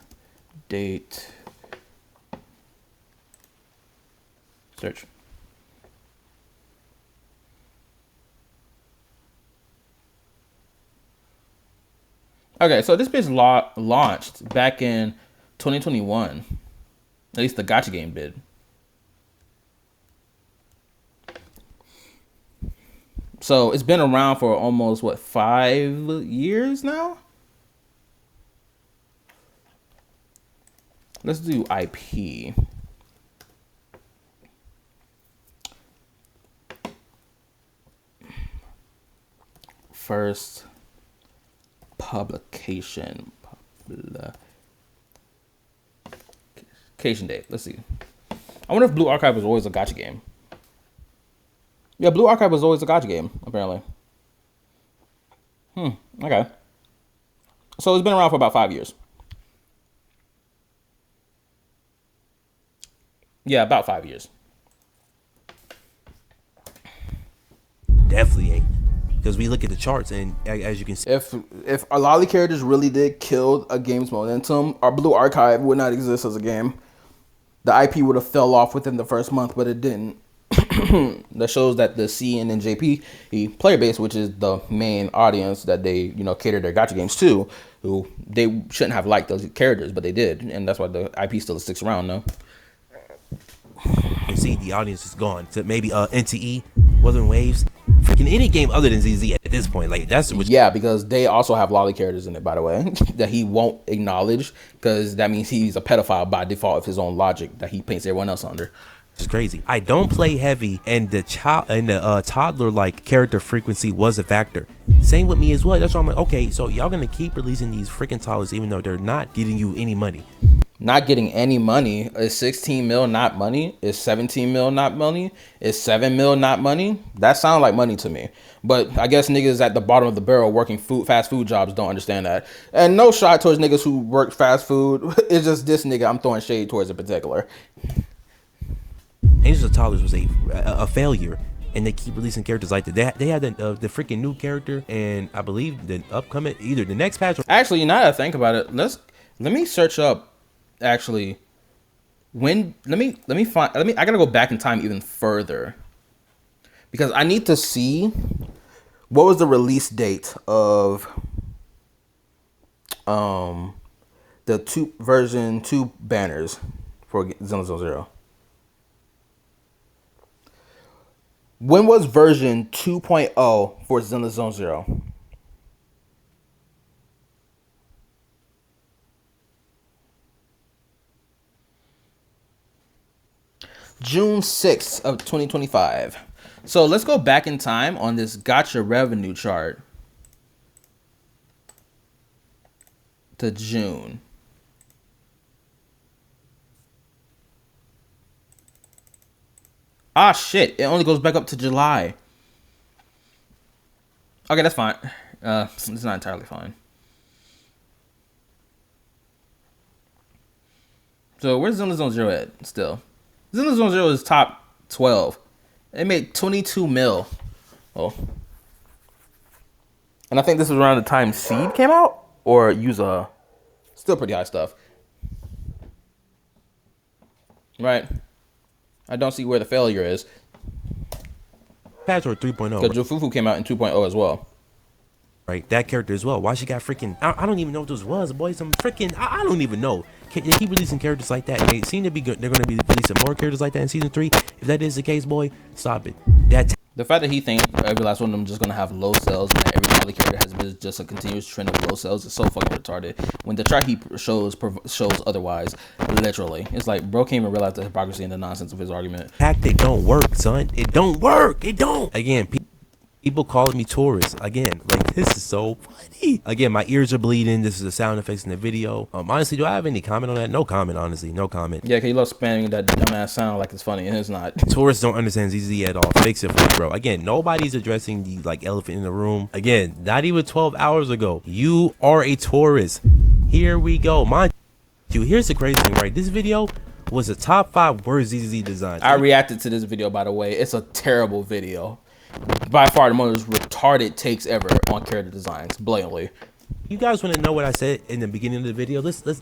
date. Search. Okay, so this bitch launched back in 2021. At least the gacha game did. So it's been around for almost, what, 5 years now? Let's do IP. First publication date. Let's see. I wonder if Blue Archive was always a gacha game. Yeah, Blue Archive was always a gacha game, apparently. Okay. So it's been around for about 5 years. Yeah, about 5 years. Definitely ain't. Because we look at the charts, and as you can see, if our lolly characters really did kill a game's momentum, our Blue Archive would not exist as a game. The IP would have fell off within the first month, but it didn't. That shows that the CN and JP player base, which is the main audience that they cater their gacha games to, who they shouldn't have liked those characters, but they did, and that's why the IP still sticks around now. you see the audience is gone. So maybe NTE, Wuthering Waves, freaking any game other than ZZ at this point. Like that's what. Yeah, because they also have lolly characters in it, by the way, that he won't acknowledge, because that means he's a pedophile by default of his own logic that he paints everyone else under. It's crazy. I don't play heavy, and the toddler like character frequency was a factor. Same with me as well. That's why I'm like, okay, so y'all gonna keep releasing these freaking toddlers even though they're not getting you any money. Not getting any money. Is 16 mil not money? Is 17 mil not money? Is 7 mil not money? That sounds like money to me. But I guess niggas at the bottom of the barrel working fast food jobs don't understand that. And no shot towards niggas who work fast food. It's just this nigga I'm throwing shade towards in particular. Angels of Toddlers was a failure, and they keep releasing characters like that. They had the freaking new character, and I believe the upcoming either the next patch. Actually, now that I think about it, let me search up. Actually, I gotta go back in time even further, because I need to see what was the release date of the version 2 banners for Xenoblade Zone Zero. When was version 2.0 for Xenoblade Zone Zero? June 6th of 2025. So let's go back in time on this gacha revenue chart to June. Ah, shit. It only goes back up to July. Okay, that's fine. It's not entirely fine. So where's Zenless Zone Zero at still? Zenless Zone Zero is top 12. It made 22 mil. Oh. And I think this was around the time Seed came out? Or Yuza. Still pretty high stuff. Right. I don't see where the failure is. Patch or 3.0. Because Jofufu came out in 2.0 as well. Right, that character as well. Why she got freaking? I don't even know what those was, boy. Some freaking. I don't even know. They keep releasing characters like that. They seem to be good. They're going to be releasing more characters like that in season 3. If that is the case, boy, stop it. The fact that he thinks every last one of them just gonna have low sales and that every other character has been just a continuous trend of low sales is so fucking retarded. When the chart he shows otherwise, literally, it's like bro can't even realize the hypocrisy and the nonsense of his argument. Tactic don't work, son. It don't work. It don't. Again, people calling me tourist. Again, like this is so funny. Again, my ears are bleeding. This is the sound effects in the video. Honestly, do I have any comment on that? No comment, honestly. No comment. Yeah, cause you love spamming that dumbass sound like it's funny and it's not. Tourists don't understand ZZ at all. Fix it for me, bro. Again, nobody's addressing the like elephant in the room. Again, not even 12 hours ago. You are a tourist. Here we go. Mind you, here's the crazy thing, right? This video was a top 5 worst ZZ designs. I reacted to this video, by the way. It's a terrible video. By far the most retarded takes ever on character designs, blatantly. You guys want to know what I said in the beginning of the video? Let's hear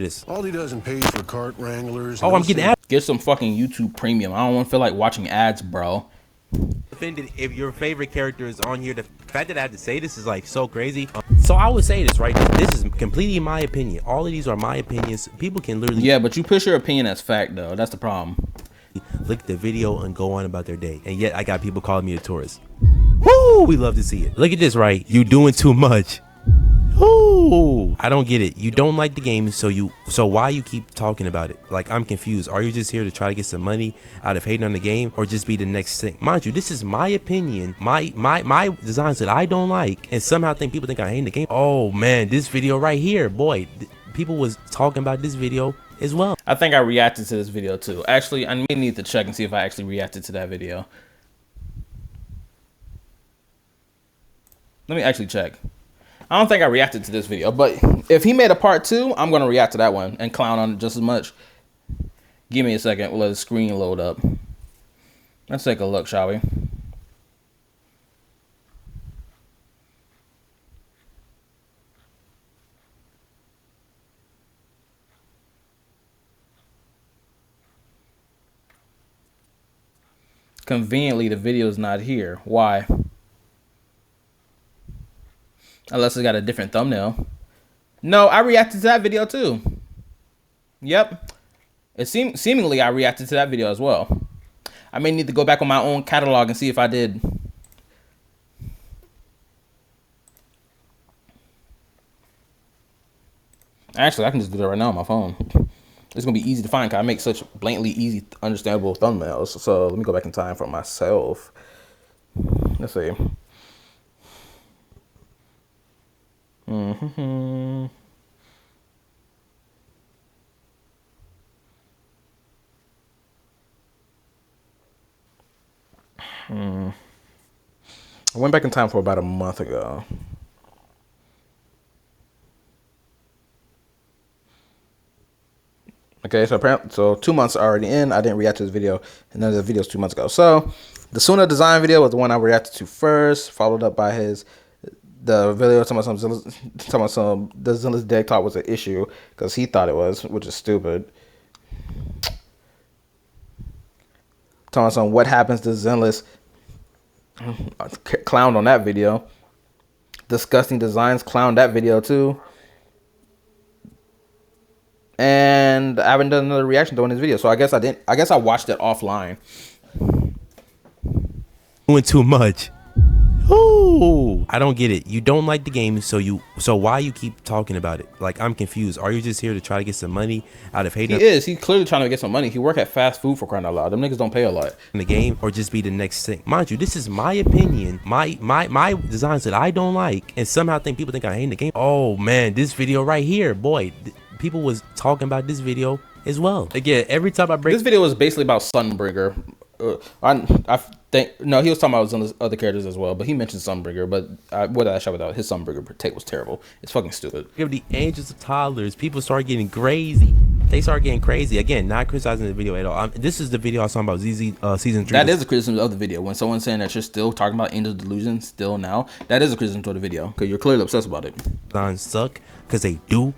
this. Aldi doesn't pay for cart wranglers. Oh, I'm getting ads. Get some fucking YouTube Premium. I don't want to feel like watching ads, bro. Offended if your favorite character is on here. The fact that I have to say this is like so crazy. So I would say this, right? This is completely my opinion. All of these are my opinions. People can literally. Yeah, but you push your opinion as fact, though. That's the problem. Look at the video and go on about their day, and yet I got people calling me a tourist. Woo! We love to see it. Look at this, right? You doing too much. Woo! I don't get it. You don't like the game, so why you keep talking about it? Like, I'm confused. Are you just here to try to get some money out of hating on the game, or just be the next thing? Mind you, this is my opinion, my designs that I don't like, and somehow people think I hate the game. Oh man, this video right here, boy, people was talking about this video as well. I think I reacted to this video too. Actually, I need to check and see if I actually reacted to that video. Let me actually check. I don't think I reacted to this video, but if he made a part 2, I'm going to react to that one and clown on it just as much. Give me a second. We'll let the screen load up. Let's take a look, shall we? Conveniently, the video is not here. Why? Unless it's got a different thumbnail. No, I reacted to that video too. Yep. Seemingly I reacted to that video as well. I may need to go back on my own catalog and see if I did. Actually, I can just do that right now on my phone. It's going to be easy to find because I make such blatantly easy, understandable thumbnails. So let me go back in time for myself. Let's see. I went back in time for about a month ago. Okay, so apparently, 2 months are already in. I didn't react to this video, and then the video's 2 months ago. So the Suna design video was the one I reacted to first, followed up by the video talking about the Zenless deck talk was an issue because he thought it was, which is stupid. Talking about what happens to Zenless. Clowned on that video. Disgusting designs, clowned that video too. And I haven't done another reaction to this video, so I guess I watched it offline. Doing too much. Ooh, I don't get it. You don't like the game, so why you keep talking about it? Like, I'm confused. Are you just here to try to get some money out of hating? He's clearly trying to get some money. He work at fast food for crying out loud. Them niggas don't pay a lot in the game, or just be the next thing. Mind you, this is my opinion, my designs that I don't like, and somehow people think I hate the game. Oh man, this video right here, boy, people was talking about this video as well. Again, every time I break This video was basically about Sunbringer. I think no, he was talking about some of his other characters as well, but he mentioned Sunbringer. But what did I shout about? His Sunbringer take was terrible. It's fucking stupid. give the angels of toddlers, people start getting crazy. They start getting crazy. Again, not criticizing the video at all. This is the video I was talking about ZZ season 3. That is a criticism of the video. When someone's saying that you're still talking about Angel Delusion still now, that is a criticism to the video because you're clearly obsessed about it. designs suck, because they do.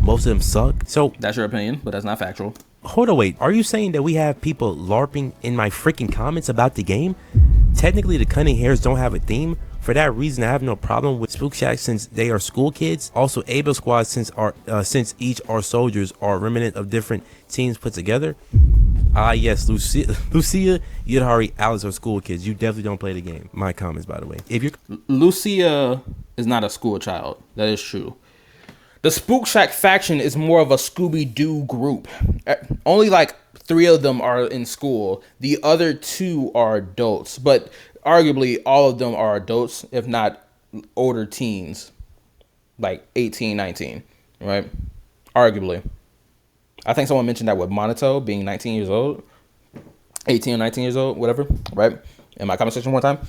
Most of them suck. So That's your opinion, but that's not factual. hold on, wait. Are you saying that we have people LARPing in my freaking comments about the game? Technically, the Cunning Hairs don't have a theme. For that reason, I have no problem with Spook Shack since they are school kids. Also, Able Squad since each are soldiers are remnant of different teams put together. Yes, Lucia, Yudhari, Alice are school kids. You definitely don't play the game. My comments, by the way. If you're Lucia is not a school child. That is true. The Spook Shack faction is more of a Scooby-Doo group. Only like 3 of them are in school. The other 2 are adults, but arguably all of them are adults, if not older teens, like 18, 19, right? Arguably. I think someone mentioned that with Monito being 19 years old, 18 or 19 years old, whatever, right? In my comment section one time,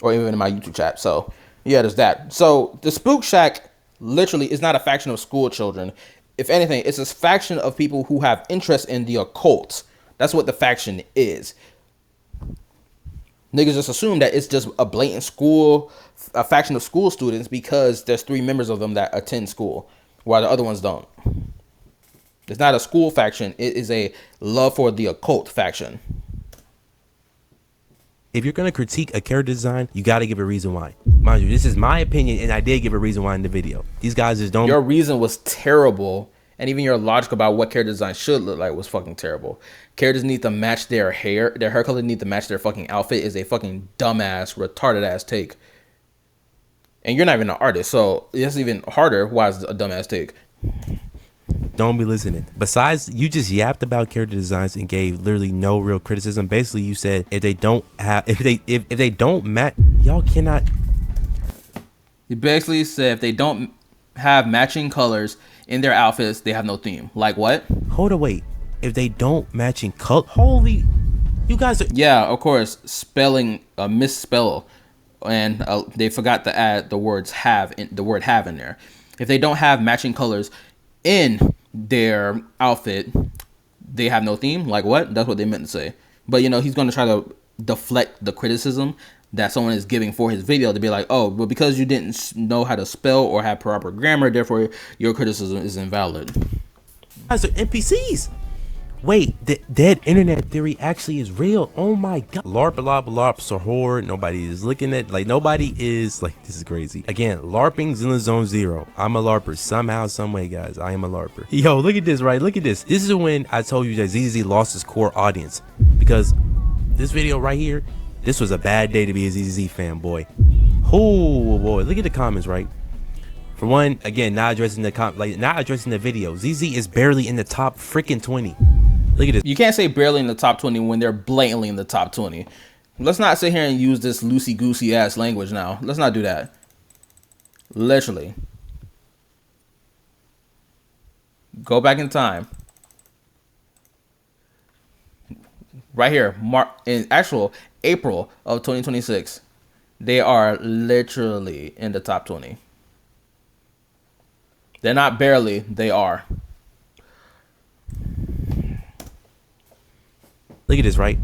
or even in my YouTube chat. So yeah, there's that. So the Spook Shack literally is not a faction of school children. If anything, it's a faction of people who have interest in the occult. That's what the faction is. Niggas just assume that it's just a blatant a faction of school students because there's 3 members of them that attend school, while the other ones don't. It's not a school faction. It is a love for the occult faction. If you're going to critique a character design, you got to give a reason why. Mind you, this is my opinion, and I did give a reason why in the video. These guys just don't... Your reason was terrible, and even your logic about what character design should look like was fucking terrible. Characters need to match their hair. Their hair color need to match their fucking outfit is a fucking dumbass, retarded-ass take. And you're not even an artist, so it's even harder. Why is it a dumbass take? Don't be listening. Besides, you just yapped about character designs and gave literally no real criticism. Basically, you said if they don't match, y'all cannot. You basically said if they don't have matching colors in their outfits, they have no theme. Like what? Hold on, wait. If they don't matching color, holy, you guys are. Yeah, of course, spelling a misspell, and they forgot to add the word have in there. If they don't have matching colors in their outfit, they have no theme. Like what? That's what they meant to say. But he's going to try to deflect the criticism that someone is giving for his video to be like, oh, but because you didn't know how to spell or have proper grammar, therefore your criticism is invalid. Guys are NPCs. Wait, the dead internet theory actually is real. Oh my god. LARPs are horror. Nobody is looking at, nobody is, this is crazy. Again, LARPing's in the zone 0. I'm a LARPer. Somehow, some way, guys. I am a LARPer. Yo, look at this, right? Look at this. This is when I told you that ZZ lost his core audience. Because this video right here, this was a bad day to be a ZZ fanboy. Oh boy, look at the comments, right? For one, again, not addressing the video. ZZ is barely in the top freaking 20. Look at this. You can't say barely in the top 20 when they're blatantly in the top 20. Let's not sit here and use this loosey-goosey ass language now. Let's not do that. Literally. Go back in time. Right here, in actual April of 2026, they are literally in the top 20. They're not barely, they are. Look at this, right?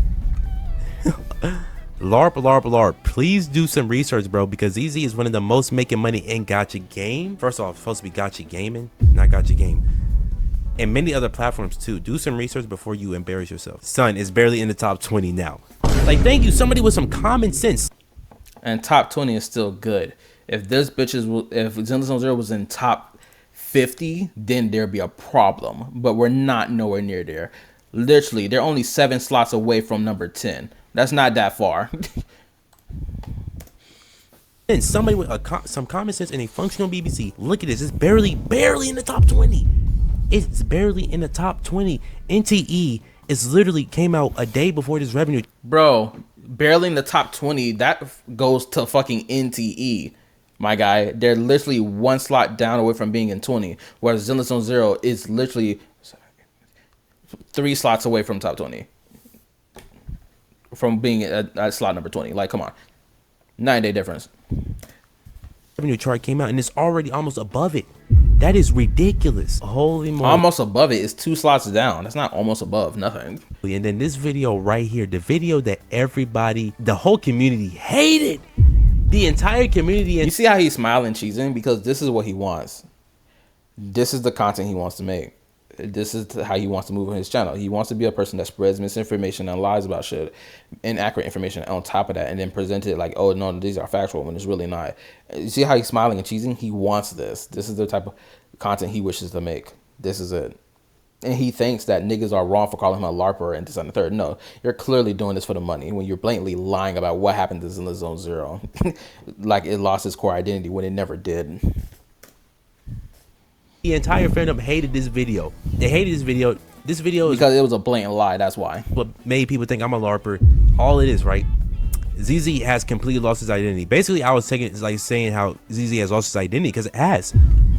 LARP. Please do some research, bro, because ZZ is one of the most making money in gacha game. First off, it's supposed to be gacha gaming, not gacha game. And many other platforms too. Do some research before you embarrass yourself. Son is barely in the top 20 now. Thank you, somebody with some common sense. And top 20 is still good. If if Zenless 0 was in top 50, then there'd be a problem. But we're not nowhere near there. Literally, they're only 7 slots away from number 10. That's not that far. And somebody with some common sense and a functional BBC. Look at this. It's barely in the top 20. It's barely in the top 20. NTE is literally came out a day before this revenue. Bro, barely in the top 20. That goes to fucking NTE. My guy, they're literally 1 slot down away from being in 20. Whereas Zenless 0 is literally 3 slots away from top 20. From being at slot number 20. Like, come on. 9-day difference. Revenue chart came out and it's already almost above it. That is ridiculous. Holy moly. Almost above it is 2 slots down. That's not almost above. Nothing. And then this video right here, the video that everybody, the whole community hated. The entire community. You see how he's smiling, cheesing? Because this is what he wants. This is the content he wants to make. This is how he wants to move on his channel. He wants to be a person that spreads misinformation and lies about shit, inaccurate information on top of that, and then present it like, oh no, these are factual when it's really not. You see how he's smiling and cheesing? He wants this. This is the type of content he wishes to make. This is it. And he thinks that niggas are wrong for calling him a Larper and this and the third. No, you're clearly doing this for the money when you're blatantly lying about what happened to Zenless Zone Zero. Like it lost its core identity when it never did. The entire fandom hated this video. They hated this video. This video is because it was a blatant lie. That's why. What made people think I'm a Larper. All it is, right? ZZ has completely lost his identity. Basically, I was saying how ZZ has lost his identity because it has.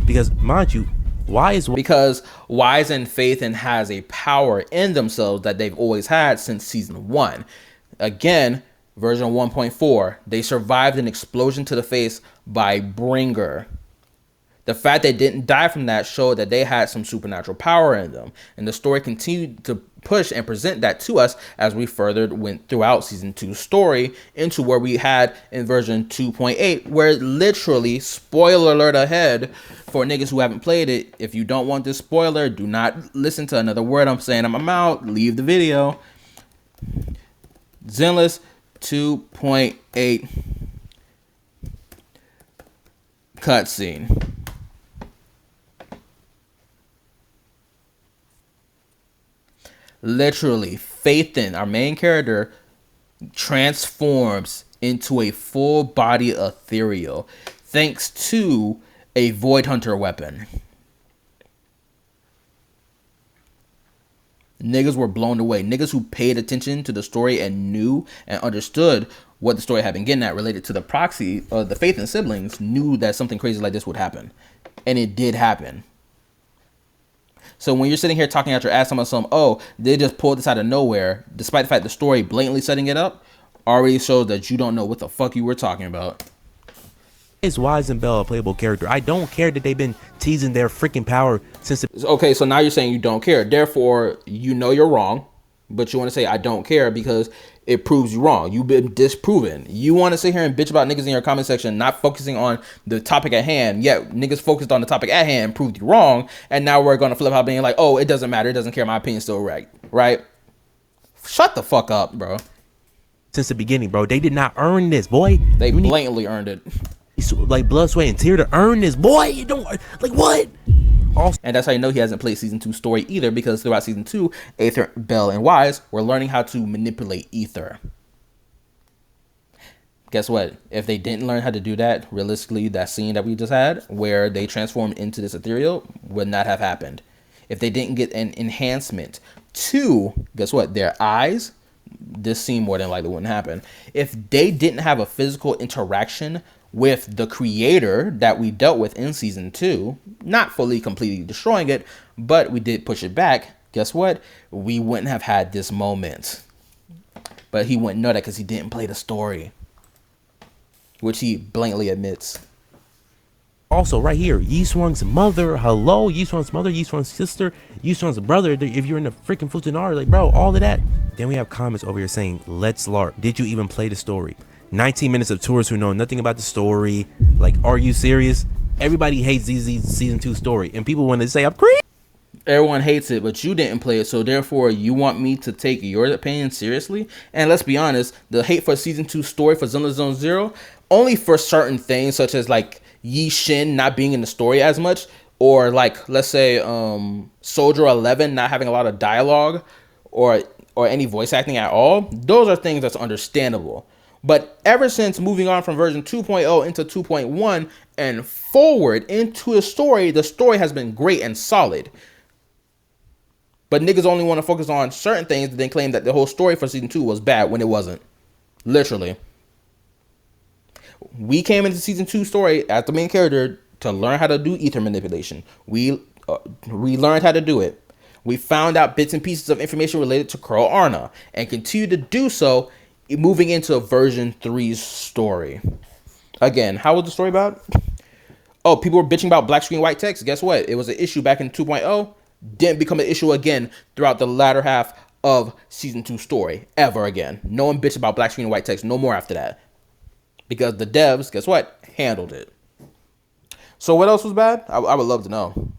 Because mind you, because Wise and Faith and has a power in themselves that they've always had since season 1. Again, version 1.4, they survived an explosion to the face by Bringer. The fact they didn't die from that showed that they had some supernatural power in them. And the story continued to push and present that to us as we further went throughout season 2's story into where we had in version 2.8, where literally, spoiler alert ahead for niggas who haven't played it. If you don't want this spoiler, do not listen to another word I'm saying. I'm out. Leave the video. Zenless 2.8 cutscene. Literally, Faithin, our main character, transforms into a full body ethereal thanks to a Void Hunter weapon. Niggas were blown away. Niggas who paid attention to the story and knew and understood what the story had been getting at related to the proxy of the Faithin siblings knew that something crazy like this would happen. And it did happen. So when you're sitting here talking out your ass about some, oh, they just pulled this out of nowhere, despite the fact the story blatantly setting it up, already shows that you don't know what the fuck you were talking about. Is Wise and Bell a playable character? I don't care that they've been teasing their freaking power since okay, so now you're saying you don't care. Therefore, you know you're wrong, but you want to say I don't care because it proves you wrong. You've been disproven. You want to sit here and bitch about niggas in your comment section not focusing on the topic at hand, yet niggas focused on the topic at hand and proved you wrong, and now we're going to flip out being like, oh, it doesn't matter, it doesn't care, my opinion's still right? Shut the fuck up, bro. Since the beginning, bro. They did not earn this, boy. They blatantly earned it. Like blood, sweat, and tear to earn this, boy. You don't, like, what? Also, and that's how you know he hasn't played season 2 story either, because throughout season 2, Aether, Bell, and Wise were learning how to manipulate ether. Guess what? If they didn't learn how to do that, realistically, that scene that we just had, where they transformed into this ethereal, would not have happened. If they didn't get an enhancement to, guess what, their eyes, this scene more than likely wouldn't happen. If they didn't have a physical interaction with the creator that we dealt with in season 2, not fully completely destroying it, but we did push it back, guess what? We wouldn't have had this moment. But he wouldn't know that because he didn't play the story, which he blatantly admits. Also, right here, Yiswang's mother, hello, Yiswang's mother, Yiswang's sister, Yiswang's brother, if you're in the freaking Futanari, like, bro, all of that. Then we have comments over here saying, let's LARP. Did you even play the story? 19 minutes of tourists who know nothing about the story. Like, are you serious? Everybody hates ZZ's season 2 story, and people want to say I'm crazy. Everyone hates it, but you didn't play it, so therefore you want me to take your opinion seriously? And let's be honest, the hate for season 2 story for Zenless Zone Zero, only for certain things such as like Yi Shin not being in the story as much, or like let's say Soldier 11 not having a lot of dialogue or any voice acting at all. Those are things that's understandable. But ever since moving on from version 2.0 into 2.1 and forward into the story has been great and solid. But niggas only want to focus on certain things and then claim that the whole story for season 2 was bad when it wasn't. Literally. We came into season 2 story as the main character to learn how to do ether manipulation. We learned how to do it. We found out bits and pieces of information related to Carl Arna and continue to do so, moving into version 3's story. Again, how was the story about? Oh, people were bitching about black screen white text. Guess what? It was an issue back in 2.0. Didn't become an issue again throughout the latter half of season 2 story ever again. No one bitched about black screen white text no more after that. Because the devs, guess what? Handled it. So what else was bad? I would love to know.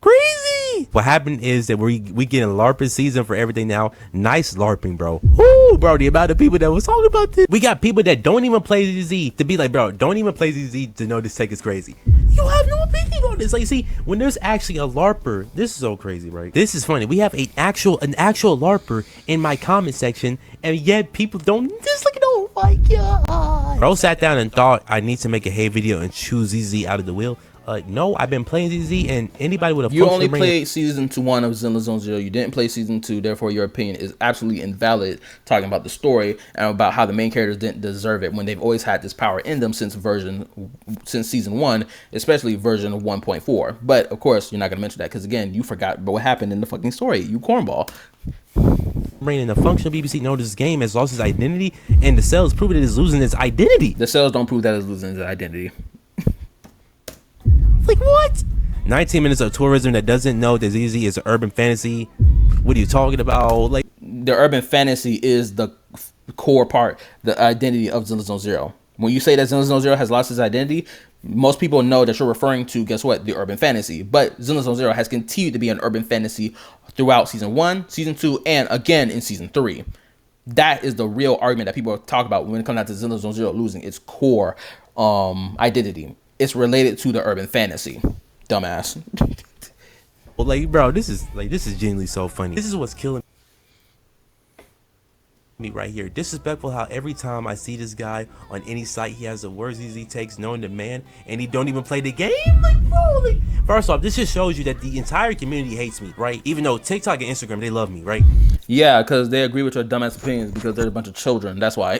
Crazy. What happened is that we get a LARPing season for everything now. Nice LARPing, bro. Woo, bro. The amount of people that was talking about this. We got people that don't even play ZZ to be like, bro, don't even play ZZ to know this tech is crazy. You have no opinion on this. Like, see, when there's actually a LARPer, this is so crazy, right? This is funny. We have an actual LARPer in my comment section, and yet people don't just like, oh my god. Bro sat down and thought I need to make a hate video and choose ZZ out of the wheel. No, I've been playing ZZ, and anybody with a you only played season 1 of Zenless Zone Zero. You didn't play season 2, therefore your opinion is absolutely invalid. Talking about the story and about how the main characters didn't deserve it when they've always had this power in them since season 1, especially version 1.4. But of course, you're not gonna mention that because again, you forgot what happened in the fucking story. You cornball. Brain and the functional BBC know this game has lost its identity, and the cells prove it is losing its identity. The cells don't prove that it's losing its identity. Like what? 19 minutes of tourism that doesn't know that ZZ is an urban fantasy. What are you talking about? Like, the urban fantasy is the core part, the identity of Zenless Zone Zero. When you say that Zenless Zone Zero has lost its identity, most people know that you're referring to, guess what, the urban fantasy. But Zenless Zone Zero has continued to be an urban fantasy throughout season 1, season 2, and again in season 3. That is the real argument that people talk about when it comes down to Zenless Zone Zero losing its core identity. It's related to the urban fantasy. Dumbass. well, like, bro, this is genuinely so funny. This is what's killing me right here. Disrespectful how every time I see this guy on any site, he has the words he takes known to man, and he don't even play the game. Like, bro, like, first off, this just shows you that the entire community hates me, right? Even though TikTok and Instagram, they love me, right? Yeah, because they agree with your dumbass opinions because they're a bunch of children. That's why.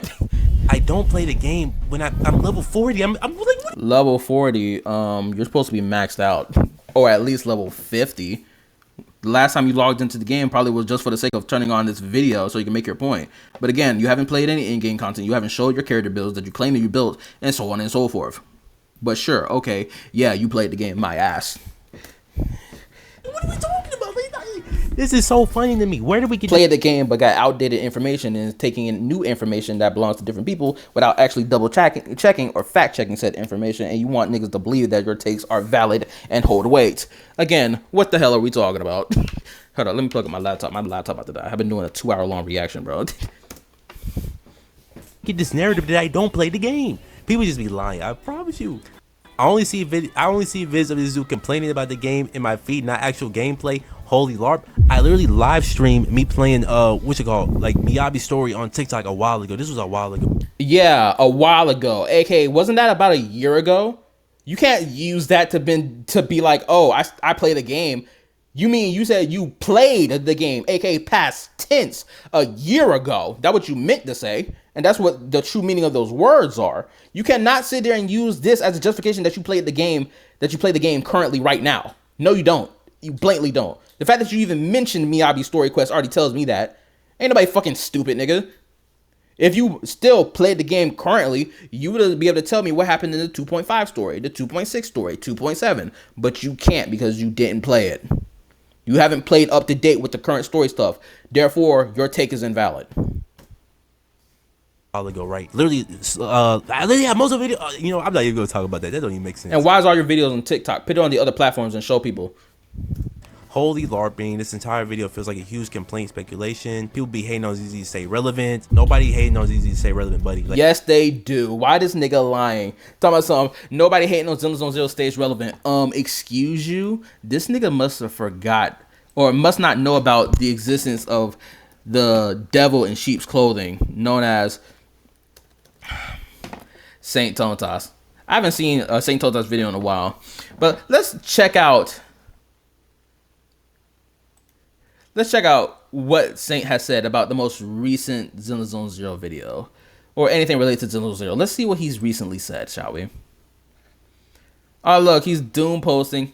I don't play the game when I'm level 40. I'm like, what? Level 40, you're supposed to be maxed out. Or at least level 50. The last time you logged into the game probably was just for the sake of turning on this video so you can make your point. But again, you haven't played any in-game content. You haven't showed your character builds that you claim that you built, and so on and so forth. But sure, okay, yeah, you played the game, my ass. What are we talking about? This is so funny to me. Where did we get played the game but got outdated information and is taking in new information that belongs to different people without actually double checking or fact checking said information, and you want niggas to believe that your takes are valid and hold weight. Again, what the hell are we talking about? Hold on, let me plug up my laptop. My laptop about to die. I've been doing a 2-hour-long reaction, bro. Get this narrative that I don't play the game. People just be lying. I promise you. I only see vids of this dude complaining about the game in my feed, not actual gameplay. Holy LARP. I literally live streamed me playing like Miyabi's story on TikTok a while ago. This was a while ago. Yeah, a while ago. AK, wasn't that about a year ago? You can't use that to be like, oh, I played a game. You mean you said you played the game, aka past tense, a year ago. That's what you meant to say. And that's what the true meaning of those words are. You cannot sit there and use this as a justification that you played the game currently right now. No, you don't. You blatantly don't. The fact that you even mentioned Miyabi's story quest already tells me that. Ain't nobody fucking stupid, nigga. If you still played the game currently, you would be able to tell me what happened in the 2.5 story, the 2.6 story, 2.7. But you can't because you didn't play it. You haven't played up to date with the current story stuff. Therefore, your take is invalid. While ago, right? Literally, yeah, most of the video, I'm not even gonna talk about that. That don't even make sense. And why is all your videos on TikTok? Put it on the other platforms and show people. Holy LARPing. This entire video feels like a huge complaint speculation. People be hating on ZZ to stay relevant. Nobody hating on ZZ to stay relevant, buddy. Like, yes, they do. Why this nigga lying? Talking about something. Nobody hating on Zenless Zone Zero stays relevant. Excuse you? This nigga must have forgot or must not know about the existence of the devil in sheep's clothing known as Saint Tontas. I haven't seen a Saint Tontas video in a while. But let's check out what Saint has said about the most recent Zenless Zone Zero video, or anything related to Zenless Zone Zero. Let's see what he's recently said, shall we? Oh, look, he's doom posting.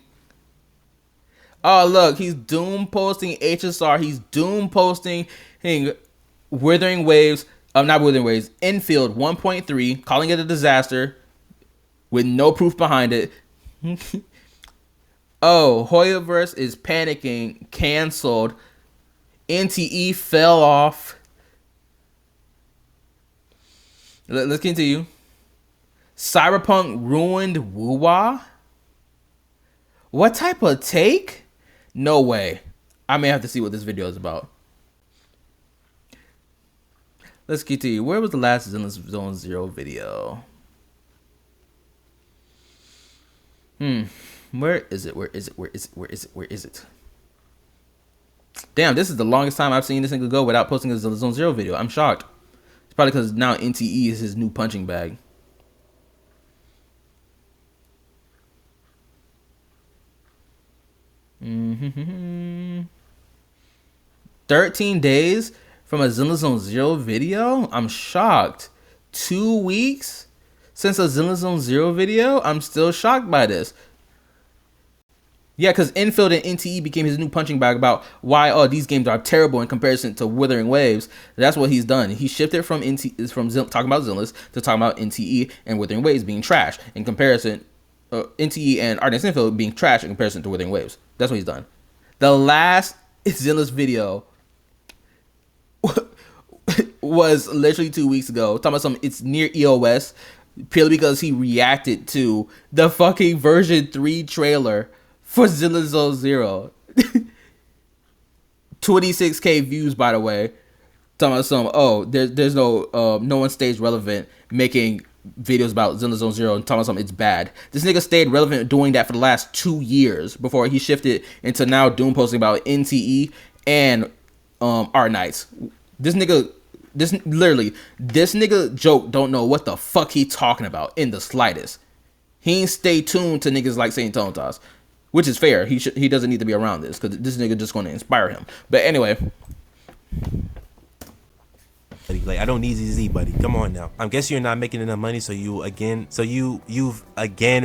Oh, look, he's doom posting HSR. He's doom posting Withering Waves. Not Withering Waves. Infield 1.3, calling it a disaster with no proof behind it. Oh, Hoyoverse is panicking. Canceled. NTE fell off. Let's continue. Cyberpunk ruined Woo-Wah? What type of take? No way. I may have to see what this video is about. Let's continue. Where was the last Zenless Zone Zero video? Where is it? Where is it? Where is it? Where is it? Where is it? Damn, this is the longest time I've seen this nigga go without posting a Zone Zero video. I'm shocked. It's probably because now NTE is his new punching bag. Mm-hmm. 13 days from a Zenless Zone Zero video? I'm shocked. 2 weeks since a Zenless Zone Zero video? I'm still shocked by this. Yeah, because Infield and NTE became his new punching bag about why these games are terrible in comparison to Withering Waves. That's what he's done. He shifted from talking about Zenless to talking about NTE and Withering Waves being trash in comparison. NTE and Ardent Infield being trash in comparison to Withering Waves. That's what he's done. The last Zenless video was literally 2 weeks ago. Talking about it's near EOS, purely because he reacted to the fucking version 3 trailer for Zenless Zone Zero. 26k views, by the way. Talking about there's no one stays relevant making videos about Zenless Zone Zero and talking about it's bad. This nigga stayed relevant doing that for the last 2 years before he shifted into now doom posting about NTE and Art Knights. This nigga joke don't know what the fuck he talking about in the slightest. He ain't stay tuned to niggas like Saint Tontas, which is fair. He doesn't need to be around this because this nigga just going to inspire him. But anyway. Like, I don't need ZZ, buddy. Come on now. I guess you're not making enough money, so you've again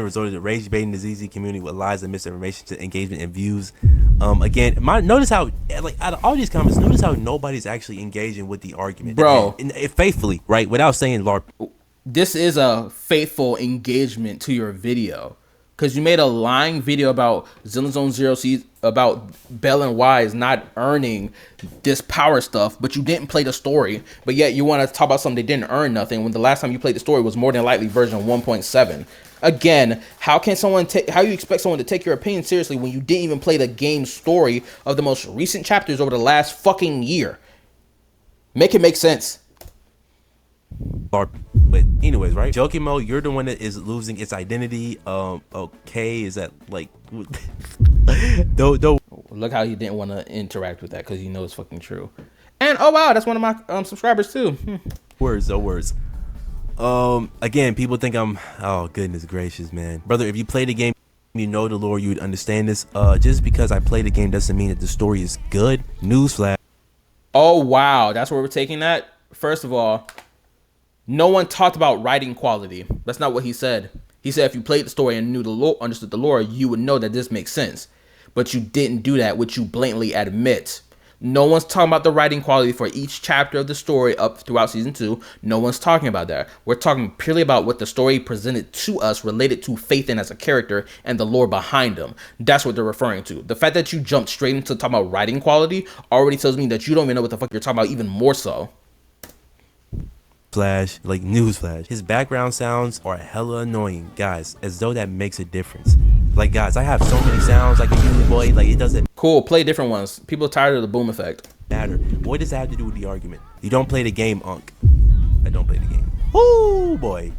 resorted to rage baiting the ZZ community with lies and misinformation to engagement and views. Notice how, like, out of all these comments, notice how nobody's actually engaging with the argument, bro, and faithfully, right, without saying Larper. This is a faithful engagement to your video. Because you made a lying video about Zenless Zone Zero, about Bell and Wise not earning this power stuff, but you didn't play the story. But yet you want to talk about something they didn't earn nothing when the last time you played the story was more than likely version 1.7. Again, how you expect someone to take your opinion seriously when you didn't even play the game story of the most recent chapters over the last fucking year? Make it make sense. But anyways, right? jokinmo, you're the one that is losing its identity. Okay, is that like don't look how he didn't want to interact with that because he knows it's fucking true. And oh wow, that's one of my subscribers too. Words. Again, people think I'm, oh goodness gracious, man, brother, if you play the game, you know the lore, you would understand this. Just because I play the game doesn't mean that the story is good. Newsflash. Oh wow, that's where we're taking that. First of all, no one talked about writing quality. That's not what he said. He said if you played the story and knew the lore, understood the lore, you would know that this makes sense. But you didn't do that, which you blatantly admit. No one's talking about the writing quality for each chapter of the story up throughout season 2. No one's talking about that. We're talking purely about what the story presented to us related to Phaethon as a character and the lore behind him. That's what they're referring to. The fact that you jumped straight into talking about writing quality already tells me that you don't even know what the fuck you're talking about, even more so. Flash, like newsflash. His background sounds are hella annoying, guys, as though that makes a difference. Like, guys, I have so many sounds like a Uni Boy, like it doesn't cool, play different ones. People are tired of the boom effect. Matter. What does that have to do with the argument? You don't play the game, Unk. I don't play the game. Oh boy.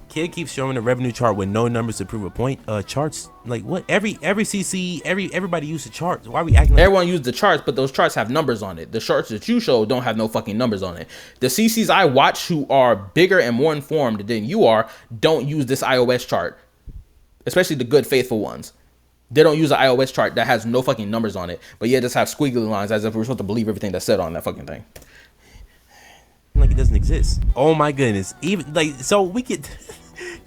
Kid keeps showing a revenue chart with no numbers to prove a point. Charts, like what? Every CC, everybody used the charts. Why are we acting like everyone used the charts, but those charts have numbers on it. The charts that you show don't have no fucking numbers on it. The CCs I watch who are bigger and more informed than you are don't use this iOS chart. Especially the good faithful ones. They don't use an iOS chart that has no fucking numbers on it, but yet just have squiggly lines as if we're supposed to believe everything that's said on that fucking thing. Like it doesn't exist. Oh my goodness. Even like, so we could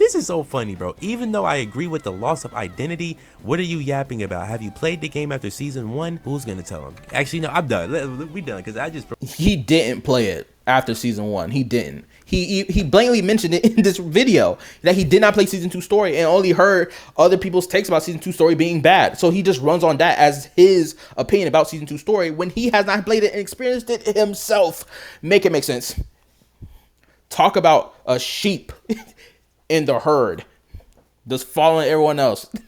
This is so funny, bro. Even though I agree with the loss of identity, what are you yapping about? Have you played the game after season 1? Who's gonna tell him? Actually, no, I'm done. We done, because I just... He didn't play it after season 1. He didn't. He blatantly mentioned it in this video that he did not play season 2 story and only heard other people's takes about season 2 story being bad. So he just runs on that as his opinion about season 2 story when he has not played it and experienced it himself. Make it make sense. Talk about a sheep in the herd, just following everyone else. I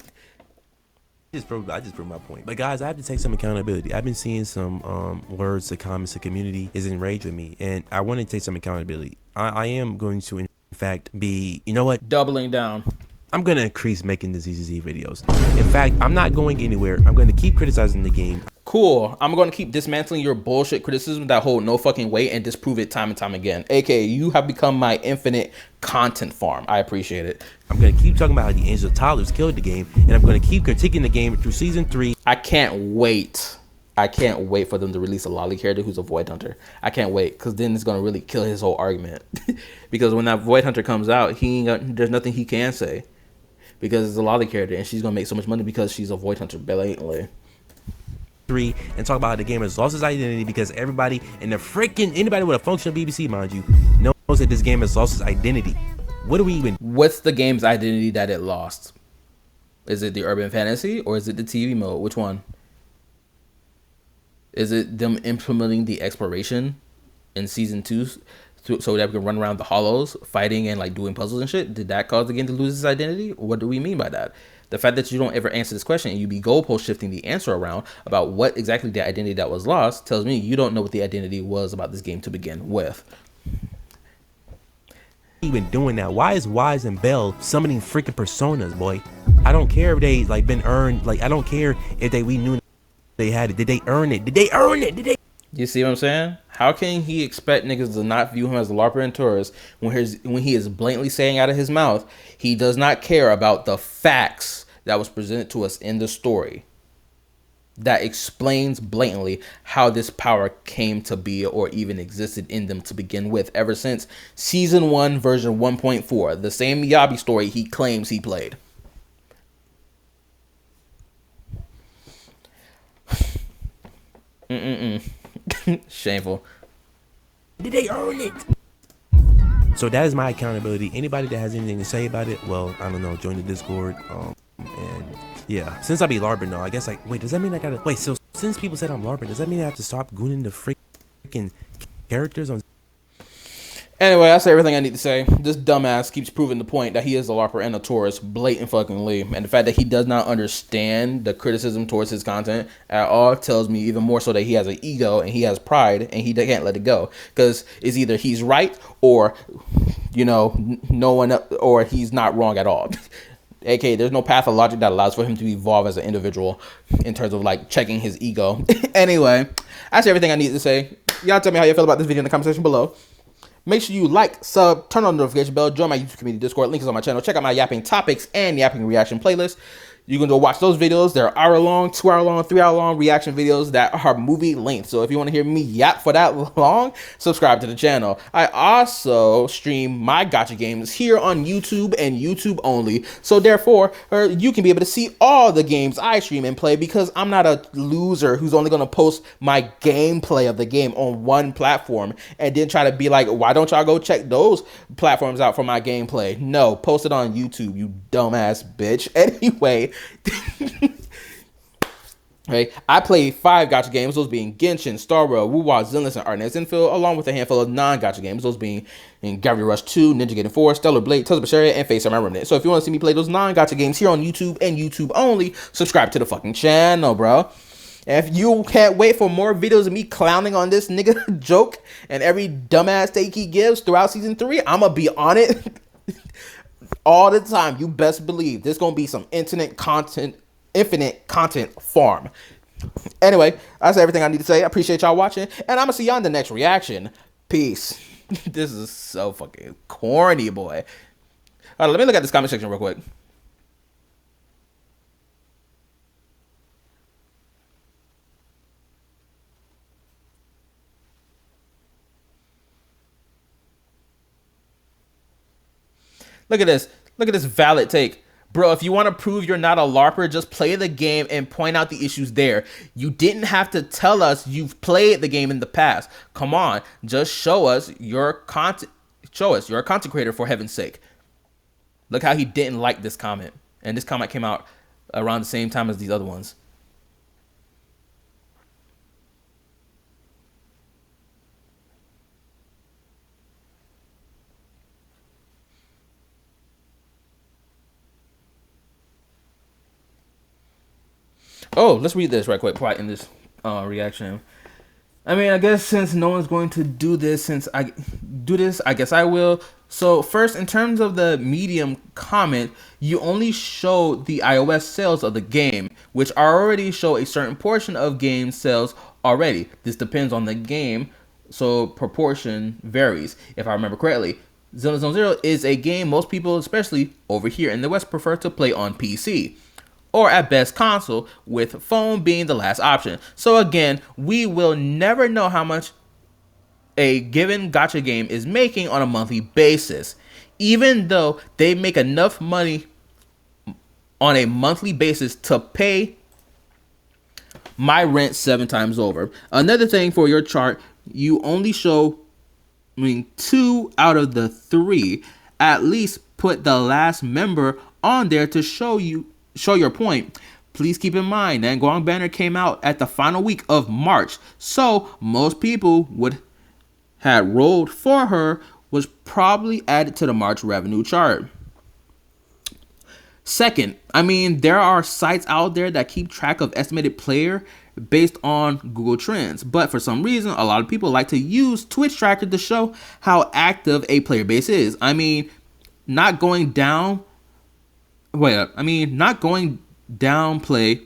just proved my point. But guys, I have to take some accountability. I've been seeing some words, the comments, the community is enraged with me, and I want to take some accountability. I am going to, in fact, be, you know what? Doubling down. I'm going to increase making the ZZZ videos. In fact, I'm not going anywhere. I'm going to keep criticizing the game. Cool. I'm going to keep dismantling your bullshit criticism that hold no fucking weight and disprove it time and time again. AKA, you have become my infinite content farm. I appreciate it. I'm going to keep talking about how the Angel Toddlers killed the game, and I'm going to keep critiquing the game through season 3. I can't wait. I can't wait for them to release a Lolly character who's a Void Hunter. I can't wait, because then it's going to really kill his whole argument. Because when that Void Hunter comes out, there's nothing he can say. Because it's a Lolly character, and she's going to make so much money because she's a Void Hunter blatantly. 3 and talk about how the game has lost its identity because everybody in the freaking anybody with a functional BBC, mind you, knows that this game has lost its identity. What do we even... What's the game's identity that it lost? Is it the urban fantasy or is it the TV mode? Which one? Is it them implementing the exploration in season 2 so that we can run around the hollows fighting and like doing puzzles and shit? Did that cause the game to lose its identity? What do we mean by that? The fact that you don't ever answer this question and you be goalpost shifting the answer around about what exactly the identity that was lost tells me you don't know what the identity was about this game to begin with. Even doing that? Why is Wise and Bell summoning freaking personas, boy? I don't care if they like been earned. Like I don't care if we knew they had it. Did they earn it? Did they earn it? Did they? You see what I'm saying? How can he expect niggas to not view him as a Larper and tourist when he is blatantly saying out of his mouth he does not care about the facts that was presented to us in the story that explains blatantly how this power came to be or even existed in them to begin with ever since season 1 version 1.4, the same Miyabi story he claims he played. Shameful. Did they earn it? So that is my accountability. Anybody that has anything to say about it, well, I don't know, join the Discord. And yeah, since I be LARPing though, I guess like, wait, does that mean I gotta wait? So since people said I'm LARPing, does that mean I have to stop gooning the freaking characters on? Anyway, I say everything I need to say. This dumbass keeps proving the point that he is a Larper and a tourist blatant fuckingly. And the fact that he does not understand the criticism towards his content at all tells me even more so that he has an ego and he has pride and he can't let it go. Because it's either he's right or, you know, no one, or he's not wrong at all. AKA, there's no path of logic that allows for him to evolve as an individual in terms of like checking his ego. Anyway, that's everything I need to say. Y'all tell me how you feel about this video in the comment section below. Make sure you like, sub, turn on the notification bell, join my YouTube community Discord. Link is on my channel. Check out my yapping topics and yapping reaction playlist. You can go watch those videos. They're hour-long, 2-hour-long, 3-hour-long reaction videos that are movie length. So if you want to hear me yap for that long, subscribe to the channel. I also stream my gacha games here on YouTube and YouTube only. So therefore, you can be able to see all the games I stream and play because I'm not a loser who's only going to post my gameplay of the game on one platform and then try to be like, why don't y'all go check those platforms out for my gameplay? No, post it on YouTube, you dumbass bitch. Anyway, okay, I played 5 gacha games, those being Genshin, Star Rail, Wuwa, Zenless, and Artnet's Infill, along with a handful of non-gacha games, those being in Gravity Rush 2, Ninja Gaiden 4, Stellar Blade, Tales of Berseria, and Face Armor Remnant. So if you want to see me play those non-gacha games here on YouTube and YouTube only, subscribe to the fucking channel, bro. And if you can't wait for more videos of me clowning on this nigga joke and every dumbass take he gives throughout season 3, I'ma be on it all the time. You best believe there's gonna be some infinite content farm. Anyway, that's everything I need to say. I appreciate y'all watching, and I'm gonna see y'all in the next reaction. Peace. This is so fucking corny, boy. All right, let me look at this comment section real quick. Look at this. Look at this valid take. Bro, if you want to prove you're not a LARPer, just play the game and point out the issues there. You didn't have to tell us you've played the game in the past. Come on, just show us your content. Show us you're a content creator, for heaven's sake. Look how he didn't like this comment. And this comment came out around the same time as these other ones. Oh, let's read this right quick before I end this reaction. I mean, I guess since no one's going to do this, I guess I will. So first, in terms of the medium comment, you only show the iOS sales of the game, which already show a certain portion of game sales already. This depends on the game, so proportion varies. If I remember correctly, Zero Zone Zero is a game most people, especially over here in the West, prefer to play on PC. Or at best console, with phone being the last option. So again, we will never know how much a given gacha game is making on a monthly basis, even though they make enough money on a monthly basis to pay my rent 7 times over. Another thing for your chart, you only show 2 out of the 3. At least put the last member on there to show your point. Please keep in mind that Guang Banner came out at the final week of March, so most people would had rolled for her was probably added to the March revenue chart. Second, there are sites out there that keep track of estimated player based on Google Trends, but for some reason, a lot of people like to use Twitch Tracker to show how active a player base is. Not going to downplay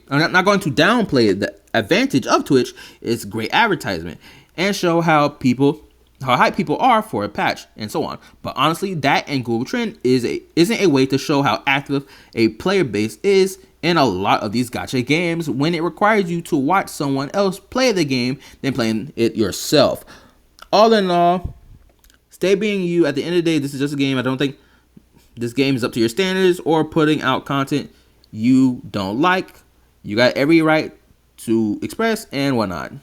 the advantage of Twitch is great advertisement and show how hyped people are for a patch and so on. But honestly, that and Google Trend isn't a way to show how active a player base is in a lot of these gacha games when it requires you to watch someone else play the game than playing it yourself. All in all, stay being you. At the end of the day, this is just a game. I don't think this game is up to your standards or putting out content you don't like. You got every right to express and whatnot.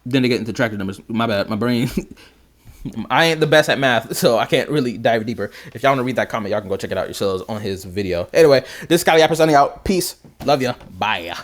Then they get into tracker numbers. My bad, my brain. I ain't the best at math, so I can't really dive deeper. If y'all want to read that comment, y'all can go check it out yourselves on his video. Anyway, this is KallaTheYapper signing out. Peace. Love ya. Bye.